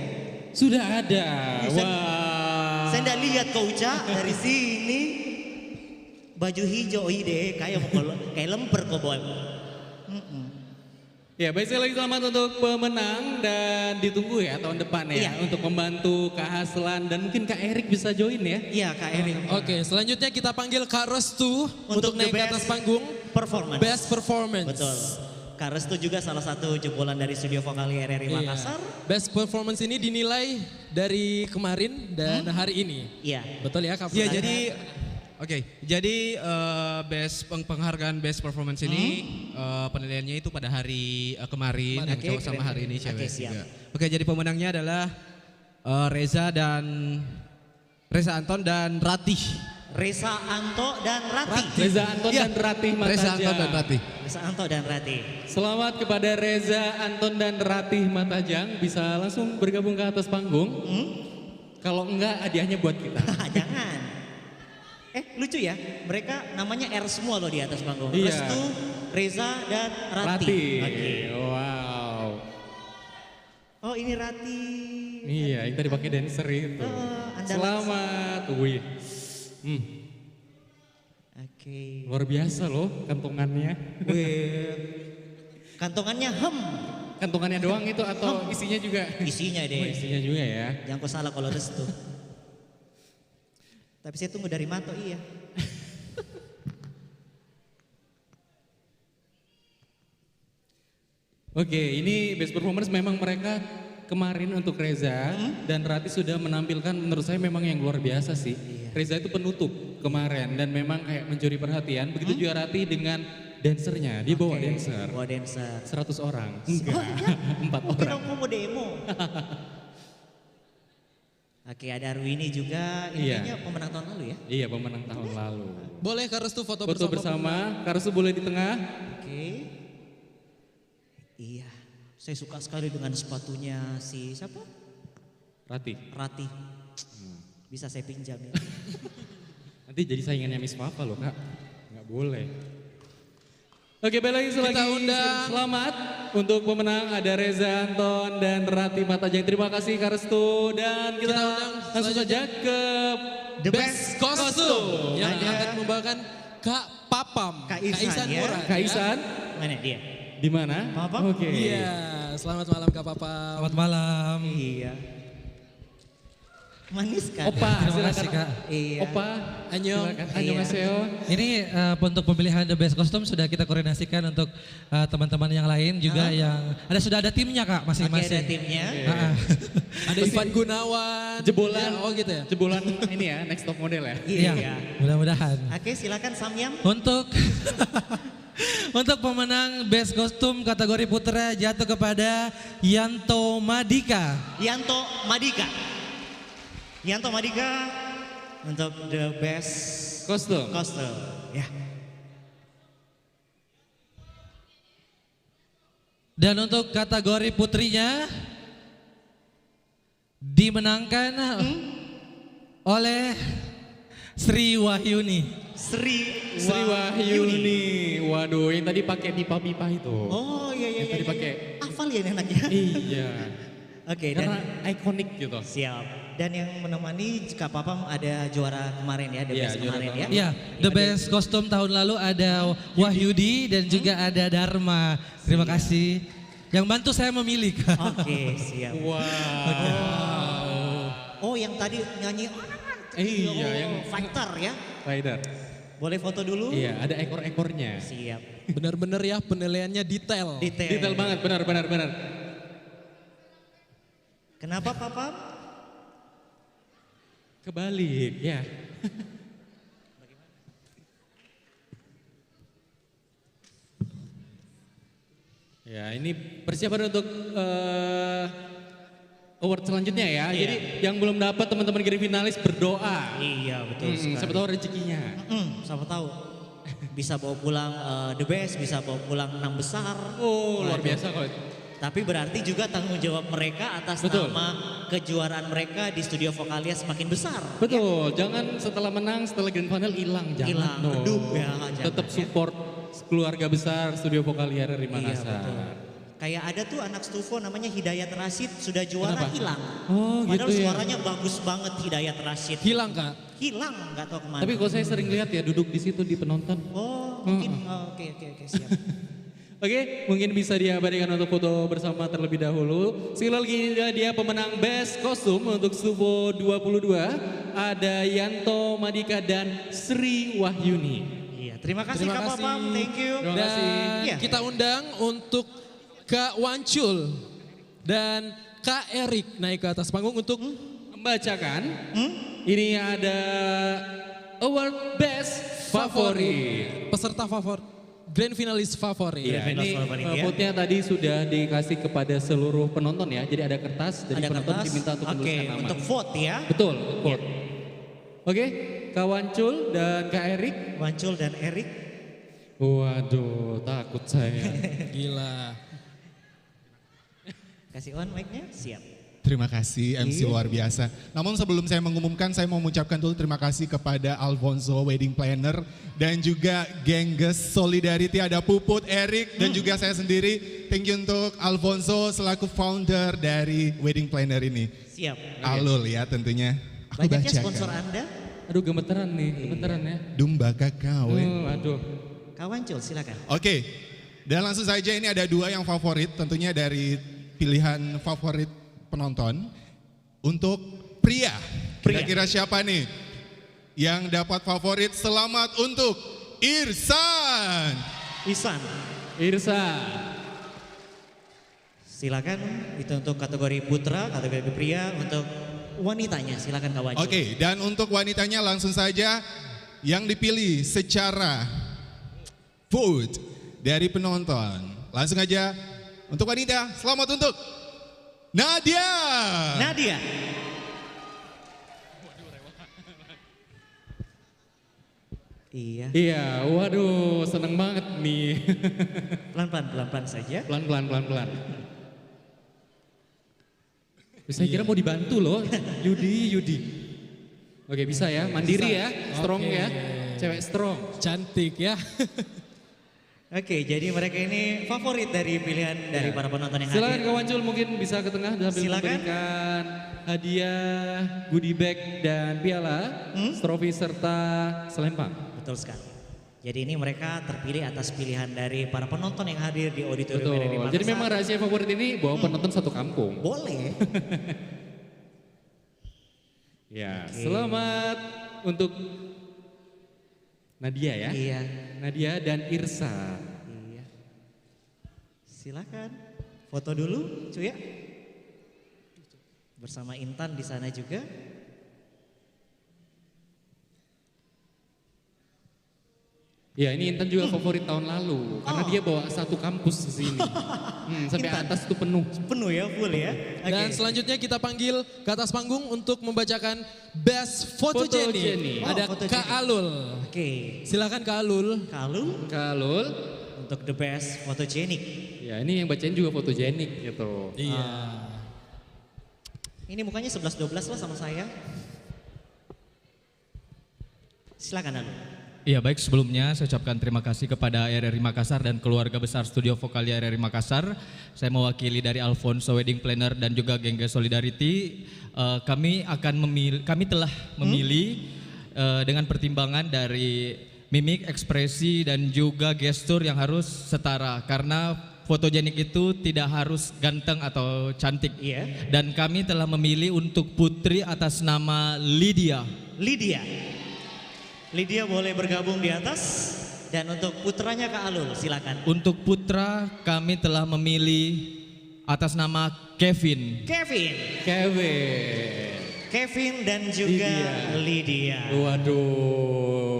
Speaker 9: Sudah ada.
Speaker 2: Wah. Saya enggak lihat kau Uca dari sini. Baju hijau ide kayak lemper kau boy.
Speaker 9: Ya, baik sekali lagi selamat untuk pemenang dan ditunggu ya tahun depan ya untuk membantu Kak Haslan dan mungkin Kak Erik bisa join ya.
Speaker 2: Iya, Kak Erik.
Speaker 8: Oke, selanjutnya kita panggil Kak Restu untuk naik ke atas panggung.
Speaker 2: Performance.
Speaker 8: Best performance.
Speaker 2: Betul. Kak Restu juga salah satu jebolan dari studio Vokalia RRI Makassar.
Speaker 8: Best performance ini dinilai dari kemarin dan hari ini.
Speaker 2: Iya.
Speaker 8: Betul ya Kak?
Speaker 5: Iya, jadi penghargaan best performance ini penilaiannya itu pada hari kemarin yang cowok sama hari ini cewek juga. Oke, jadi pemenangnya adalah Reza Anton dan Ratih.
Speaker 2: Reza Anto dan Ratih.
Speaker 9: Reza Anton dan Ratih Mataja.
Speaker 5: Reza Anton dan Ratih.
Speaker 2: Reza Anto dan Ratih.
Speaker 9: Selamat kepada Reza Anton dan Ratih Matajang, bisa langsung bergabung ke atas panggung. Kalau enggak hadiahnya buat kita.
Speaker 2: Jangan. Lucu ya, mereka namanya R semua loh di atas panggung.
Speaker 9: Iya.
Speaker 2: Restu, Reza dan Ratih.
Speaker 9: Ratih.
Speaker 2: Oke.
Speaker 9: Wow.
Speaker 2: Oh ini Ratih.
Speaker 9: Iya, yang tadi pakai dancer itu. Selamat. Wih.
Speaker 2: Oke.
Speaker 9: Luar biasa loh kantongannya.
Speaker 2: Kantongannya
Speaker 9: Kantongannya doang itu atau isinya juga?
Speaker 2: Isinya deh.
Speaker 9: Oh, isinya juga ya.
Speaker 2: Jangan kau salah kalau Restu. Tapi saya tunggu dari Mato iya.
Speaker 9: Oke, ini best performance memang mereka kemarin untuk Reza dan Rati sudah menampilkan menurut saya memang yang luar biasa sih. Reza itu penutup kemarin dan memang kayak mencuri perhatian. Begitu juga Rati dengan dancernya, dia bawa dancer.
Speaker 2: Bawa dancer.
Speaker 9: 100 orang. Enggak, 4 orang.
Speaker 2: Kira mau demo. Oke, ada Arwini juga. Ini kayaknya pemenang tahun lalu ya?
Speaker 9: Iya, pemenang tahun lalu.
Speaker 8: Boleh Kak Restu foto
Speaker 9: bersama. Kak Restu boleh di tengah.
Speaker 2: Oke. Iya, saya suka sekali dengan sepatunya si siapa? Rati. Bisa saya pinjam ya.
Speaker 9: Nanti jadi saingannya Miss Papa loh Kak. Nggak boleh. Oke, baik lagi
Speaker 8: Kita undang.
Speaker 9: Selamat untuk pemenang ada Reza Anton dan Rati Matajang. Terima kasih Kak Restu dan kita undang langsung saja ke
Speaker 2: The Best
Speaker 8: Kostum yang akan membawakan Kak Papam,
Speaker 2: Kak Ihsan ya.
Speaker 8: Murad.
Speaker 9: Kak Ihsan.
Speaker 2: Mana dia?
Speaker 9: Di mana?
Speaker 2: Papam?
Speaker 9: Oke.
Speaker 8: Iya, selamat malam Kak Papam.
Speaker 12: Selamat malam.
Speaker 2: Iya. Manis kan?
Speaker 12: Opa, terima kasih Kak.
Speaker 2: Iya.
Speaker 9: Opa,
Speaker 8: Annyeong.
Speaker 9: Annyeonghaseyo.
Speaker 12: Ini untuk pemilihan The Best Costume sudah kita koordinasikan untuk teman-teman yang lain juga yang sudah ada timnya Kak masing-masing.
Speaker 2: Oke, ada timnya.
Speaker 8: Ada Ivan Gunawan.
Speaker 9: Jebolan.
Speaker 8: Oh gitu ya.
Speaker 9: Jebolan ini ya, next top model ya.
Speaker 12: Iya, mudah-mudahan.
Speaker 2: Oke, silakan Samyam.
Speaker 12: Untuk pemenang Best Costume kategori putra jatuh kepada Yanto Madika.
Speaker 2: Yanto Madika untuk the best
Speaker 9: Kostum.
Speaker 2: Ya.
Speaker 12: Dan untuk kategori putrinya dimenangkan oleh Sri Wahyuni.
Speaker 2: Sri
Speaker 9: Wahyuni. Waduh, yang tadi pakai pipa-pipa itu.
Speaker 2: Oh iya.
Speaker 9: Yang tadi pakai.
Speaker 2: Hafal ya anaknya.
Speaker 9: Iya.
Speaker 2: Oke,
Speaker 9: Karena
Speaker 2: dan
Speaker 9: ikonik gitu.
Speaker 2: siap. Dan yang menemani jika Papam ada juara kemarin ya, the best kemarin ya.
Speaker 12: Iya, The Best Costume tahun lalu ada Wahyudi dan juga ada Dharma. Terima kasih. Yang bantu saya memilih.
Speaker 2: Oke, siap. Oh, yang tadi nyanyi.
Speaker 9: Iya, yang
Speaker 2: fighter ya.
Speaker 9: Rider.
Speaker 2: Boleh foto dulu?
Speaker 9: Iya, ada ekor-ekornya.
Speaker 2: Siap.
Speaker 8: Benar-benar ya penilaiannya detail.
Speaker 9: Detail banget, benar.
Speaker 2: Kenapa Papam?
Speaker 9: Kebalik, ya. Ya, ini persiapan untuk award selanjutnya ya.
Speaker 2: Iya.
Speaker 9: Jadi yang belum dapat teman-teman grand finalis berdoa.
Speaker 2: Iya, betul sekali.
Speaker 9: Siapa tahu rezekinya.
Speaker 2: Siapa tahu bisa bawa pulang the best, bisa bawa pulang 6 besar.
Speaker 9: Oh, luar
Speaker 2: Waduh.
Speaker 9: biasa kalau itu.
Speaker 2: Tapi berarti juga tanggung jawab mereka atas
Speaker 9: Betul.
Speaker 2: nama kejuaraan mereka di studio Vokalia semakin besar.
Speaker 9: Betul, jangan setelah menang, setelah grand final hilang, jangan.
Speaker 2: Hilang,
Speaker 9: no.
Speaker 2: redup ya, jangan,
Speaker 9: Tetap
Speaker 2: ya.
Speaker 9: support keluarga besar studio Vokalia RRI Makassar.
Speaker 2: Iya, betul. Kayak ada tuh anak Stufo namanya Hidayat Rashid, sudah juara
Speaker 9: Kenapa?
Speaker 2: hilang.
Speaker 9: Oh,
Speaker 2: Padahal
Speaker 9: gitu ya.
Speaker 2: suaranya bagus banget Hidayat Rashid.
Speaker 8: Hilang Kak?
Speaker 2: Hilang, nggak tahu kemana.
Speaker 9: Tapi kok saya sering lihat ya duduk di situ di penonton.
Speaker 2: Oh, mungkin. Oke, siap.
Speaker 9: Oke, mungkin bisa diabadikan untuk foto bersama terlebih dahulu. Sekali lagi dia pemenang Best Kostum untuk Stufo 22. Ada Yanto Madika dan Sri Wahyuni.
Speaker 2: Iya, terima kasih Kak Papam, thank you.
Speaker 8: Dan
Speaker 2: Iya.
Speaker 8: kita undang untuk Kak Wancul dan Kak Erik naik ke atas panggung untuk
Speaker 9: membacakan. Ini ada award Best Favorit.
Speaker 8: Peserta favorit. Grand finalis favorit.
Speaker 9: Iya, ini vote-nya tadi sudah dikasih kepada seluruh penonton ya. Jadi ada kertas dari
Speaker 2: Ada
Speaker 9: penonton
Speaker 2: kertas?
Speaker 9: diminta untuk
Speaker 2: Oke,
Speaker 9: menuliskan nama.
Speaker 2: untuk vote ya.
Speaker 9: Betul, vote. Oke, Kak Wancul dan Kak Erik.
Speaker 2: Wancul dan Erik.
Speaker 9: Waduh, takut saya.
Speaker 8: Gila.
Speaker 2: Kasih on mic-nya, siap.
Speaker 10: Terima kasih MC luar biasa. Namun sebelum saya mengumumkan, saya mau mengucapkan dulu terima kasih kepada Alfonso Wedding Planner dan juga Gengges Solidarity, ada Puput, Erik dan juga saya sendiri. Thank you untuk Alfonso selaku founder dari Wedding Planner ini.
Speaker 2: Siap.
Speaker 10: Alul ya tentunya. Aku
Speaker 2: Banyaknya
Speaker 10: bacakan.
Speaker 2: sponsor Anda.
Speaker 9: Aduh gemeteran nih, gemeteran ya.
Speaker 10: Dumba kakao.
Speaker 9: Aduh.
Speaker 2: Kak Wancul, silakan.
Speaker 10: Oke, dan langsung saja ini ada 2 yang favorit, tentunya dari pilihan favorit penonton. Untuk pria, kira-kira siapa nih yang dapat favorit? Selamat untuk Irsan.
Speaker 2: Irsan. Silakan, itu untuk kategori putra, kategori pria, untuk wanitanya silakan Kak Wancul.
Speaker 10: Oke, dan untuk wanitanya langsung saja yang dipilih secara vote dari penonton. Langsung aja untuk wanita, selamat untuk Nadia.
Speaker 2: Nadia. Iya.
Speaker 9: Iya, waduh seneng banget nih.
Speaker 2: Pelan-pelan saja.
Speaker 9: Pelan-pelan. Saya kira mau dibantu loh, Yudi. Oke bisa ya, mandiri ya, strong ya, cewek strong.
Speaker 8: Cantik ya.
Speaker 2: Oke, jadi mereka ini favorit dari pilihan dari para penonton yang
Speaker 9: Silakan
Speaker 2: hadir.
Speaker 9: Kak Wancul mungkin bisa ke tengah sambil
Speaker 2: Silakan.
Speaker 9: memberikan hadiah, goodie bag dan piala, trofi serta selempang.
Speaker 2: Betul sekali. Jadi ini mereka terpilih atas pilihan dari para penonton yang hadir di auditorium
Speaker 9: Betul.
Speaker 2: RRI Makassar.
Speaker 9: Jadi memang rahasia favorit ini bawa penonton satu kampung.
Speaker 2: Boleh.
Speaker 9: Ya,
Speaker 2: Oke.
Speaker 9: selamat untuk Nadia ya.
Speaker 2: Iya.
Speaker 9: Nadia dan Irsa.
Speaker 2: Iya. Silakan foto dulu, cuy ya. Bersama Intan di sana juga.
Speaker 9: Ya ini Intan juga favorit tahun lalu karena dia bawa satu kampus ke sini. Sampai
Speaker 2: Intan.
Speaker 9: atas tuh penuh.
Speaker 2: Penuh ya, full ya.
Speaker 8: Dan selanjutnya kita panggil ke atas panggung untuk membacakan Best Photogenic. Ada Kak Alul.
Speaker 2: Oke.
Speaker 8: Silakan Kak Alul.
Speaker 2: Kak Alul. Untuk the best photogenic.
Speaker 9: Ya ini yang bacain juga fotogenik gitu.
Speaker 8: Iya.
Speaker 2: Ini mukanya 11-12 lah sama saya. Silakan Alul.
Speaker 11: Iya baik, sebelumnya saya ucapkan terima kasih kepada RRI Makassar dan keluarga besar Studio Vokalia RRI Makassar. Saya mewakili dari Alfonso Wedding Planner dan juga Gengges Solidarity. Kami telah memilih dengan pertimbangan dari mimik, ekspresi dan juga gestur yang harus setara. Karena fotogenik itu tidak harus ganteng atau cantik.
Speaker 2: Iya.
Speaker 11: Dan kami telah memilih untuk putri atas nama Lydia.
Speaker 2: Lydia boleh bergabung di atas. Dan untuk putranya Kak Alul, silakan.
Speaker 11: Untuk putra kami telah memilih atas nama Kevin.
Speaker 2: Kevin dan juga Lydia.
Speaker 9: Waduh.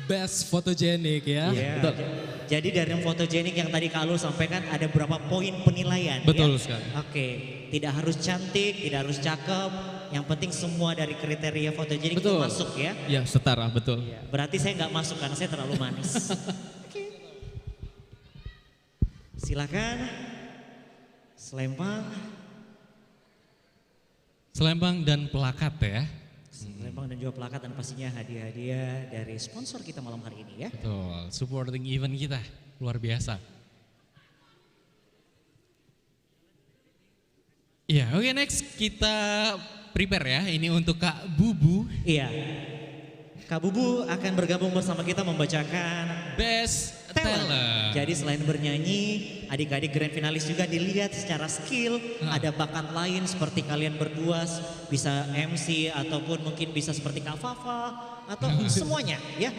Speaker 8: Best Photogenic ya.
Speaker 2: Iya.
Speaker 9: Betul.
Speaker 2: Jadi dari yang fotogenik yang tadi Kak Alul sampaikan ada berapa poin penilaian.
Speaker 11: Betul
Speaker 2: ya?
Speaker 11: sekali.
Speaker 2: Oke, tidak harus cantik, tidak harus cakep. Yang penting semua dari kriteria fotogenik itu masuk ya.
Speaker 11: Ya setara betul.
Speaker 2: Berarti saya nggak masuk karena saya terlalu manis. Silakan. Selempang.
Speaker 9: Selempang dan plakat ya.
Speaker 2: Selempang dan juga plakat dan pastinya hadiah-hadiah dari sponsor kita malam hari ini ya.
Speaker 9: Betul, supporting event kita luar biasa. Iya, oke next kita prepare ya ini untuk Kak Bubu.
Speaker 2: Iya. Kak Bubu akan bergabung bersama kita membacakan
Speaker 9: Best Talent.
Speaker 2: Jadi selain bernyanyi, adik-adik grand finalis juga dilihat secara skill, ada bakat lain seperti kalian berdua bisa MC ataupun mungkin bisa seperti Kak Fafa atau semuanya ya.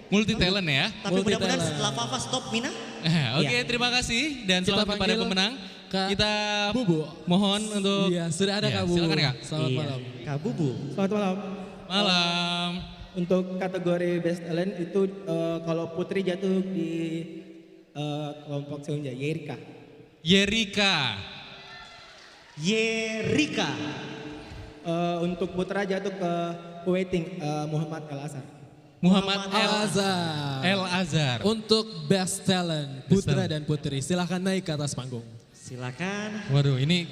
Speaker 9: Multi talent ya.
Speaker 2: Tapi mudah-mudahan setelah Fafa stop Mina.
Speaker 9: Oke, terima kasih dan selamat kepada pemenang. Kita
Speaker 8: Bubu
Speaker 9: mohon untuk
Speaker 8: sudah ada Kak Bubu.
Speaker 9: Silakan Kak.
Speaker 8: Selamat malam.
Speaker 2: Kak Bubu.
Speaker 6: Selamat malam.
Speaker 9: Malam.
Speaker 6: Untuk kategori Best Talent itu kalau Putri jatuh di kelompok selanjutnya Yerika.
Speaker 2: Yerika.
Speaker 6: Untuk Putra jatuh ke Waiting Muhammad El Azhar.
Speaker 9: Muhammad
Speaker 8: El Azhar. Untuk Best Talent Putra dan Putri silahkan naik ke atas panggung.
Speaker 2: Silakan.
Speaker 9: Waduh ini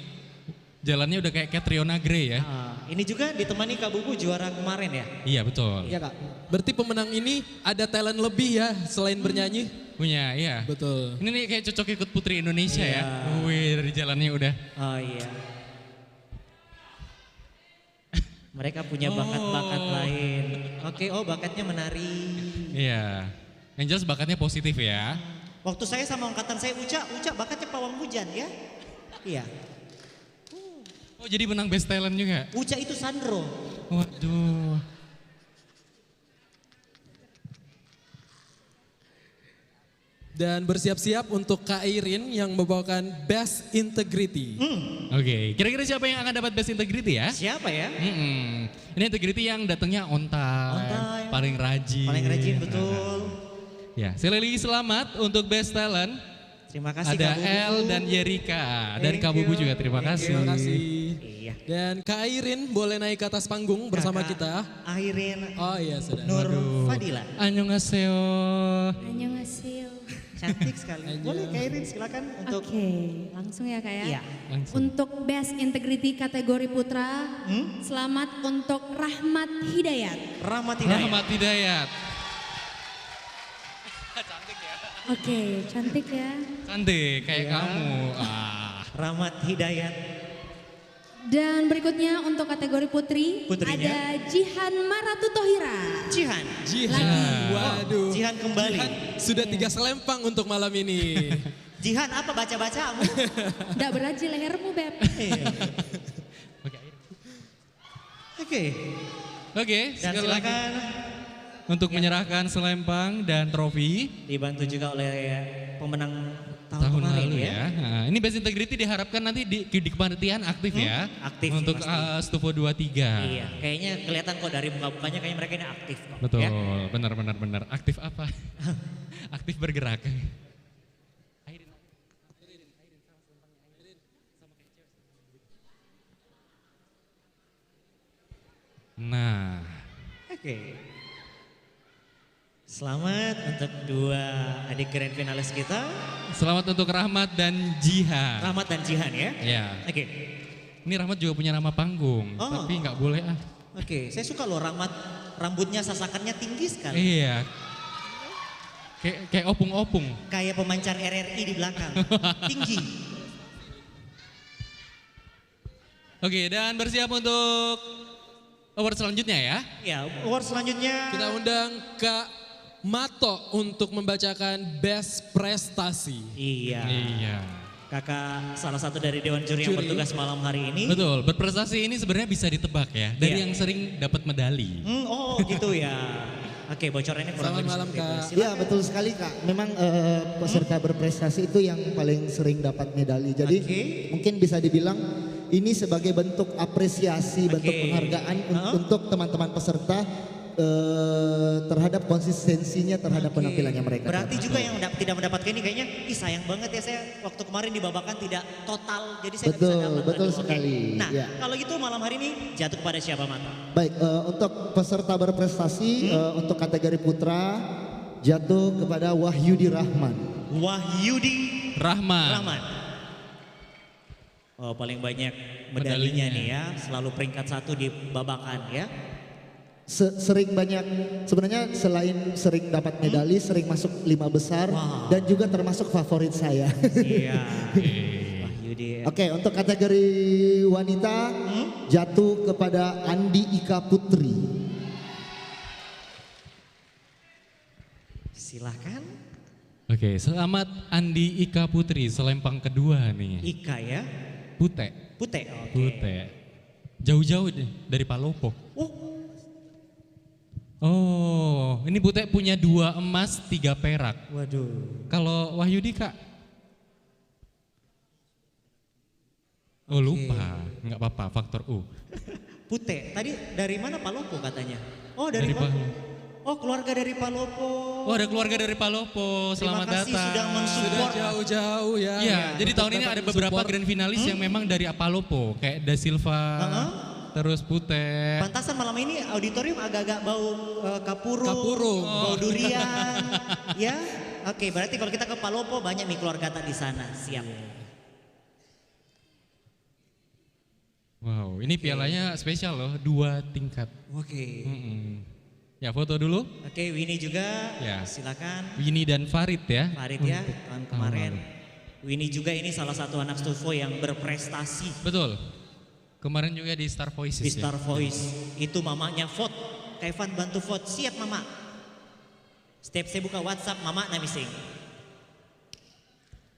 Speaker 9: jalannya udah kayak Catriona Gray ya.
Speaker 2: Ini juga ditemani Kak Bubu juara kemarin ya?
Speaker 9: Iya betul.
Speaker 6: Iya Kak.
Speaker 8: Berarti pemenang ini ada talent lebih ya selain bernyanyi?
Speaker 9: Punya, iya.
Speaker 8: Betul.
Speaker 9: Ini nih kayak cocok ikut Putri Indonesia ya. Wih dari jalannya udah.
Speaker 2: Oh iya. Mereka punya bakat-bakat lain. Oke, bakatnya menari.
Speaker 9: Iya. Yang jelas bakatnya positif ya.
Speaker 2: Waktu saya sama angkatan saya Uca bakatnya pawang hujan ya. Iya.
Speaker 9: Oh jadi menang Best Talent juga?
Speaker 2: Uca itu Sandro.
Speaker 9: Waduh.
Speaker 8: Dan bersiap-siap untuk Kak Irin yang membawakan Best Integrity.
Speaker 9: Oke, kira-kira siapa yang akan dapat Best Integrity ya?
Speaker 2: Siapa ya?
Speaker 9: Ini integrity yang datangnya on time, paling rajin.
Speaker 2: Paling rajin betul.
Speaker 9: Ya, sekali lagi selamat untuk Best Talent.
Speaker 2: Terima kasih
Speaker 9: Ada
Speaker 2: Kak Bubu.
Speaker 9: El dan Yerika. Dan Kak Bubu juga terima kasih.
Speaker 8: Terima kasih.
Speaker 2: Iya.
Speaker 8: Dan Kak Irin boleh naik ke atas panggung bersama kita.
Speaker 2: Airin.
Speaker 8: Oh iya sudah.
Speaker 2: Nur Fadila.
Speaker 9: Annyeonghaseyo.
Speaker 16: Annyeonghaseyo.
Speaker 2: Cantik sekali. Boleh Kak Irin silakan untuk.
Speaker 16: Oke, langsung ya Kak ya.
Speaker 2: Iya.
Speaker 16: Untuk Best Integrity kategori putra, selamat untuk Rahmat Hidayat.
Speaker 2: Rahmat Hidayat.
Speaker 9: Rahmat Hidayat.
Speaker 16: Oke, cantik ya.
Speaker 9: Cantik kayak kamu.
Speaker 2: Rahmat Hidayat.
Speaker 16: Dan berikutnya untuk kategori putri,
Speaker 2: Putrinya?
Speaker 16: ada Jihan Maratu Tohira.
Speaker 2: Jihan.
Speaker 8: Waduh.
Speaker 2: Jihan kembali.
Speaker 8: Jihan sudah 3 selempang untuk malam ini.
Speaker 2: Jihan apa baca-bacamu?
Speaker 16: Nggak beraji lehermu Beb.
Speaker 2: Oke. Dan
Speaker 9: sekali
Speaker 2: silakan.
Speaker 9: Untuk menyerahkan selempang dan trofi.
Speaker 2: Dibantu juga oleh pemenang tahun
Speaker 9: Tahun
Speaker 2: kemarin
Speaker 9: lalu
Speaker 2: ya.
Speaker 9: ya. Nah, ini Best Integrity diharapkan nanti di kepanitiaan aktif ya.
Speaker 2: Aktif
Speaker 9: untuk
Speaker 2: pasti.
Speaker 9: Stufo 23.
Speaker 2: Iya, kayaknya kelihatan kok dari muka-mukanya kayaknya mereka ini aktif kok.
Speaker 9: Betul,
Speaker 2: Ya?
Speaker 9: benar. Aktif apa? Aktif bergerak. Nah,
Speaker 2: Oke. Selamat untuk dua adik grand finalis kita.
Speaker 9: selamat untuk Rahmat dan Jihan.
Speaker 2: Rahmat dan Jihan ya.
Speaker 9: Ya.
Speaker 2: Oke.
Speaker 9: Ini Rahmat juga punya nama panggung,
Speaker 2: Oh.
Speaker 9: tapi nggak boleh ah.
Speaker 2: Oke, saya suka loh Rahmat, rambutnya sasakannya tinggi sekali.
Speaker 9: Iya. Kayak opung-opung.
Speaker 2: Kayak pemancar RRI di belakang. Tinggi.
Speaker 9: Oke, dan bersiap untuk award selanjutnya ya.
Speaker 2: Ya, award selanjutnya.
Speaker 8: Kita undang Kak Mato untuk membacakan Best Prestasi.
Speaker 2: Iya.
Speaker 9: Iya.
Speaker 2: Kakak salah satu dari Dewan Juri yang bertugas malam hari ini.
Speaker 9: Betul, berprestasi ini sebenarnya bisa ditebak ya. Dari
Speaker 2: Iya.
Speaker 9: yang sering dapat medali.
Speaker 2: Oh gitu ya. Oke, bocorannya kurang lebih seperti itu.
Speaker 13: Ya betul sekali Kak. Memang peserta berprestasi itu yang paling sering dapat medali. Jadi mungkin bisa dibilang ini sebagai bentuk apresiasi, bentuk penghargaan untuk teman-teman peserta terhadap konsistensinya terhadap penampilannya mereka.
Speaker 2: Berarti juga yang tidak mendapatkan ini kayaknya, sayang banget ya saya waktu kemarin di babakan tidak total, jadi saya nggak bisa dapat.
Speaker 13: Betul
Speaker 2: Oke.
Speaker 13: sekali.
Speaker 2: Nah,
Speaker 13: Ya.
Speaker 2: kalau gitu malam hari ini jatuh kepada siapa Mata?
Speaker 13: Baik, untuk peserta berprestasi untuk kategori putra jatuh kepada Wahyudi Rahman.
Speaker 2: Wahyudi
Speaker 9: Rahman.
Speaker 2: Oh, paling banyak medalinya nih ya, selalu peringkat 1 di babakan ya.
Speaker 13: Sering banyak, sebenarnya selain sering dapat medali, sering masuk 5 besar dan juga termasuk favorit saya.
Speaker 2: Iya. Wahyudi.
Speaker 13: Oke, untuk kategori wanita jatuh kepada Andi Ika Putri.
Speaker 2: Silahkan.
Speaker 9: Oke, selamat Andi Ika Putri, selempang kedua nih.
Speaker 2: Ika ya.
Speaker 9: Pute.
Speaker 2: Pute. Oke.
Speaker 9: Pute. Jauh-jauh deh dari Palopo. Oh, ini Pute punya 2 emas, 3 perak.
Speaker 2: Waduh.
Speaker 9: Kalau Wahyudi Kak? Oh lupa, nggak apa-apa, faktor U.
Speaker 2: Pute, tadi dari mana Palopo katanya? Oh dari,
Speaker 9: Dari
Speaker 2: Palopo. Oh keluarga dari Palopo.
Speaker 9: Oh ada keluarga dari Palopo, selamat
Speaker 2: Terima kasih
Speaker 9: datang.
Speaker 2: sudah mensupport.
Speaker 8: Jauh-jauh ya.
Speaker 9: Iya, jadi
Speaker 8: Untuk
Speaker 9: tahun ini
Speaker 8: dapat
Speaker 9: ada beberapa
Speaker 8: mensupport.
Speaker 9: grand finalis yang memang dari Palopo, kayak Da Silva, terus Pute.
Speaker 2: Pantasan malam ini auditorium agak-agak bau kapurung, bau
Speaker 9: Oh.
Speaker 2: durian, ya. Oke, berarti kalau kita ke Palopo banyak nih keluarga tak di sana. Siap.
Speaker 9: Wow, ini pialanya spesial loh, 2 tingkat.
Speaker 2: Oke.
Speaker 9: Ya foto dulu.
Speaker 2: Oke, Winnie juga.
Speaker 9: Ya.
Speaker 2: Silakan.
Speaker 9: Winnie dan Farid ya.
Speaker 2: Farid ya,
Speaker 9: Untuk
Speaker 2: tahun kemarin. Winnie juga ini salah satu anak Stufo yang berprestasi.
Speaker 9: Betul. Kemarin juga di Star Voices
Speaker 2: Di
Speaker 9: ya.
Speaker 2: Star Voice. Itu mamanya vote. Kevin bantu vote. Siap mama. Setiap saya buka WhatsApp, mama na missing.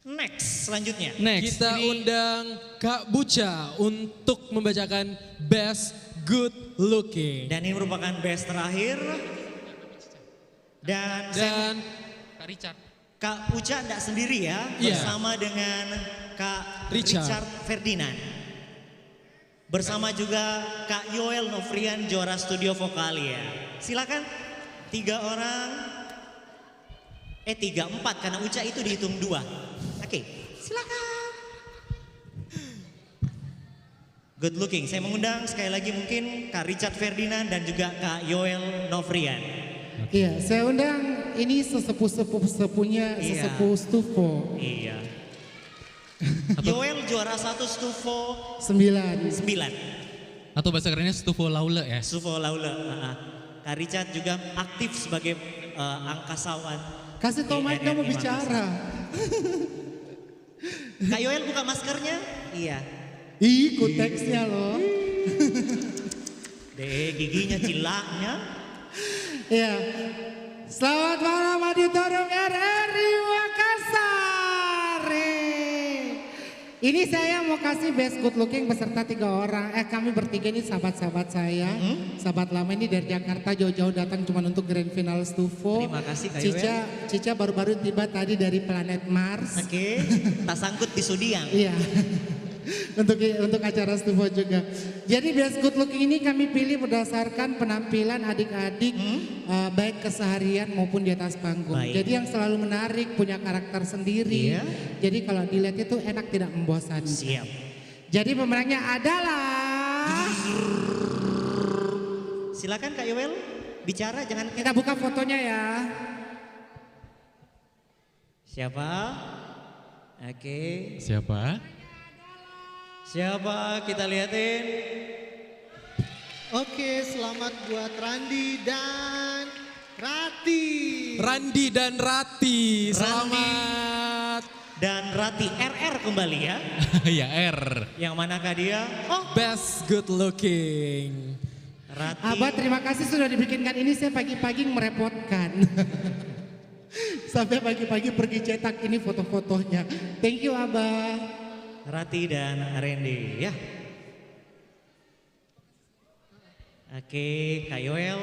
Speaker 2: Next, selanjutnya.
Speaker 8: Kita undang Kak Buca untuk membacakan Best Good Looking.
Speaker 2: Dan ini merupakan best terakhir. Dan
Speaker 9: Kak Richard.
Speaker 2: Kak Uca enggak sendiri ya,
Speaker 8: Iya.
Speaker 2: bersama dengan Kak
Speaker 8: Richard.
Speaker 2: Richard Ferdinand. Bersama juga Kak Yoel Novrian, juara studio Vokalia. Silakan 3 orang. 3, 4 karena Uca itu dihitung 2. Oke, silakan. Good looking. Saya mengundang sekali lagi mungkin Kak Richard Ferdinand dan juga Kak Yoel Novrian.
Speaker 3: Iya, saya undang ini sesepuh-sepuhnya
Speaker 2: Iya.
Speaker 3: sesepuh Stufo.
Speaker 2: Iya. Yoel juara 1 Stufo
Speaker 3: 9.
Speaker 9: Atau bahasa kerennya Stufo Laule ya.
Speaker 2: Stufo Laule. Kak Richard juga aktif sebagai angkasawan.
Speaker 3: Kasih tau Mike mau bicara.
Speaker 2: Kak Yoel buka maskernya? Iya.
Speaker 3: Ih, teksnya loh.
Speaker 2: Giginya cilaknya.
Speaker 3: Iya. Selamat malam auditorium RRI Makassar. Ini saya mau kasih best good looking beserta 3 orang. Kami bertiga ini sahabat-sahabat saya. Sahabat lama ini dari Jakarta jauh-jauh datang cuma untuk grand final Stufo.
Speaker 2: Terima kasih Kak
Speaker 3: Cica baru-baru tiba tadi dari planet Mars.
Speaker 2: Oke. Tak sangkut di Sudiang.
Speaker 3: Iya. untuk acara Stufo juga. Jadi best good looking ini kami pilih berdasarkan penampilan adik-adik baik keseharian maupun di atas panggung.
Speaker 2: Baik.
Speaker 3: Jadi yang selalu menarik, punya karakter sendiri.
Speaker 2: Iya.
Speaker 3: Jadi kalau dilihat itu enak tidak membosankan.
Speaker 2: Siap.
Speaker 3: Jadi pemenangnya adalah
Speaker 2: Silakan Kak Yoel bicara, jangan
Speaker 3: kita buka fotonya ya.
Speaker 2: Siapa? Oke.
Speaker 9: Siapa?
Speaker 2: Siapa? Kita liatin.
Speaker 17: Oke, selamat buat Randi dan Rati.
Speaker 8: Randi dan Rati, selamat.
Speaker 2: Dan Rati RR kembali ya.
Speaker 9: Ya R.
Speaker 2: Yang manakah dia?
Speaker 8: Oh, best good looking.
Speaker 2: Rati.
Speaker 3: Abah terima kasih sudah dibikinkan ini, saya pagi-pagi merepotkan. Sampai pagi-pagi pergi cetak ini foto-fotonya. Thank you Abah.
Speaker 2: Rati dan Randy ya. Oke, Kak Yoel.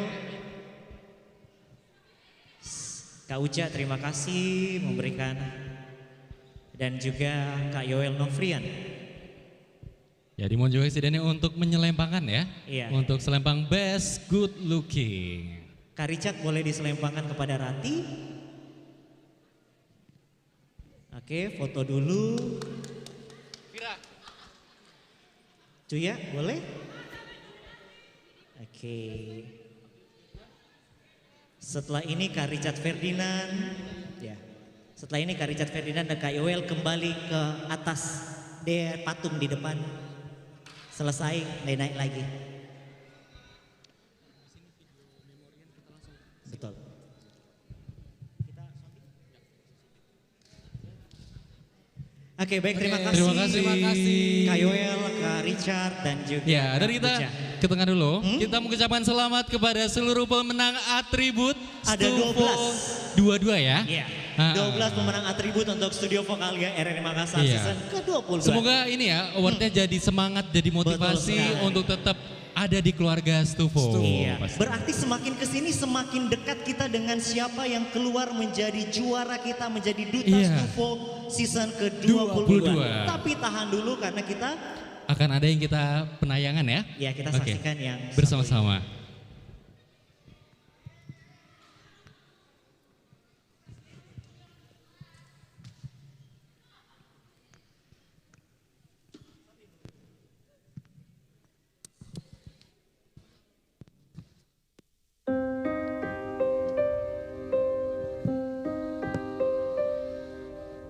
Speaker 2: Kak Uca terima kasih memberikan, dan juga Kak Yoel Novrian.
Speaker 9: Ya dimohon juga presidennya untuk menyelempangkan ya.
Speaker 2: Iya.
Speaker 9: Untuk selempang best good looking.
Speaker 2: Kak Richard boleh diselempangkan kepada Rati. Oke, foto dulu. Cuya, boleh? Oke. Setelah ini Kak Richard Ferdinand, ya. Setelah ini Kak Richard Ferdinand dan Kak Yoel kembali ke atas patung di depan. Selesai, naik lagi. Betul. Oke, baik, terima kasih.
Speaker 9: Terima kasih.
Speaker 2: Kak Yoel, Kak Richard dan juga
Speaker 9: Ya,
Speaker 2: Kak
Speaker 9: dari kita
Speaker 2: Buca.
Speaker 9: ke tengah dulu. Kita mengucapkan selamat kepada seluruh pemenang atribut.
Speaker 2: Ada
Speaker 9: Stufo 22 ya.
Speaker 2: Iya.
Speaker 9: Ah.
Speaker 2: 12 pemenang atribut untuk Studio Vokalia RRI Makassar
Speaker 9: Iya.
Speaker 2: season ke-22.
Speaker 9: Semoga ini ya awardnya jadi semangat, jadi motivasi
Speaker 2: sekali.
Speaker 9: untuk tetap ada di keluarga Stufo.
Speaker 2: Iya. Berarti semakin kesini semakin dekat kita dengan siapa yang keluar menjadi juara kita, menjadi duta
Speaker 9: Iya.
Speaker 2: Stufo season ke-22.
Speaker 9: 22.
Speaker 2: Tapi tahan dulu karena kita
Speaker 9: Akan ada yang kita penayangan ya.
Speaker 2: ya kita
Speaker 9: Oke.
Speaker 2: saksikan yang
Speaker 9: Bersama-sama.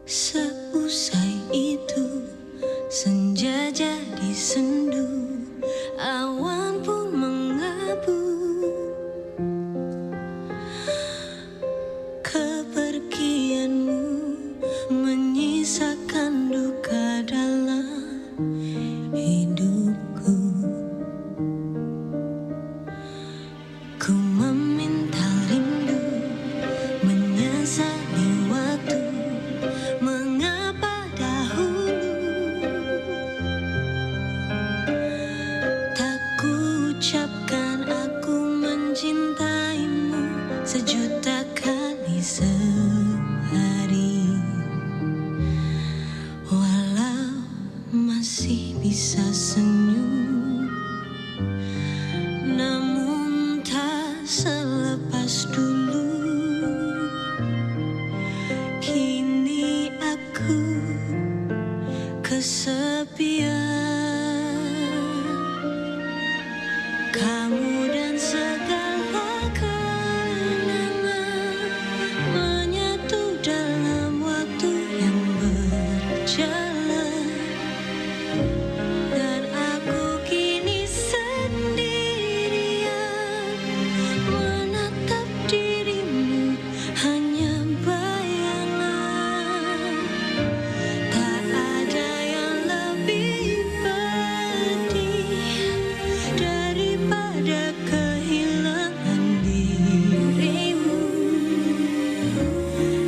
Speaker 1: Seusai itu senja jadi sendu, awan pun mengabu. Kepergianmu menyisakan duka dalam hidupku. Ku meminta rindu menyesali waktu. Mengapa dahulu tak ku ucapkan aku mencintaimu sejuta kali sehari, walau masih bisa senyum, namun tak selepas dulu. Kini aku kesepian, kamu dan segala kenangan menyatu dalam waktu yang berjalan, dan aku kini sendirian menatap dirimu hanya bayangan. Tak ada yang lebih pedih daripada kehilangan dirimu.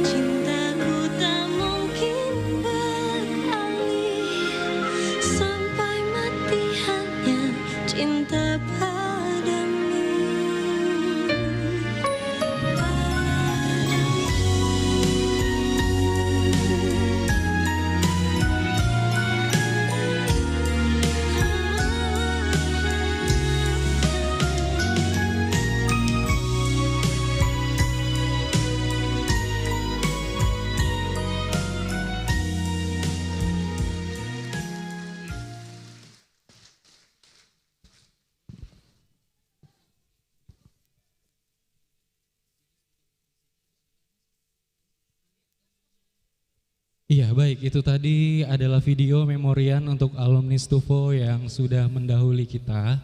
Speaker 1: Cintaku tak mungkin beralih, sampai mati hanya cinta padamu.
Speaker 9: Iya baik, itu tadi adalah video memorian untuk alumni Stufo yang sudah mendahului kita.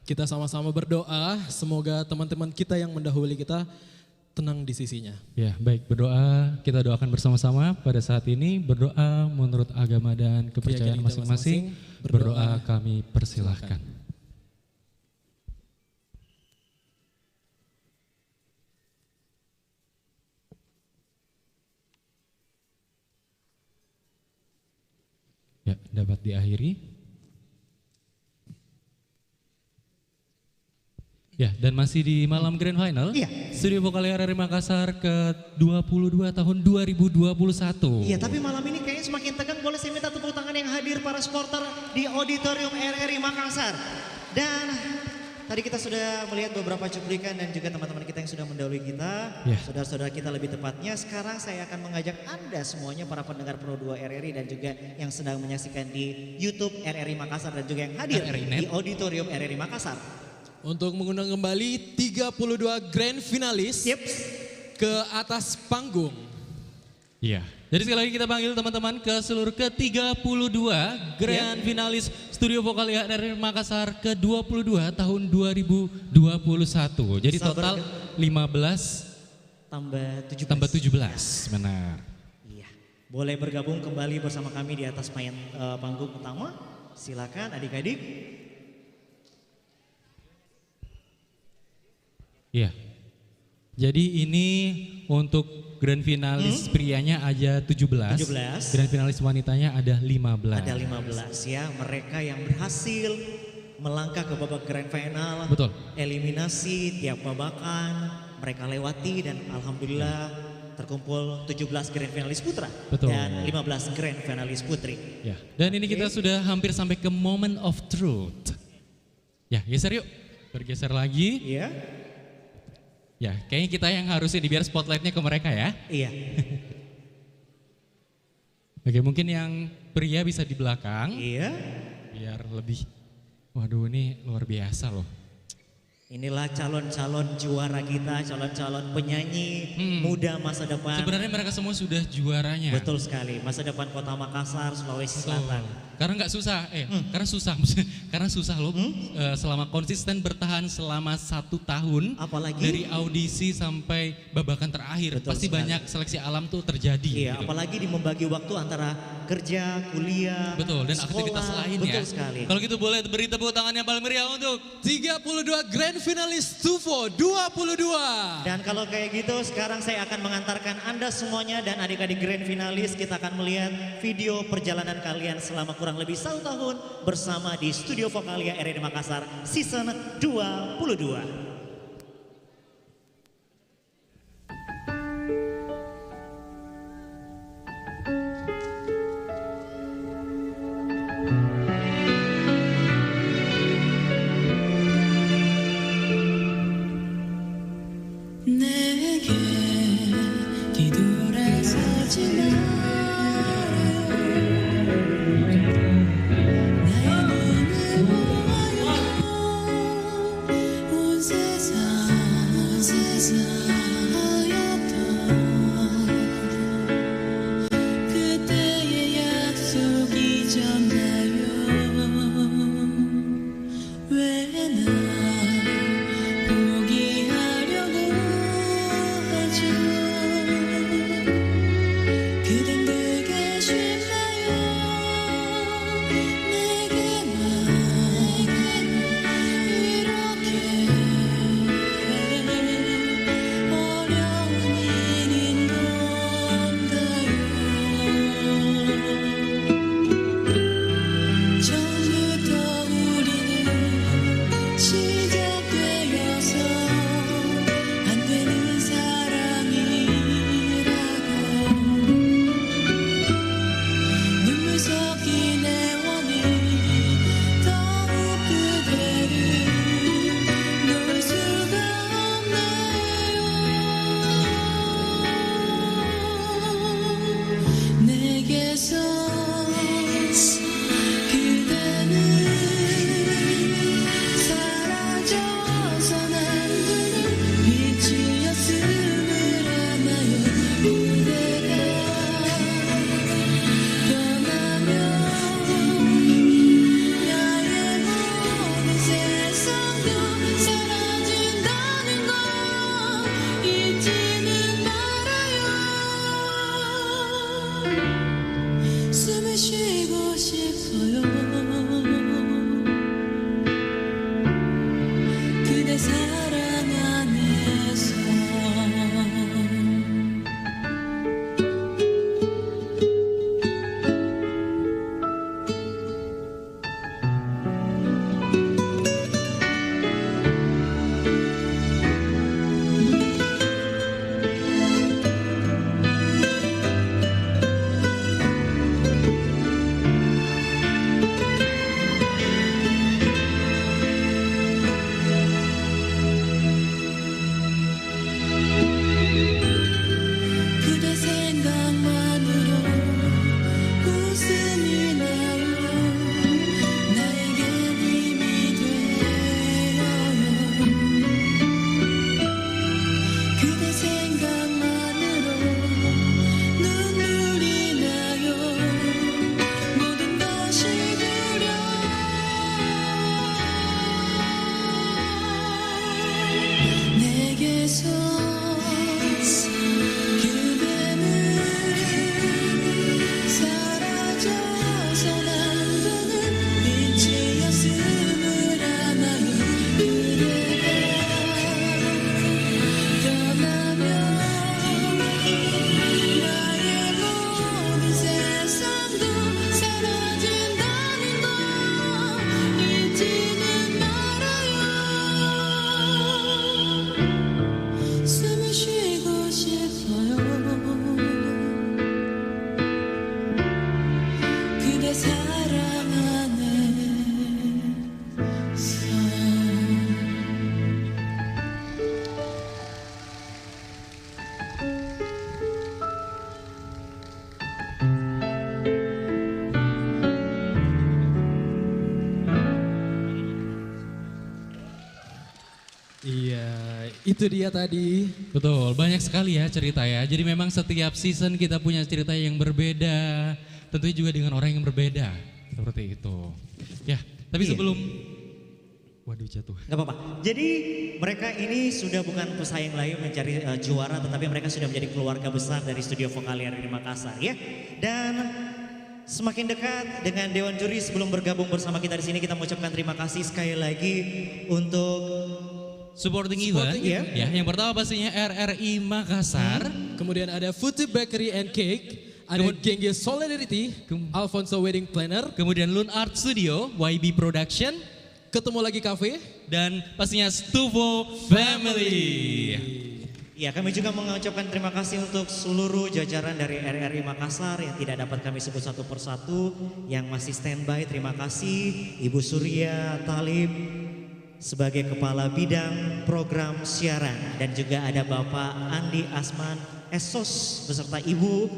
Speaker 8: Kita sama-sama berdoa, semoga teman-teman kita yang mendahului kita tenang di sisinya.
Speaker 9: Ya baik, berdoa, kita doakan bersama-sama pada saat ini. Berdoa menurut agama dan kepercayaan
Speaker 8: Keyakinan kita
Speaker 9: masing-masing.
Speaker 8: masing-masing.
Speaker 9: Berdoa kami persilahkan. Ya, dapat diakhiri. Ya, dan masih di malam Grand Final.
Speaker 2: Iya.
Speaker 9: Studio Vokalia RRI Makassar ke-22 tahun 2021.
Speaker 2: Iya, tapi malam ini kayaknya semakin tegang. Boleh saya minta tepuk tangan yang hadir para supporter di Auditorium RRI Makassar. Dan tadi kita sudah melihat beberapa cuplikan dan juga teman-teman kita yang sudah mendahului kita,
Speaker 9: Ya.
Speaker 2: saudara-saudara kita lebih tepatnya. Sekarang saya akan mengajak Anda semuanya para pendengar Pro 2 RRI dan juga yang sedang menyaksikan di YouTube RRI Makassar dan juga yang hadir di Auditorium RRI Makassar.
Speaker 8: Untuk mengundang kembali 32 grand finalis ke atas panggung.
Speaker 9: Iya. Jadi sekali lagi kita panggil teman-teman ke seluruh ke-32 Grand Finalis Studio Vokal RRI Makassar ke-22 tahun 2021. Jadi total 15
Speaker 2: tambah
Speaker 9: 17. Benar.
Speaker 2: Iya. Boleh bergabung kembali bersama kami di atas panggung utama. Silakan adik-adik.
Speaker 9: Iya. Jadi ini untuk Grand Finalis prianya ada 17.
Speaker 2: 17.
Speaker 9: Grand Finalis wanitanya ada 15.
Speaker 2: Ada 15 ya, mereka yang berhasil melangkah ke babak Grand Final.
Speaker 9: Betul.
Speaker 2: Eliminasi tiap babakan mereka lewati dan alhamdulillah terkumpul 17 Grand Finalis putra
Speaker 9: Betul.
Speaker 2: dan 15 Grand Finalis putri.
Speaker 9: Ya. Dan ini kita sudah hampir sampai ke moment of truth. Ya, geser yuk. Bergeser lagi.
Speaker 2: Iya.
Speaker 9: Ya, kayaknya kita yang harus ini biar spotlightnya ke mereka ya.
Speaker 2: Iya.
Speaker 9: Oke, mungkin yang pria bisa di belakang.
Speaker 2: Iya.
Speaker 9: Biar lebih, waduh ini luar biasa loh.
Speaker 2: Inilah calon-calon juara kita, calon-calon penyanyi muda masa depan.
Speaker 9: Sebenarnya mereka semua sudah juaranya.
Speaker 2: Betul sekali, masa depan Kota Makassar, Sulawesi Selatan.
Speaker 9: Karena nggak susah, karena susah, karena susah loh. Selama konsisten bertahan selama 1 tahun,
Speaker 2: apalagi
Speaker 9: dari audisi sampai babakan terakhir,
Speaker 2: Betul
Speaker 9: pasti
Speaker 2: sekali.
Speaker 9: banyak seleksi alam tuh terjadi.
Speaker 2: Iya,
Speaker 9: gitu.
Speaker 2: apalagi di membagi waktu antara kerja, kuliah,
Speaker 9: Betul, dan
Speaker 2: sekolah,
Speaker 9: aktivitas lain
Speaker 2: betul
Speaker 9: ya.
Speaker 2: sekali.
Speaker 9: Kalau gitu boleh beri tepuk tangan yang paling meriah untuk
Speaker 8: 32 grand finalis TUFO 22.
Speaker 2: Dan kalau kayak gitu sekarang saya akan mengantarkan Anda semuanya dan adik-adik grand finalis, kita akan melihat video perjalanan kalian selama kurang lebih 1 tahun bersama di Studio Vokalia RRI Makassar season 22.
Speaker 1: 내게 뒤돌아서지 말아요. 나의 눈을 보아요. 온 세상 하얗던 그때의 약속 잊었나요? 왜 날 포기하려고 하죠? 그댄 그게 쉽나요? 내게만 이렇게 어려운 일인 건가요? 처음부터 우리는 시작되어서 안 되는 사랑이라고 눈물 섞인 애원이
Speaker 8: Itu dia tadi.
Speaker 9: Betul, banyak sekali ya cerita ya. Jadi memang setiap season kita punya cerita yang berbeda. Tentunya juga dengan orang yang berbeda. Seperti itu. Ya, tapi
Speaker 2: Iya.
Speaker 9: sebelum... Waduh jatuh.
Speaker 2: Gak apa-apa. Jadi mereka ini sudah bukan pesaing lain mencari juara, tetapi mereka sudah menjadi keluarga besar dari studio Vokalia di Makassar ya. Dan semakin dekat dengan Dewan Juri, sebelum bergabung bersama kita di sini, kita mengucapkan terima kasih sekali lagi untuk
Speaker 9: supporting event. Ya, yang pertama pastinya RRI Makassar.
Speaker 8: Kemudian ada Futu Bakery and Cake. Ada Gengge Solidarity, Alfonso Wedding Planner.
Speaker 9: Kemudian Lun Art Studio, YB Production.
Speaker 8: Ketemu lagi Cafe.
Speaker 9: Dan pastinya Stufo Family.
Speaker 2: Ya, kami juga mengucapkan terima kasih untuk seluruh jajaran dari RRI Makassar yang tidak dapat kami sebut satu persatu, yang masih standby. Terima kasih Ibu Surya Talib sebagai Kepala Bidang Program Siaran, dan juga ada Bapak Andi Asman Esos beserta Ibu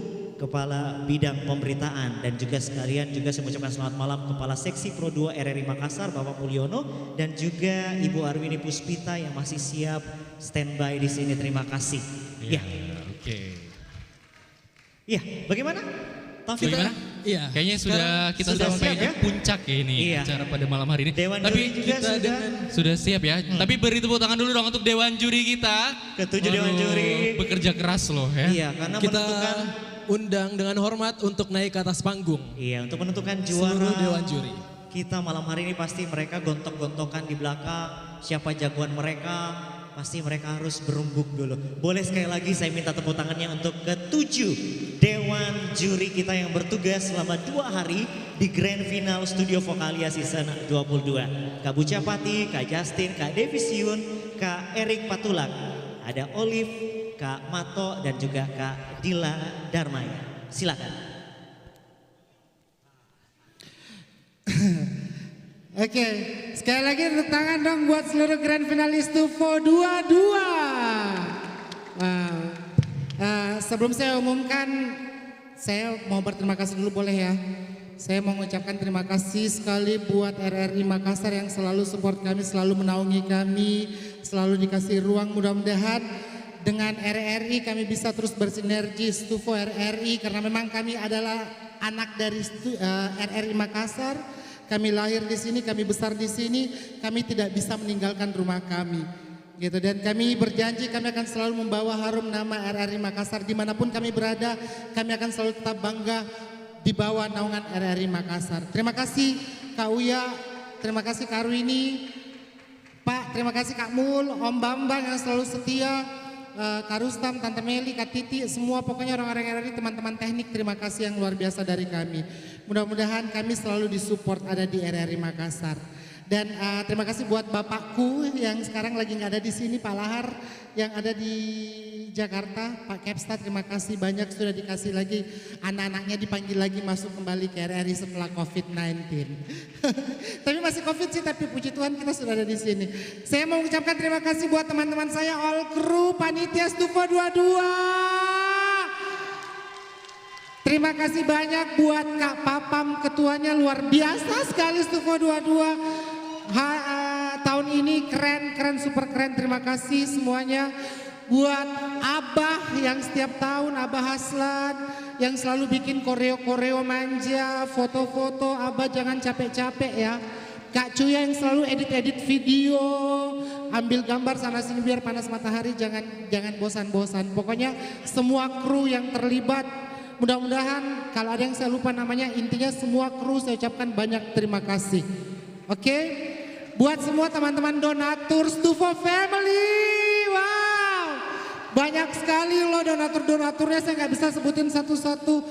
Speaker 2: Kepala Bidang Pemberitaan, dan juga sekalian juga saya mengucapkan selamat malam Kepala Seksi Pro 2 RRI Makassar Bapak Mulyono, dan juga Ibu Arwini Puspita yang masih siap standby di sini. Terima kasih. Ya.
Speaker 9: Oke.
Speaker 2: Ya, bagaimana? Taufik?
Speaker 9: Bagaimana?
Speaker 8: Iya.
Speaker 9: Kayaknya kita
Speaker 2: sudah
Speaker 9: sampai
Speaker 2: siap ya?
Speaker 9: di puncak ya ini
Speaker 2: Iya.
Speaker 9: acara pada malam hari ini.
Speaker 2: Dewan
Speaker 9: Tapi
Speaker 2: Juri juga
Speaker 9: sudah siap ya. Tapi beri tepuk tangan dulu dong untuk Dewan Juri kita.
Speaker 2: Ketujuh Dewan Juri.
Speaker 9: Bekerja keras loh ya.
Speaker 2: Iya, karena
Speaker 8: Kita
Speaker 2: menentukan
Speaker 8: undang dengan hormat untuk naik ke atas panggung.
Speaker 2: Iya, untuk menentukan juara
Speaker 8: Seluruh Dewan Juri.
Speaker 2: kita malam hari ini pasti mereka gontok-gontokan di belakang siapa jagoan mereka, pasti mereka harus berumbuk dulu. Boleh sekali lagi saya minta tepuk tangannya untuk ketujuh Dewan Juri kita yang bertugas selama 2 hari di Grand Final Studio Vokalia Season 22. Kak Buca Pati, Kak Justin, Kak Devisiun, Kak Erik Patulak, ada Olive, Kak Mato, dan juga Kak Dila Darmaya. Silakan.
Speaker 3: Oke, sekali lagi tepuk tangan dong buat seluruh grand finalis Stufo 22. Wow. Sebelum saya umumkan, saya mau berterima kasih dulu boleh ya. Saya mau mengucapkan terima kasih sekali buat RRI Makassar yang selalu support kami, selalu menaungi kami, selalu dikasih ruang. Mudah-mudahan dengan RRI kami bisa terus bersinergi Stufo RRI, karena memang kami adalah anak dari RRI Makassar. Kami lahir di sini, kami besar di sini, kami tidak bisa meninggalkan rumah kami. Gitu, dan kami berjanji kami akan selalu membawa harum nama RRI Makassar dimanapun kami berada. Kami akan selalu tetap bangga di bawah naungan RRI Makassar. Terima kasih Kak Uya, terima kasih Kak Arwini, Pak, terima kasih Kak Mul, Om Bambang yang selalu setia, Kak Rustam, Tante Meli, Kak Titi, semua pokoknya orang-orang RRI, teman-teman teknik, terima kasih yang luar biasa dari kami. Mudah-mudahan kami selalu disupport ada di RRI Makassar. Dan terima kasih buat bapakku yang sekarang lagi nggak ada di sini, Pak Lahar yang ada di Jakarta, Pak Kepsta, terima kasih banyak sudah dikasih lagi anak-anaknya dipanggil lagi masuk kembali ke RRI setelah COVID-19. Tapi masih COVID sih, tapi puji Tuhan kita sudah ada di sini. Saya mau mengucapkan terima kasih buat teman-teman saya all crew panitia Stufo 22. Terima kasih banyak buat Kak Papam, ketuanya luar biasa sekali Stufo 22. Tahun ini keren, super keren. Terima kasih semuanya. Buat Abah yang setiap tahun, Abah Haslan yang selalu bikin koreo-koreo manja, foto-foto. Abah jangan capek-capek ya. Kak Cuya yang selalu edit-edit video, ambil gambar sana sini biar panas matahari, jangan bosan-bosan. Pokoknya semua kru yang terlibat, mudah-mudahan kalau ada yang saya lupa namanya, intinya semua kru saya ucapkan banyak terima kasih. Oke, buat semua teman-teman donatur Stufo Family, wow, banyak sekali loh donatur-donaturnya, saya nggak bisa sebutin satu-satu.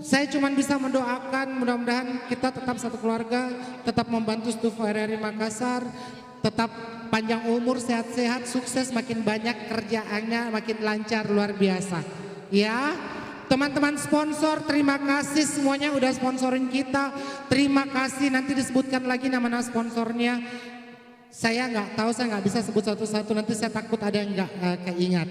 Speaker 3: Saya cuma bisa mendoakan mudah-mudahan kita tetap satu keluarga, tetap membantu Stufo RRI Makassar, tetap panjang umur, sehat-sehat, sukses, makin banyak kerjaannya, makin lancar, luar biasa. Ya. Teman-teman sponsor, terima kasih semuanya udah sponsorin kita. Terima kasih, nanti disebutkan lagi nama-nama sponsornya. Saya nggak tahu, saya nggak bisa sebut satu-satu, nanti saya takut ada yang nggak keingat.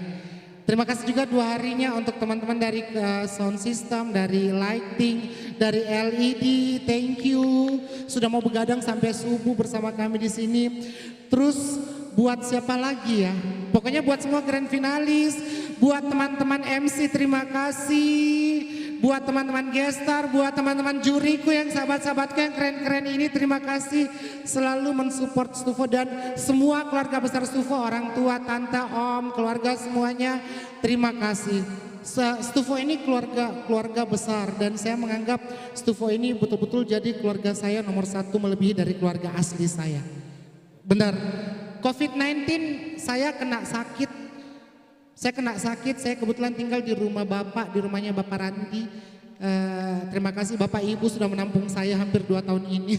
Speaker 3: Terima kasih juga 2 harinya untuk teman-teman dari sound system, dari lighting, dari LED. Thank you sudah mau begadang sampai subuh bersama kami di sini. Terus buat siapa lagi ya? Pokoknya buat semua grand finalis, buat teman-teman MC terima kasih, buat teman-teman gestar, buat teman-teman juriku yang sahabat-sahabatku yang keren-keren ini terima kasih selalu mensupport Stufo dan semua keluarga besar Stufo, orang tua, tante, om, keluarga semuanya terima kasih. Stufo ini keluarga besar dan saya menganggap Stufo ini betul-betul jadi keluarga saya nomor satu melebihi dari keluarga asli saya. Benar. COVID-19 saya kena sakit. Saya kebetulan tinggal di rumah bapak, di rumahnya Bapak Randi. Terima kasih Bapak Ibu sudah menampung saya hampir 2 tahun ini.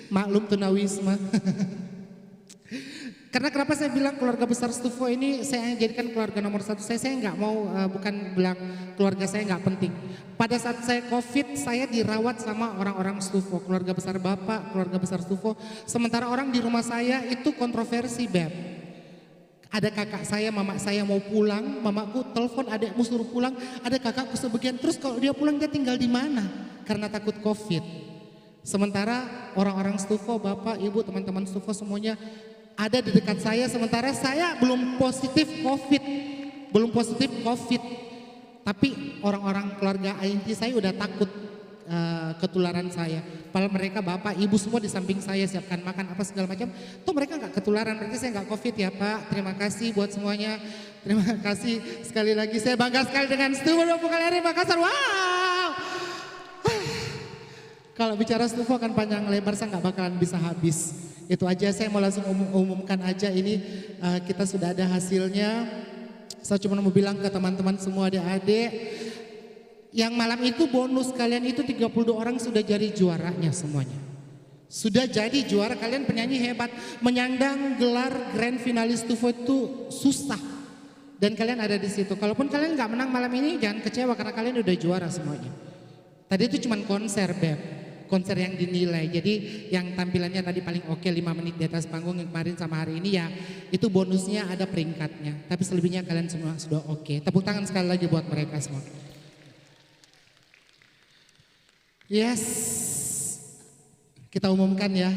Speaker 3: Maklum tunawisma. Karena kenapa saya bilang keluarga besar Stufo ini saya jadikan keluarga nomor satu. Saya nggak mau, bukan bilang keluarga saya nggak penting. Pada saat saya COVID, saya dirawat sama orang-orang Stufo, keluarga besar Bapak, keluarga besar Stufo. Sementara orang di rumah saya itu kontroversi, Beb. Ada kakak saya, mama saya mau pulang, mamaku telepon adekmu suruh pulang, ada kakakku sebagian. Terus kalau dia pulang dia tinggal di mana? Karena takut COVID. Sementara orang-orang Stufo, Bapak, Ibu, teman-teman Stufo semuanya ada di dekat saya, sementara saya belum positif COVID. Tapi orang-orang keluarga inti saya udah takut ketularan saya. Padahal mereka bapak, ibu semua di samping saya siapkan makan apa segala macam. Tuh mereka nggak ketularan, berarti saya nggak COVID ya Pak. Terima kasih buat semuanya. Terima kasih sekali lagi. Saya bangga sekali dengan Stufo Vokal RRI Makassar. Wow. Kalau bicara Stufo akan panjang lebar, saya nggak bakalan bisa habis. Itu aja, saya mau langsung umumkan aja ini kita sudah ada hasilnya. Saya cuma mau bilang ke teman-teman semua adik-adik, yang malam itu bonus kalian itu 32 orang sudah jadi juaranya semuanya. Sudah jadi juara, kalian penyanyi hebat. Menyandang gelar grand finalis Stufo itu susah. Dan kalian ada di situ. Kalaupun kalian nggak menang malam ini jangan kecewa karena kalian udah juara semuanya. Tadi itu cuma konser, Beb. Konser yang dinilai, jadi yang tampilannya tadi paling oke 5 menit di atas panggung yang kemarin sama hari ini ya itu bonusnya ada peringkatnya, tapi selebihnya kalian semua sudah oke. Tepuk tangan sekali lagi buat mereka semua. Yes, kita umumkan ya,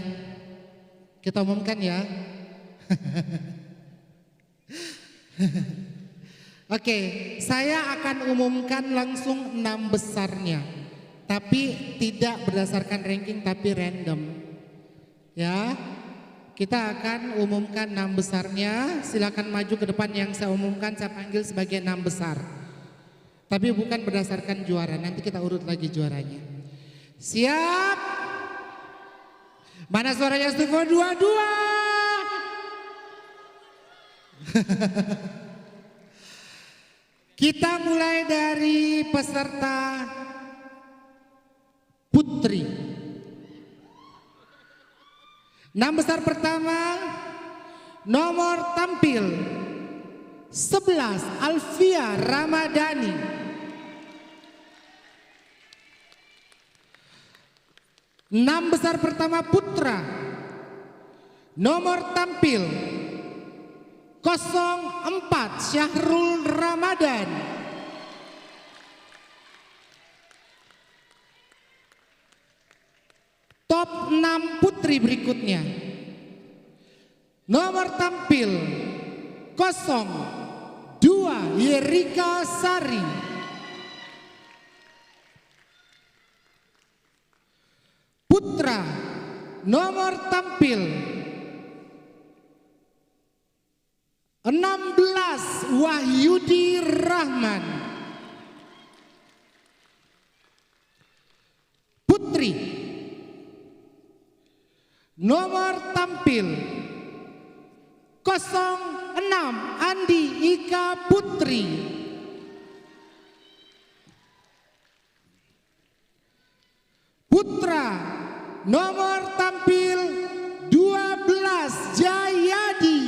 Speaker 3: Oke, saya akan umumkan langsung 6 besarnya. Tapi tidak berdasarkan ranking tapi random. Ya. Kita akan umumkan 6 besarnya. Silakan maju ke depan yang saya umumkan, saya panggil sebagai 6 besar. Tapi bukan berdasarkan juara, nanti kita urut lagi juaranya. Siap? Mana suaranya Stufo 22? Kita mulai dari peserta Putri. 6 besar pertama, nomor tampil 11 Alfia Ramadhani. Enam besar pertama putra, nomor tampil 04 Syahrul Ramadan. Top 6 putri berikutnya. Nomor tampil 02 Yerika Sari. Putra nomor tampil 16 Wahyudi Rahman. Putri nomor tampil 06 Andi Ika Putri. Putra nomor tampil 12 Jayadi.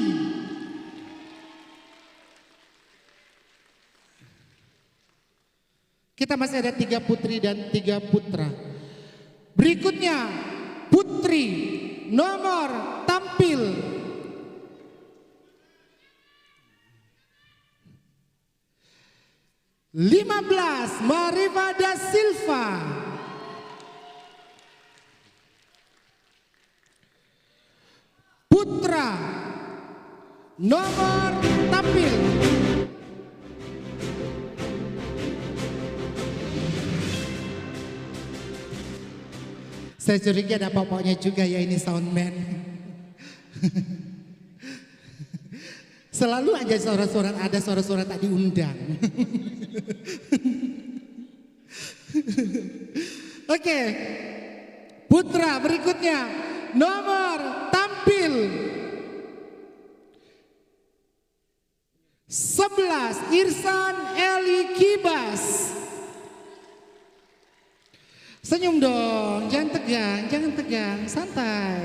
Speaker 3: Kita masih ada 3 putri dan 3 putra. Berikutnya putri nomor tampil 15 Mariva da Silva. Putra nomor tampil. Saya curiga ada popoknya juga ya ini soundman. Selalu aja suara-suara tak diundang. Oke, putra berikutnya nomor tampil 11 Irsan Eli Kibas. Senyum dong, jangan tegang, santai.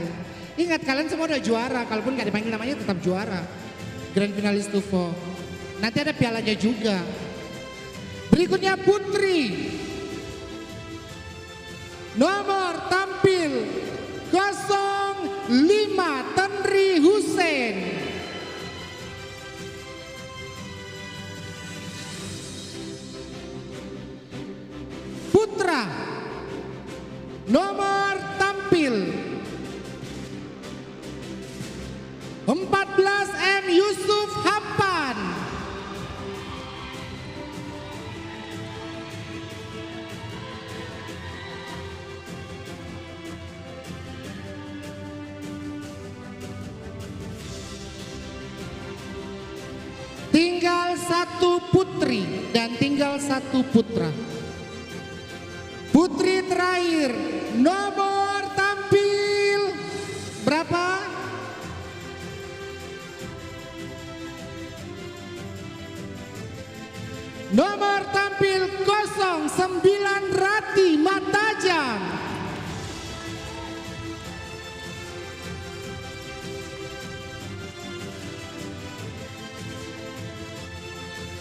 Speaker 3: Ingat kalian semua udah juara, kalaupun gak dipanggil namanya tetap juara. Grand Finalis Tufo. Nanti ada pialanya juga. Berikutnya putri. Nomor tampil 05 Tenri Hussein. Putra. Nomor tampil 14 M Yusuf Hampan. Tinggal satu putri dan tinggal satu putra. Putri terakhir, nomor tampil berapa? Nomor tampil 09 Rati Matajam.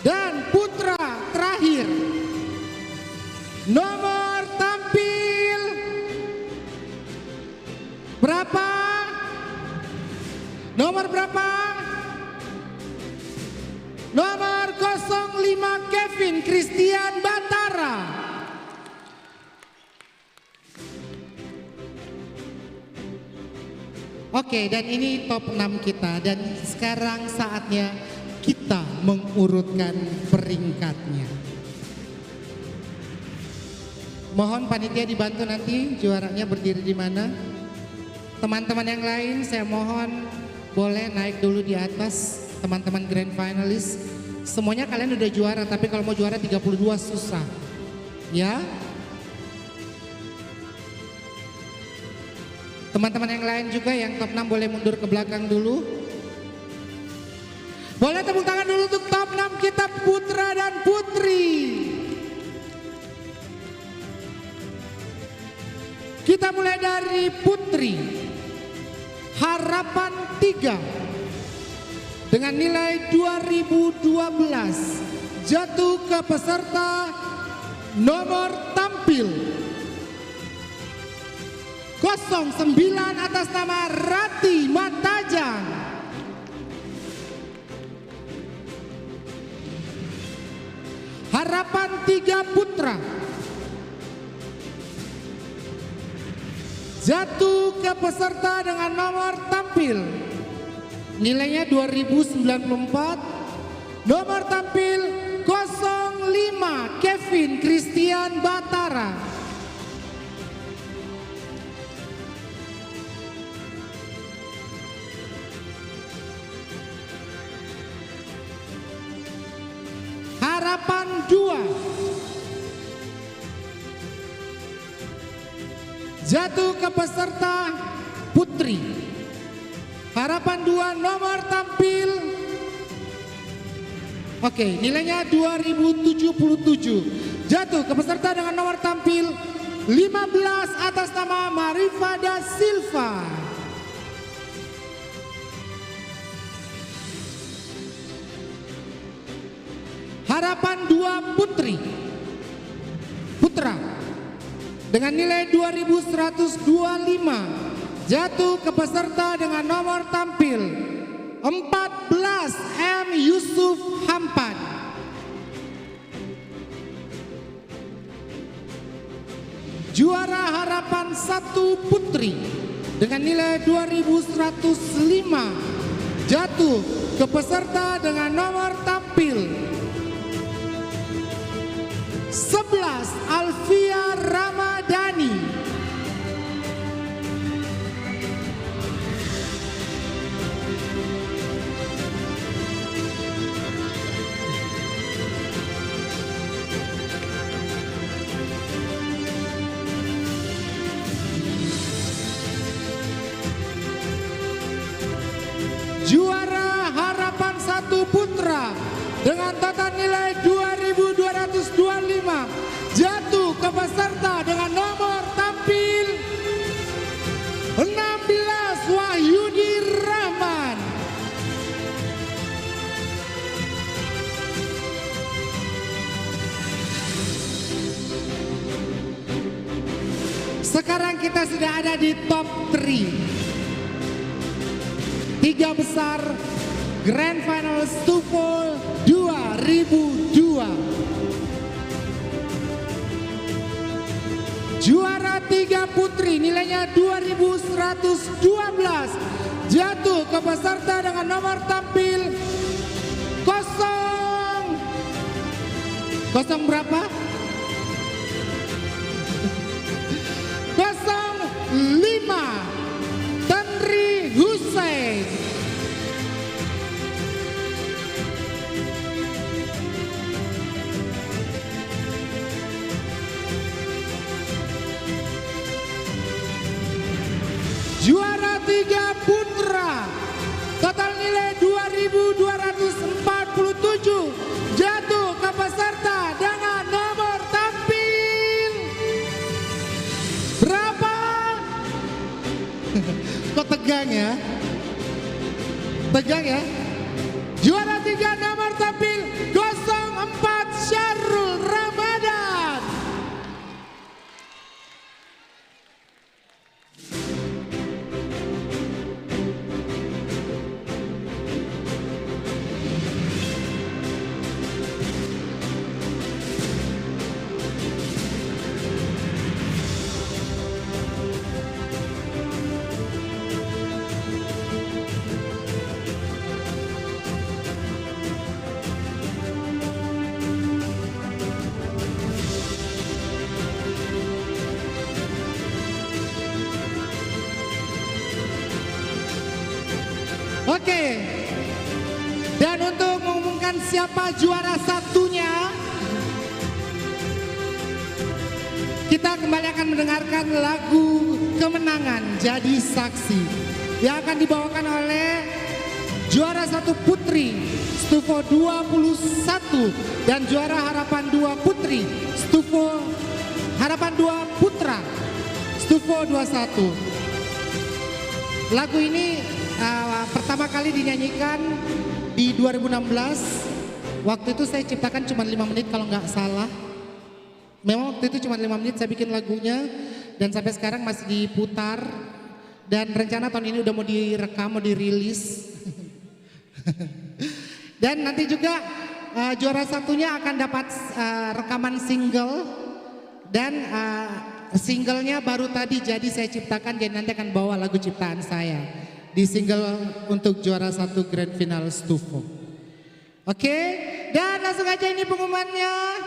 Speaker 3: Dan putra terakhir, nomor tampil berapa? Nomor berapa? Nomor 05 Kevin Christian Batara. Oke, dan ini top 6 kita dan sekarang saatnya kita mengurutkan peringkatnya. Mohon panitia dibantu nanti juaranya berdiri di mana. Teman-teman yang lain saya mohon boleh naik dulu di atas. Teman-teman grand finalis, semuanya kalian udah juara, tapi kalau mau juara 32 susah. Ya. Teman-teman yang lain juga yang top 6 boleh mundur ke belakang dulu. Boleh tepuk tangan dulu untuk top 6 kita putra dan putri. Kita mulai dari putri. Harapan 3. Dengan nilai 2012 jatuh ke peserta nomor tampil 09 atas nama Rati Matajang. Harapan 3 putra jatuh ke peserta dengan nomor tampil nilainya 2094, nomor tampil 05 Kevin Christian Batara. Harapan 2 jatuh ke peserta putri. Harapan 2 nomor tampil. Oke, nilainya 2077. Jatuh ke peserta dengan nomor tampil 15 atas nama Marifada Silva. Harapan 2 putri. Putra dengan nilai 2125. Jatuh ke peserta dengan nomor tampil 14 M Yusuf Hampan. Juara harapan 1 putri dengan nilai 2105 jatuh ke peserta dengan nomor tampil 11 Alfia Ramadhani. Juara Harapan 1 Putra dengan total nilai 2.225 jatuh ke peserta dengan nomor tampil 16 Wahyudi Rahman. Sekarang kita sudah ada di top 3. 3 besar Grand Final Stufo 2002. Juara 3 putri nilainya 2112 jatuh ke peserta dengan nomor tampil 0 berapa? 05 Tanri Hussein. Juara 3 putra, total nilai 2.247 jatuh ke peserta dengan nomor tampil berapa? Kok tegang ya? Tegang ya? Juara 3 nomor tampil 04 Syarul Ramadan. Oke, dan untuk mengumumkan siapa juara satunya, kita kembali akan mendengarkan lagu Kemenangan Jadi Saksi yang akan dibawakan oleh juara 1 putri Stufo 21 dan juara Harapan 2 putri Stufo Harapan 2 putra Stufo 21. Lagu ini pertama kali dinyanyikan di 2016. Waktu itu saya ciptakan cuma 5 menit kalau nggak salah. Memang waktu itu cuma 5 menit saya bikin lagunya dan sampai sekarang masih diputar. Dan rencana tahun ini udah mau direkam, mau dirilis. Dan nanti juga juara satunya akan dapat rekaman single. Dan singlenya baru tadi jadi saya ciptakan, jadi nanti akan bawa lagu ciptaan saya di single untuk juara 1 Grand Final Stufo. Oke, dan langsung aja ini pengumumannya.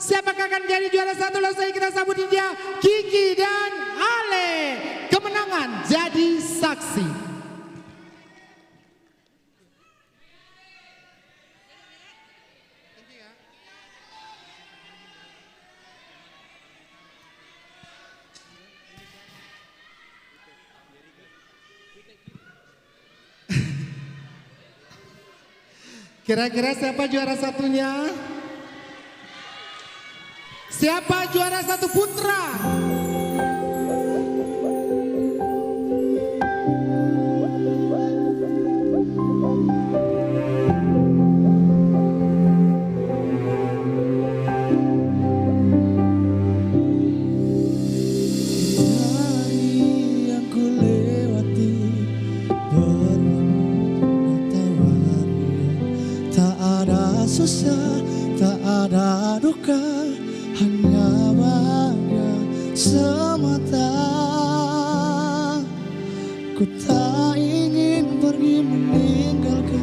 Speaker 3: Siapakah akan jadi juara 1? Langsung kita sambutin dia, Kiki dan Ale. Kemenangan Jadi Saksi. Kira-kira siapa juara satunya? Siapa juara 1 putra?
Speaker 14: Susah, tak ada duka, hanya bahagia semata. Ku tak ingin pergi meninggalkan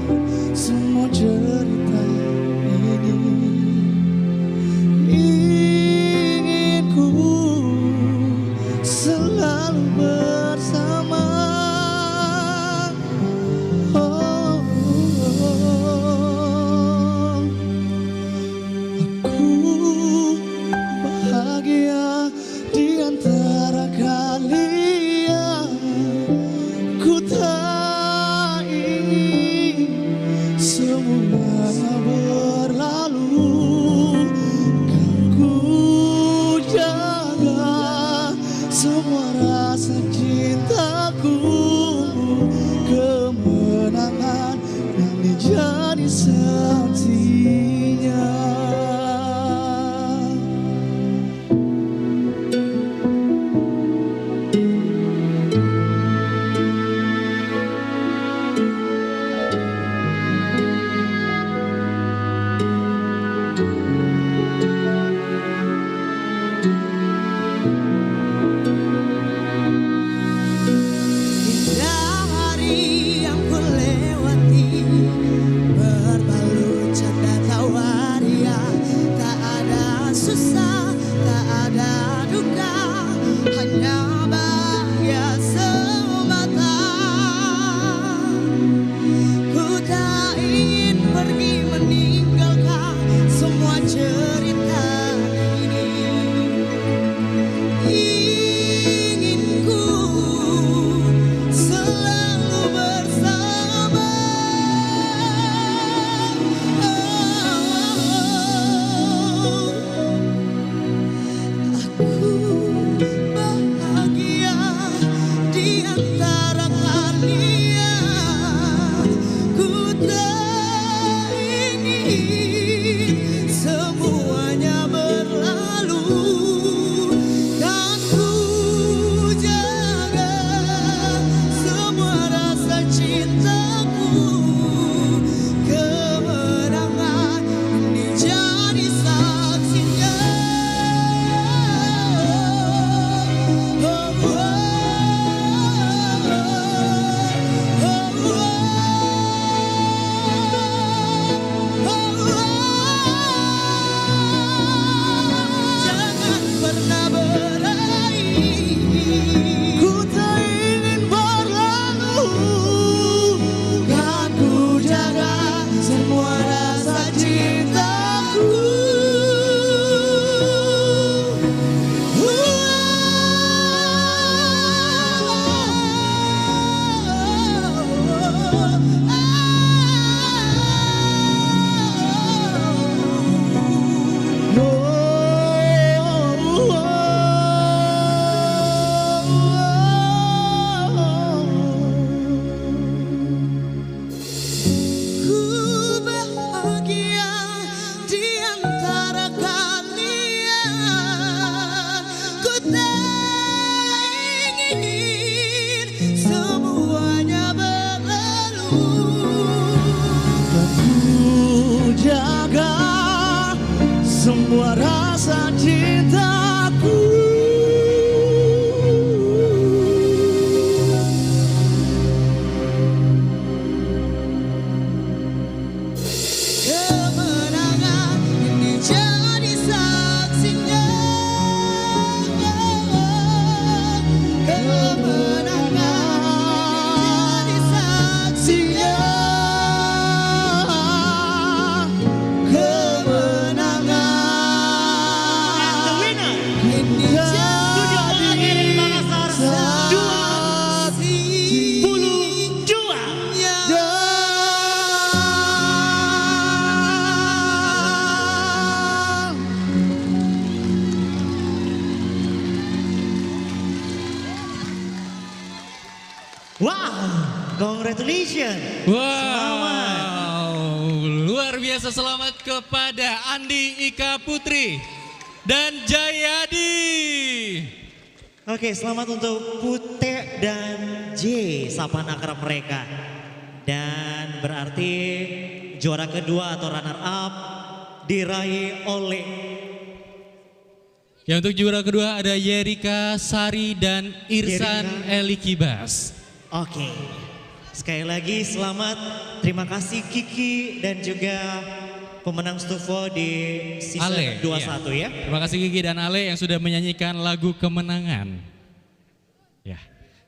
Speaker 1: yang ku lewati berbalut canda tawa ria, tak ada susah, tak ada duka, hanya bahagia semata. Ku tak ingin pergi meninggalkan semua cerita ini. Ingin ku selalu bersama. Aku bahagia di antara kalian. Ku tak ingin semuanya berlalu. Dan ku jaga semua rasa cintaku. Kemenangan ini jadi saksinya. Jangan pernah berakhir. Ku tak ingin berlalu. Kan ku jaga semua rasa cintaku. Ku bahagia di antara kalian. Ku tak ingin semuanya berlalu. Dan ku jaga semua rasa cintaku. Kemenangan ini jadi saksinya. Kemenangan ini jadi saksinya. Kemenangan ini jadi
Speaker 2: Wow, congratulations.
Speaker 9: Wow, luar biasa, selamat kepada Andi Ika Putri dan Jayadi.
Speaker 2: Oke, selamat untuk Pute dan J, sapaan akrab mereka. Dan berarti juara kedua atau runner up diraih oleh.
Speaker 9: Ya, untuk juara kedua ada Yerika Sari dan Irsan Elikibas.
Speaker 2: Oke, sekali lagi selamat, terima kasih Kiki dan juga pemenang Stufo di season
Speaker 9: Ale,
Speaker 2: 21 ya.
Speaker 9: Terima kasih Kiki dan Ale yang sudah menyanyikan lagu Kemenangan. Ya.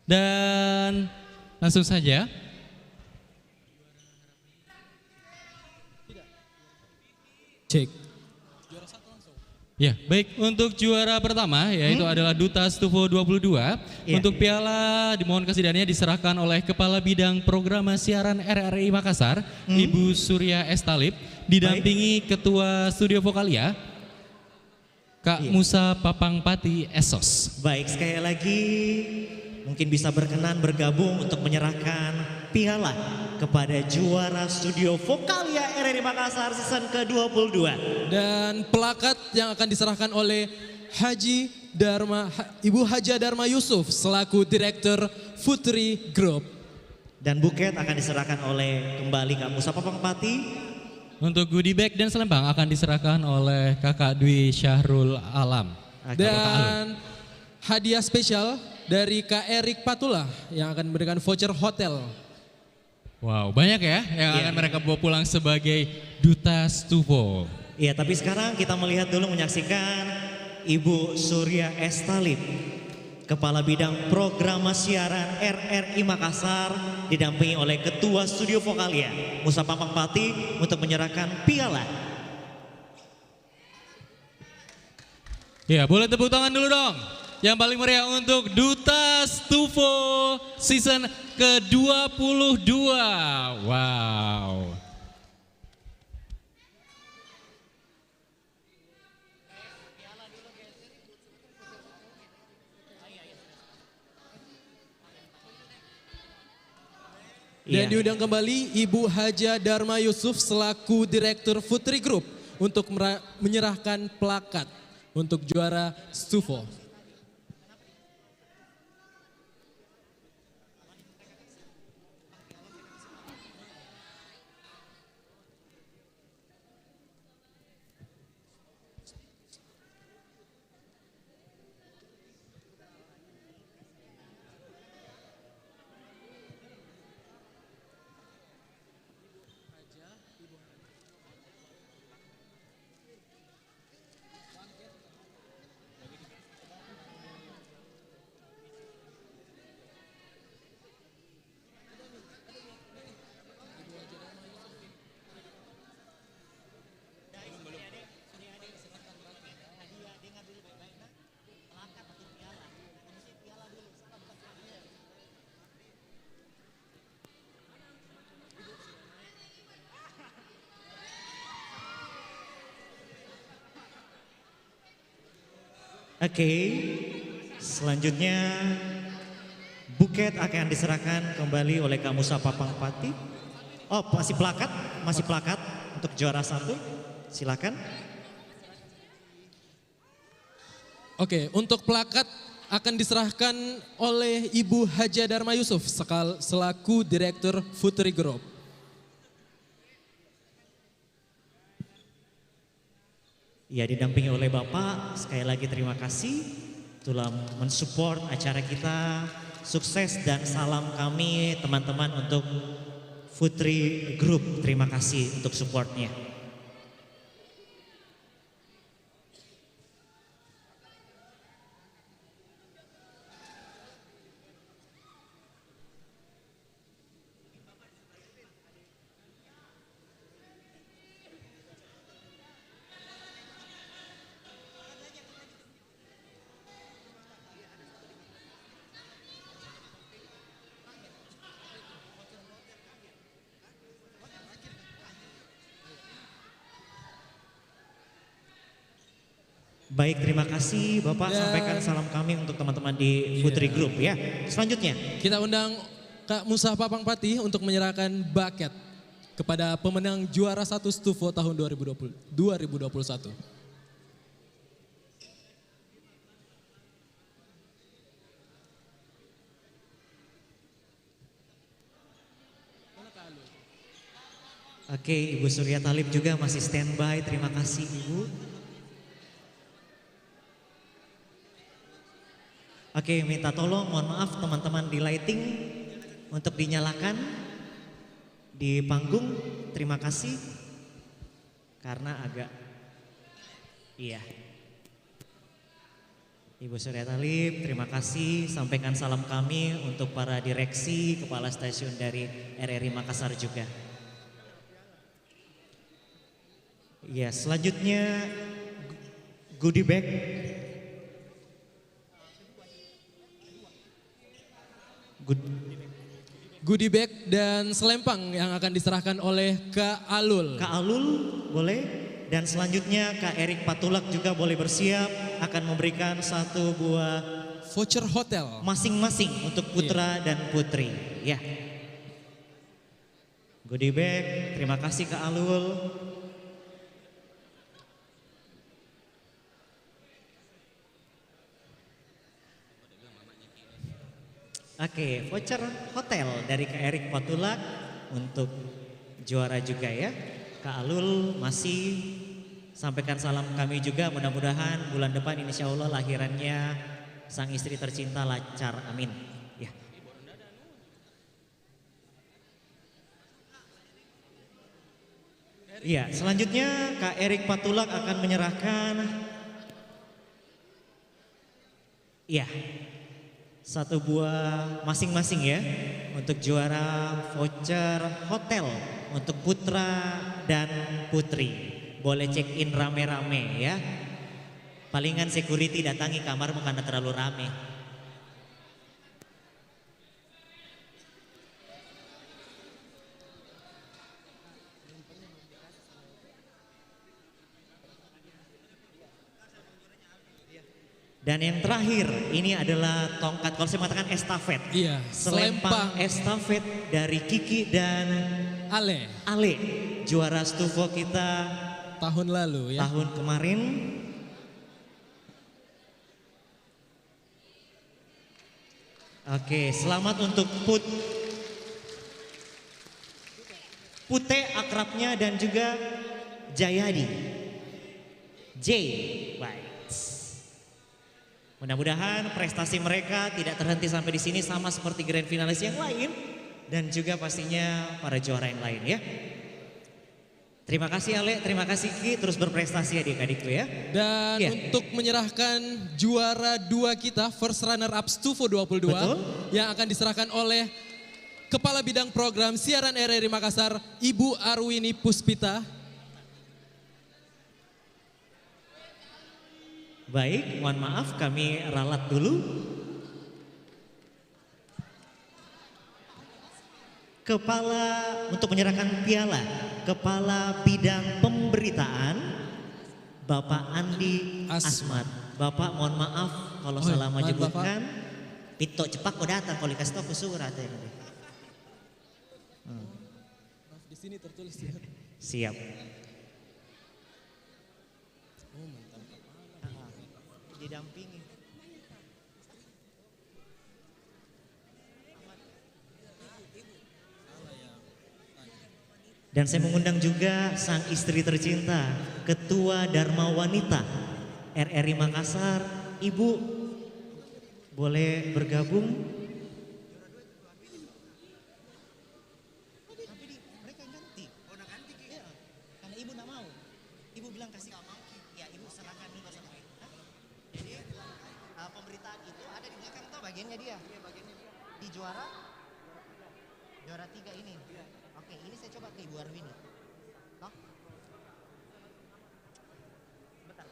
Speaker 9: Dan langsung saja.
Speaker 8: Cek.
Speaker 9: Ya, baik, untuk juara pertama yaitu adalah Duta Stufo 22. Untuk piala dimohon kesediaannya diserahkan oleh Kepala Bidang Program Siaran RRI Makassar, Ibu Surya S. Talib, didampingi Ketua Studio Vokalia, Kak Musa Papangpati Esos.
Speaker 2: Baik, sekali lagi mungkin bisa berkenan bergabung untuk menyerahkan piala kepada juara Studio Vokalia RRI Makassar season ke-22.
Speaker 8: Dan pelakat yang akan diserahkan oleh Ibu Haja Dharma Yusuf selaku Direktur Putri Group.
Speaker 2: Dan buket akan diserahkan oleh kembali Kak Musa Papangpati.
Speaker 9: Untuk goodie bag dan selempang akan diserahkan oleh Kakak Dwi Syahrul Alam.
Speaker 8: Dan hadiah spesial dari Kak Erik Patula yang akan memberikan voucher hotel
Speaker 9: Wow, banyak ya yang akan mereka bawa pulang sebagai duta Stufo.
Speaker 2: Iya, tapi sekarang kita melihat dulu menyaksikan Ibu Surya S. Talib, Kepala Bidang Program Siaran RRI Makassar, didampingi oleh Ketua Studio Vokalia Musa Pampang Pati untuk menyerahkan piala.
Speaker 9: Ya, boleh tepuk tangan dulu dong. Yang paling meriah untuk Duta Stufo season ke-22. Wow.
Speaker 8: Dan diundang kembali Ibu Haja Dharma Yusuf selaku Direktur Putri Group untuk menyerahkan plakat untuk juara Stufo.
Speaker 2: Oke, selanjutnya buket akan diserahkan kembali oleh Kak Musa Pampang Pati. Oh, masih plakat untuk juara 1. Silakan.
Speaker 8: Oke, untuk plakat akan diserahkan oleh Ibu Haja Dharma Yusuf selaku Direktur Putri Group.
Speaker 2: Ya, didampingi oleh Bapak, sekali lagi terima kasih telah mensupport acara kita. Sukses dan salam kami teman-teman untuk Putri Group. Terima kasih untuk supportnya. Baik, terima kasih Bapak, sampaikan salam kami untuk teman-teman di Putri Group ya. Selanjutnya
Speaker 8: kita undang Kak Musa Pampang Pati untuk menyerahkan bucket kepada pemenang juara 1 Stufo tahun 2021.
Speaker 2: Oke, Ibu Surya Talib juga masih standby. Terima kasih Ibu. Oke, minta tolong, mohon maaf teman-teman di lighting untuk dinyalakan di panggung. Terima kasih. Karena agak, iya. Ibu Surya Talib, terima kasih. Sampaikan salam kami untuk para direksi, kepala stasiun dari RRI Makassar juga. Ya, selanjutnya goodie bag.
Speaker 8: Goodie bag dan selempang yang akan diserahkan oleh Kak Alul.
Speaker 2: Kak Alul boleh. Dan selanjutnya Kak Erik Patulak juga boleh bersiap akan memberikan 1 buah
Speaker 8: voucher hotel
Speaker 2: masing-masing untuk putra dan putri. Ya. Goodie bag, terima kasih Kak Alul. Oke, voucher hotel dari Kak Erik Patulak untuk juara juga ya. Kak Alul masih sampaikan salam kami juga, mudah-mudahan bulan depan insya Allah lahirannya sang istri tercinta lancar, amin. Ya. Iya, selanjutnya Kak Erik Patulak akan menyerahkan satu buah masing-masing ya untuk juara voucher hotel untuk Putra dan Putri. Boleh check in rame-rame ya. Palingan security datangi kamarmu karena terlalu rame. Dan yang terakhir ini adalah tongkat, kalau saya mengatakan estafet.
Speaker 8: Iya,
Speaker 2: Selempang estafet dari Kiki dan
Speaker 8: Ale.
Speaker 2: Ale, juara Stufo kita
Speaker 8: tahun lalu ya.
Speaker 2: Tahun kemarin. Oke, selamat untuk Pute akrabnya dan juga Jayadi. J. Baik. Mudah-mudahan prestasi mereka tidak terhenti sampai di sini sama seperti grand finalis yang lain dan juga pastinya para juara yang lain ya. Terima kasih Ale, terima kasih Ki, terus berprestasi adik-adikku ya.
Speaker 8: Dan untuk menyerahkan juara 2 kita, first runner up Stufo 22 yang akan diserahkan oleh Kepala Bidang Program Siaran RRI Makassar, Ibu Arwini Puspita.
Speaker 2: Baik, mohon maaf kami ralat dulu. Kepala untuk menyerahkan piala, Kepala Bidang Pemberitaan, Bapak Andi Asmat. Bapak mohon maaf kalau salah menyebutkan. Pito cepak kau datang kalau dikasih tahu surat ya.
Speaker 8: Di sini tertulis ya.
Speaker 2: Siap. Didampingi. Dan saya mengundang juga sang istri tercinta, Ketua Dharma Wanita RRI Makassar, Ibu boleh bergabung. Juara 3 ini. Oke, ini saya coba ke Ibu Arwini. Toh? Bentar.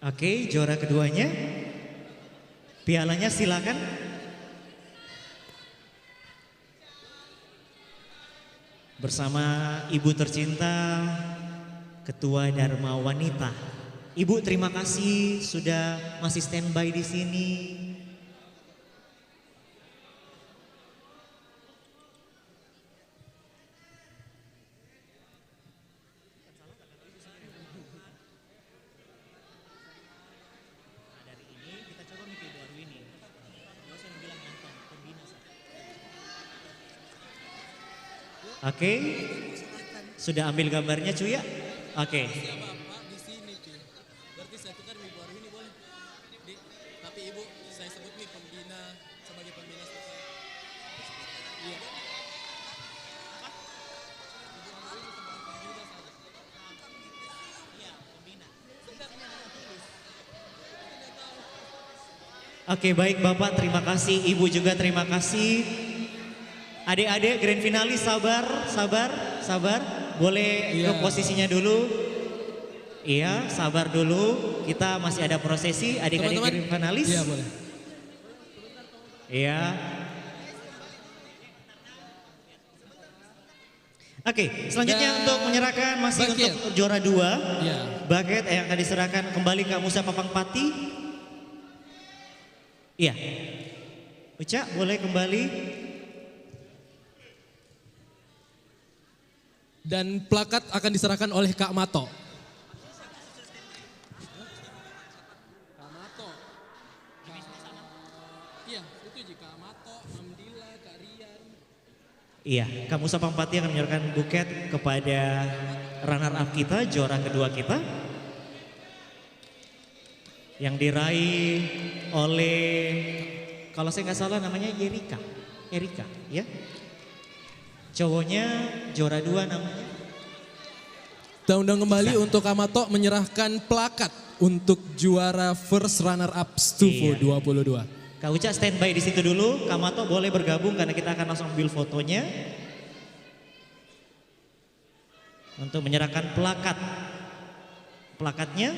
Speaker 2: Oke, juara keduanya. Pialanya silakan. Bersama Ibu tercinta Ketua Dharma Wanita. Ibu terima kasih sudah masih standby di sini. Oke, sudah ambil gambarnya cuy ya? Oke.
Speaker 8: Di sini cuy. Berarti saya tukar Ibu Arwini boleh? Tapi Ibu saya sebut nih pembina sebagai pembina. Iya.
Speaker 2: Oke, baik Bapak terima kasih, Ibu juga terima kasih. Adik-adik grand finalis sabar. Boleh ke posisinya dulu. Iya, sabar dulu. Kita masih ada prosesi adik-adik grand finalis.
Speaker 8: Iya, boleh.
Speaker 2: Iya. Oke, selanjutnya untuk menyerahkan masih
Speaker 8: bucket.
Speaker 2: untuk juara 2.
Speaker 8: Iya.
Speaker 2: Bucket yang akan diserahkan kembali ke Musa Papangpati. Iya. Uca boleh kembali.
Speaker 8: Dan plakat akan diserahkan oleh Kak Mato. Kak Mato. Iya, itu juga Kak Mato, Mamdila, Kak Rian.
Speaker 2: Iya, Kak Musa Pampati akan menyerahkan buket kepada runner up kita, juara kedua kita. yang diraih oleh, kalau saya nggak salah namanya Erika ya. Cowoknya juara 2 namanya.
Speaker 8: Kita undang kembali untuk Kamato menyerahkan plakat untuk juara first runner up Stufo 22.
Speaker 2: Kak Uca standby di situ dulu, Kamato boleh bergabung karena kita akan langsung ambil fotonya. Untuk menyerahkan plakatnya.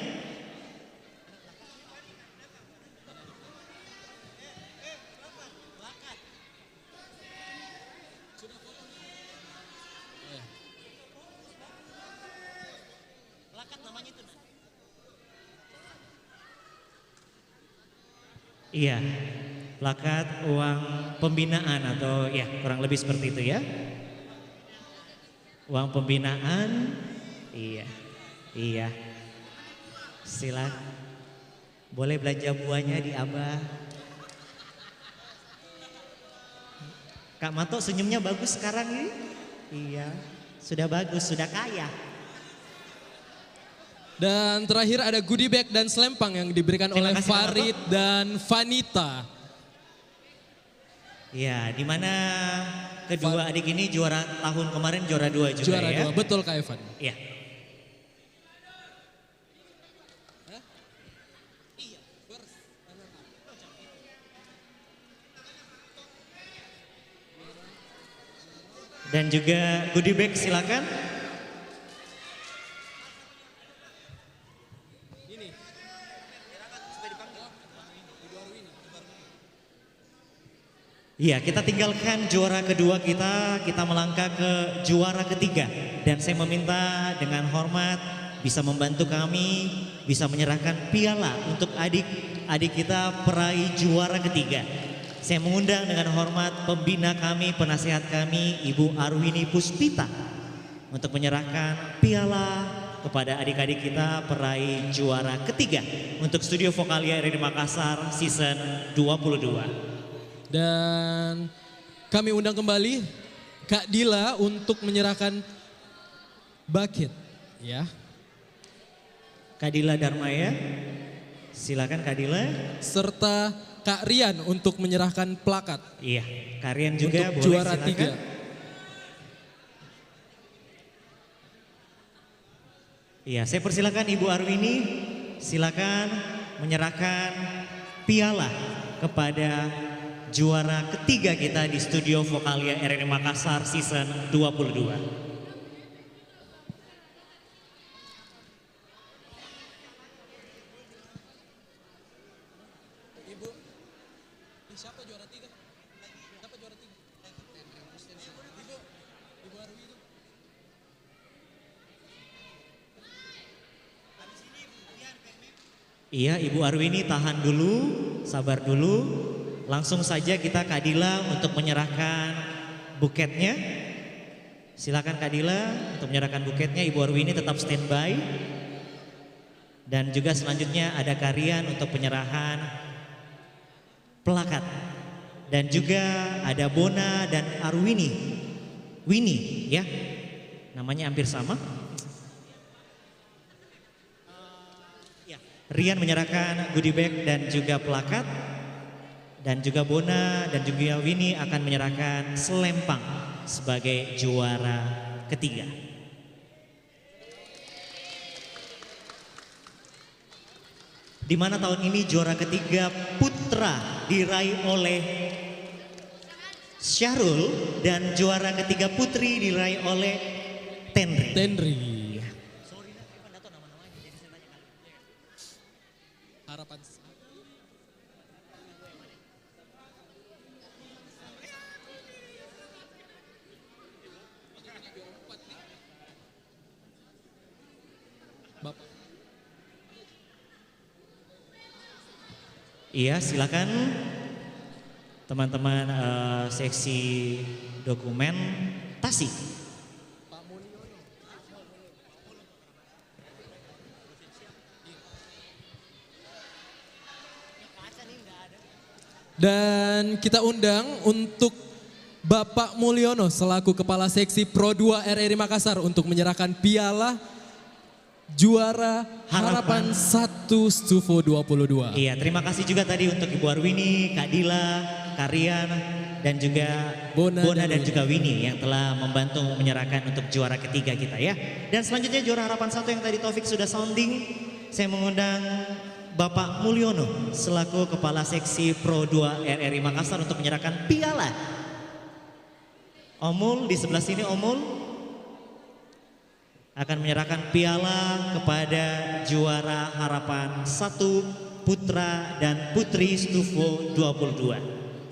Speaker 2: Iya, plakat uang pembinaan atau ya kurang lebih seperti itu ya. Uang pembinaan, iya. Silakan. Boleh belanja buahnya di Abah. Kak Mato senyumnya bagus sekarang ini. Iya, sudah bagus, sudah kaya.
Speaker 8: Dan terakhir ada goodie bag dan selempang yang diberikan oleh Farid dan Vanita.
Speaker 2: Ya, di mana kedua adik ini juara tahun kemarin juara 2 juga
Speaker 8: Juara
Speaker 2: ya.
Speaker 8: 2, betul Kak Evan.
Speaker 2: Iya. Dan juga goodie bag silakan. Iya, kita tinggalkan juara kedua kita melangkah ke juara ketiga. Dan saya meminta dengan hormat bisa membantu kami, bisa menyerahkan piala untuk adik-adik kita peraih juara ketiga. Saya mengundang dengan hormat pembina kami, penasihat kami, Ibu Arwini Puspita untuk menyerahkan piala kepada adik-adik kita peraih juara ketiga untuk Studio Vokalia RRI Makassar season 22.
Speaker 8: Dan kami undang kembali Kak Dila untuk menyerahkan bucket ya.
Speaker 2: Kak Dila Darmaya, silakan Kak Dila.
Speaker 8: Serta Kak Rian untuk menyerahkan plakat.
Speaker 2: Iya, Kak Rian juga
Speaker 8: untuk
Speaker 2: boleh
Speaker 8: juara
Speaker 2: silakan. 3. Iya, saya persilakan Ibu Arwini, silakan menyerahkan piala kepada juara ketiga kita di Studio Vokalia RRI Makassar season 22. Iya, Ibu Arwini tahan dulu, sabar dulu. Langsung saja kita Kak Dila untuk menyerahkan buketnya. Silakan Kak Dila untuk menyerahkan buketnya. Ibu Arwini tetap standby. Dan juga selanjutnya ada Kak Rian untuk penyerahan plakat. Dan juga ada Bona dan Arwini. Winnie ya, namanya hampir sama. Rian menyerahkan goodie bag dan juga plakat. Dan juga Bona dan juga Winnie akan menyerahkan selempang sebagai juara ketiga. Di mana tahun ini juara ketiga putra diraih oleh Syahrul dan juara ketiga putri diraih oleh Tenri.
Speaker 8: Harapan.
Speaker 2: Iya, silakan teman-teman seksi dokumentasi.
Speaker 8: Dan kita undang untuk Bapak Mulyono selaku Kepala Seksi Pro 2 RRI Makassar untuk menyerahkan piala juara Harapan 1 Stufo 22.
Speaker 2: Iya, terima kasih juga tadi untuk Ibu Arwini, Kak Dila, Kak Rian, dan juga Bona dan juga Winnie yang telah membantu menyerahkan untuk juara ketiga kita ya. Dan selanjutnya juara Harapan 1 yang tadi Taufik sudah sounding, saya mengundang Bapak Mulyono selaku Kepala Seksi Pro 2 RRI Makassar untuk menyerahkan piala. Omul di sebelah sini, Omul akan menyerahkan piala kepada juara Harapan 1 Putra dan Putri Stufo 22.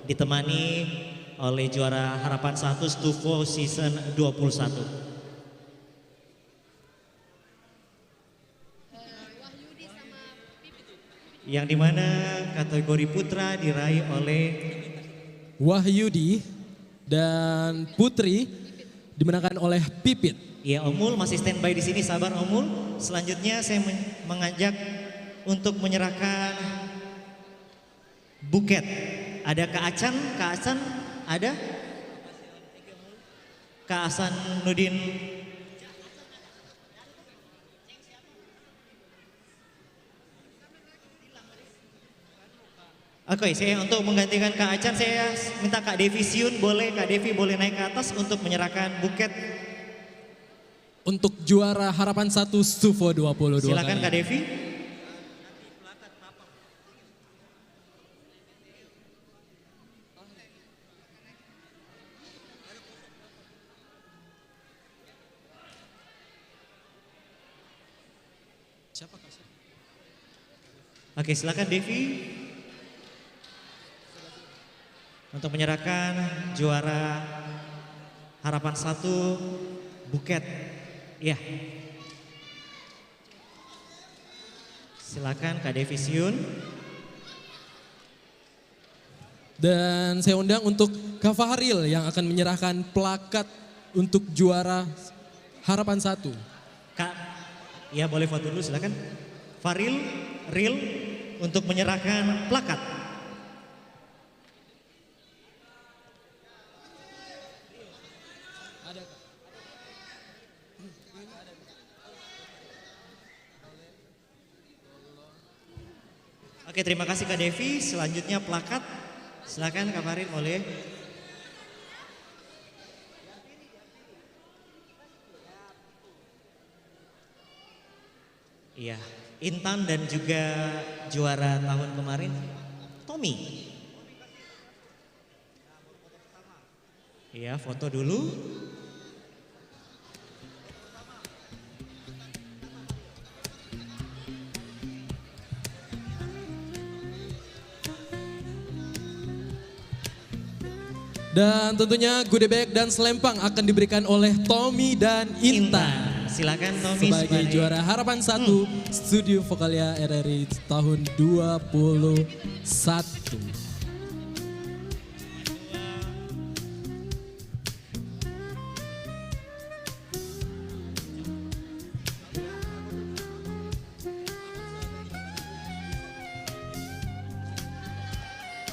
Speaker 2: Ditemani oleh juara Harapan 1 Stufo Season 21. Yang dimana kategori putra diraih oleh
Speaker 8: Wahyudi dan Putri dimenangkan oleh Pipit.
Speaker 2: Ya, Omul masih standby di sini, sabar Omul. Selanjutnya saya mengajak untuk menyerahkan buket. Ada Kak Acan ada? Kak Hasan Nudin. Oke, saya untuk menggantikan Kak Acan, saya minta Kak Devi Siun, Kak Devi boleh naik ke atas untuk menyerahkan buket.
Speaker 8: Untuk juara Harapan 1 Stufo 22.
Speaker 2: Silakan Kak Devi. Oke, silakan Devi untuk menyerahkan juara Harapan 1 buket. Ya, silakan Kak Devi Siun.
Speaker 8: Dan saya undang untuk Kak Fahril yang akan menyerahkan plakat untuk juara Harapan 1.
Speaker 2: Kak, ya boleh foto dulu silakan. Fahril, Ril untuk menyerahkan plakat. Oke, terima kasih Kak Devi. Selanjutnya plakat. Silakan Kak Farid, boleh. Iya, Intan dan juga juara tahun kemarin Tommy. Iya, foto dulu.
Speaker 8: Dan tentunya goodie bag dan selempang akan diberikan oleh Tommy dan Intan.
Speaker 2: Silakan Tommy
Speaker 8: sebagai juara Harapan 1 Studio Vokalia RRI tahun 21.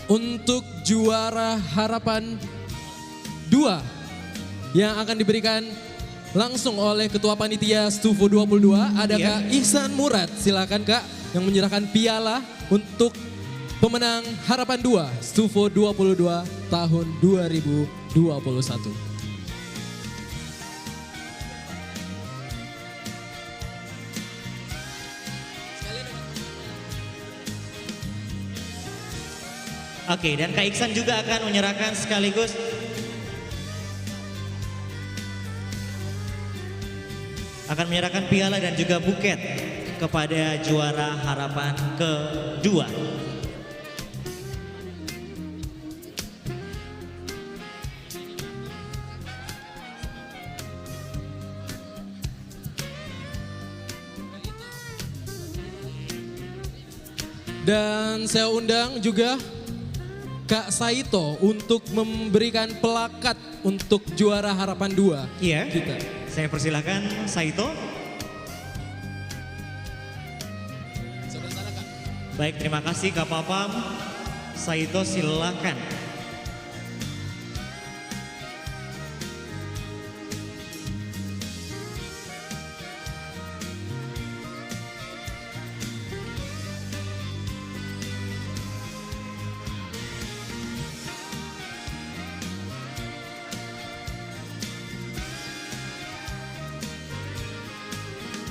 Speaker 8: Untuk juara Harapan 2 yang akan diberikan langsung oleh Ketua Panitia Stufo 22 ada Kak Ihsan Murad. Silakan Kak yang menyerahkan piala untuk pemenang Harapan 2 Stufo 22 tahun 2021.
Speaker 2: Oke, dan Kak Iksan juga akan menyerahkan sekaligus piala dan juga buket kepada juara Harapan kedua.
Speaker 8: Dan saya undang juga Kak Saito untuk memberikan plakat untuk juara Harapan 2.
Speaker 2: Iya, saya persilahkan Saito. Baik, terima kasih Kak Papam. Saito silakan.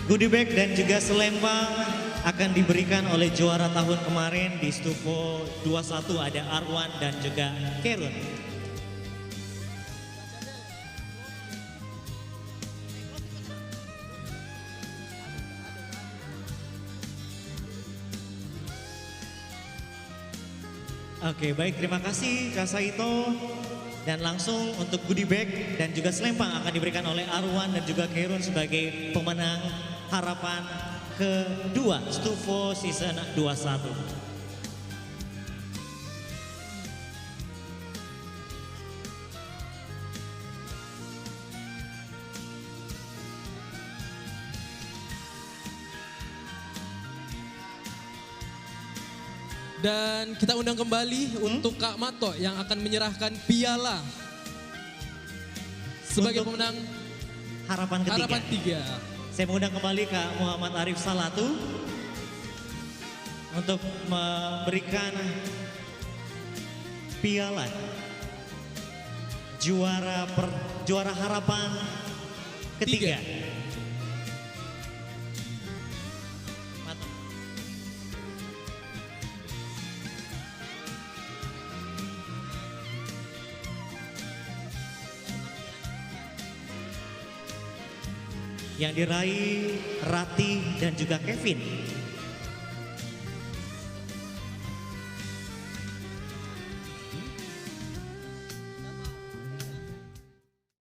Speaker 2: Goodie bag dan juga selempang akan diberikan oleh juara tahun kemarin di Stufo 21 ada Arwan dan juga Kerun. Oke, baik, terima kasih Kak Saito. Dan langsung untuk goodie bag dan juga selempang akan diberikan oleh Arwan dan juga Kerun sebagai pemenang harapan kedua Stufo Season 21.
Speaker 8: Dan kita undang kembali untuk Kak Mato yang akan menyerahkan piala sebagai pemenang
Speaker 2: harapan ketiga.
Speaker 8: Harapan 3.
Speaker 2: Saya mengundang kembali Kak Muhammad Arif Salatu untuk memberikan piala juara harapan ketiga. Yang diraih Rati dan juga Kevin.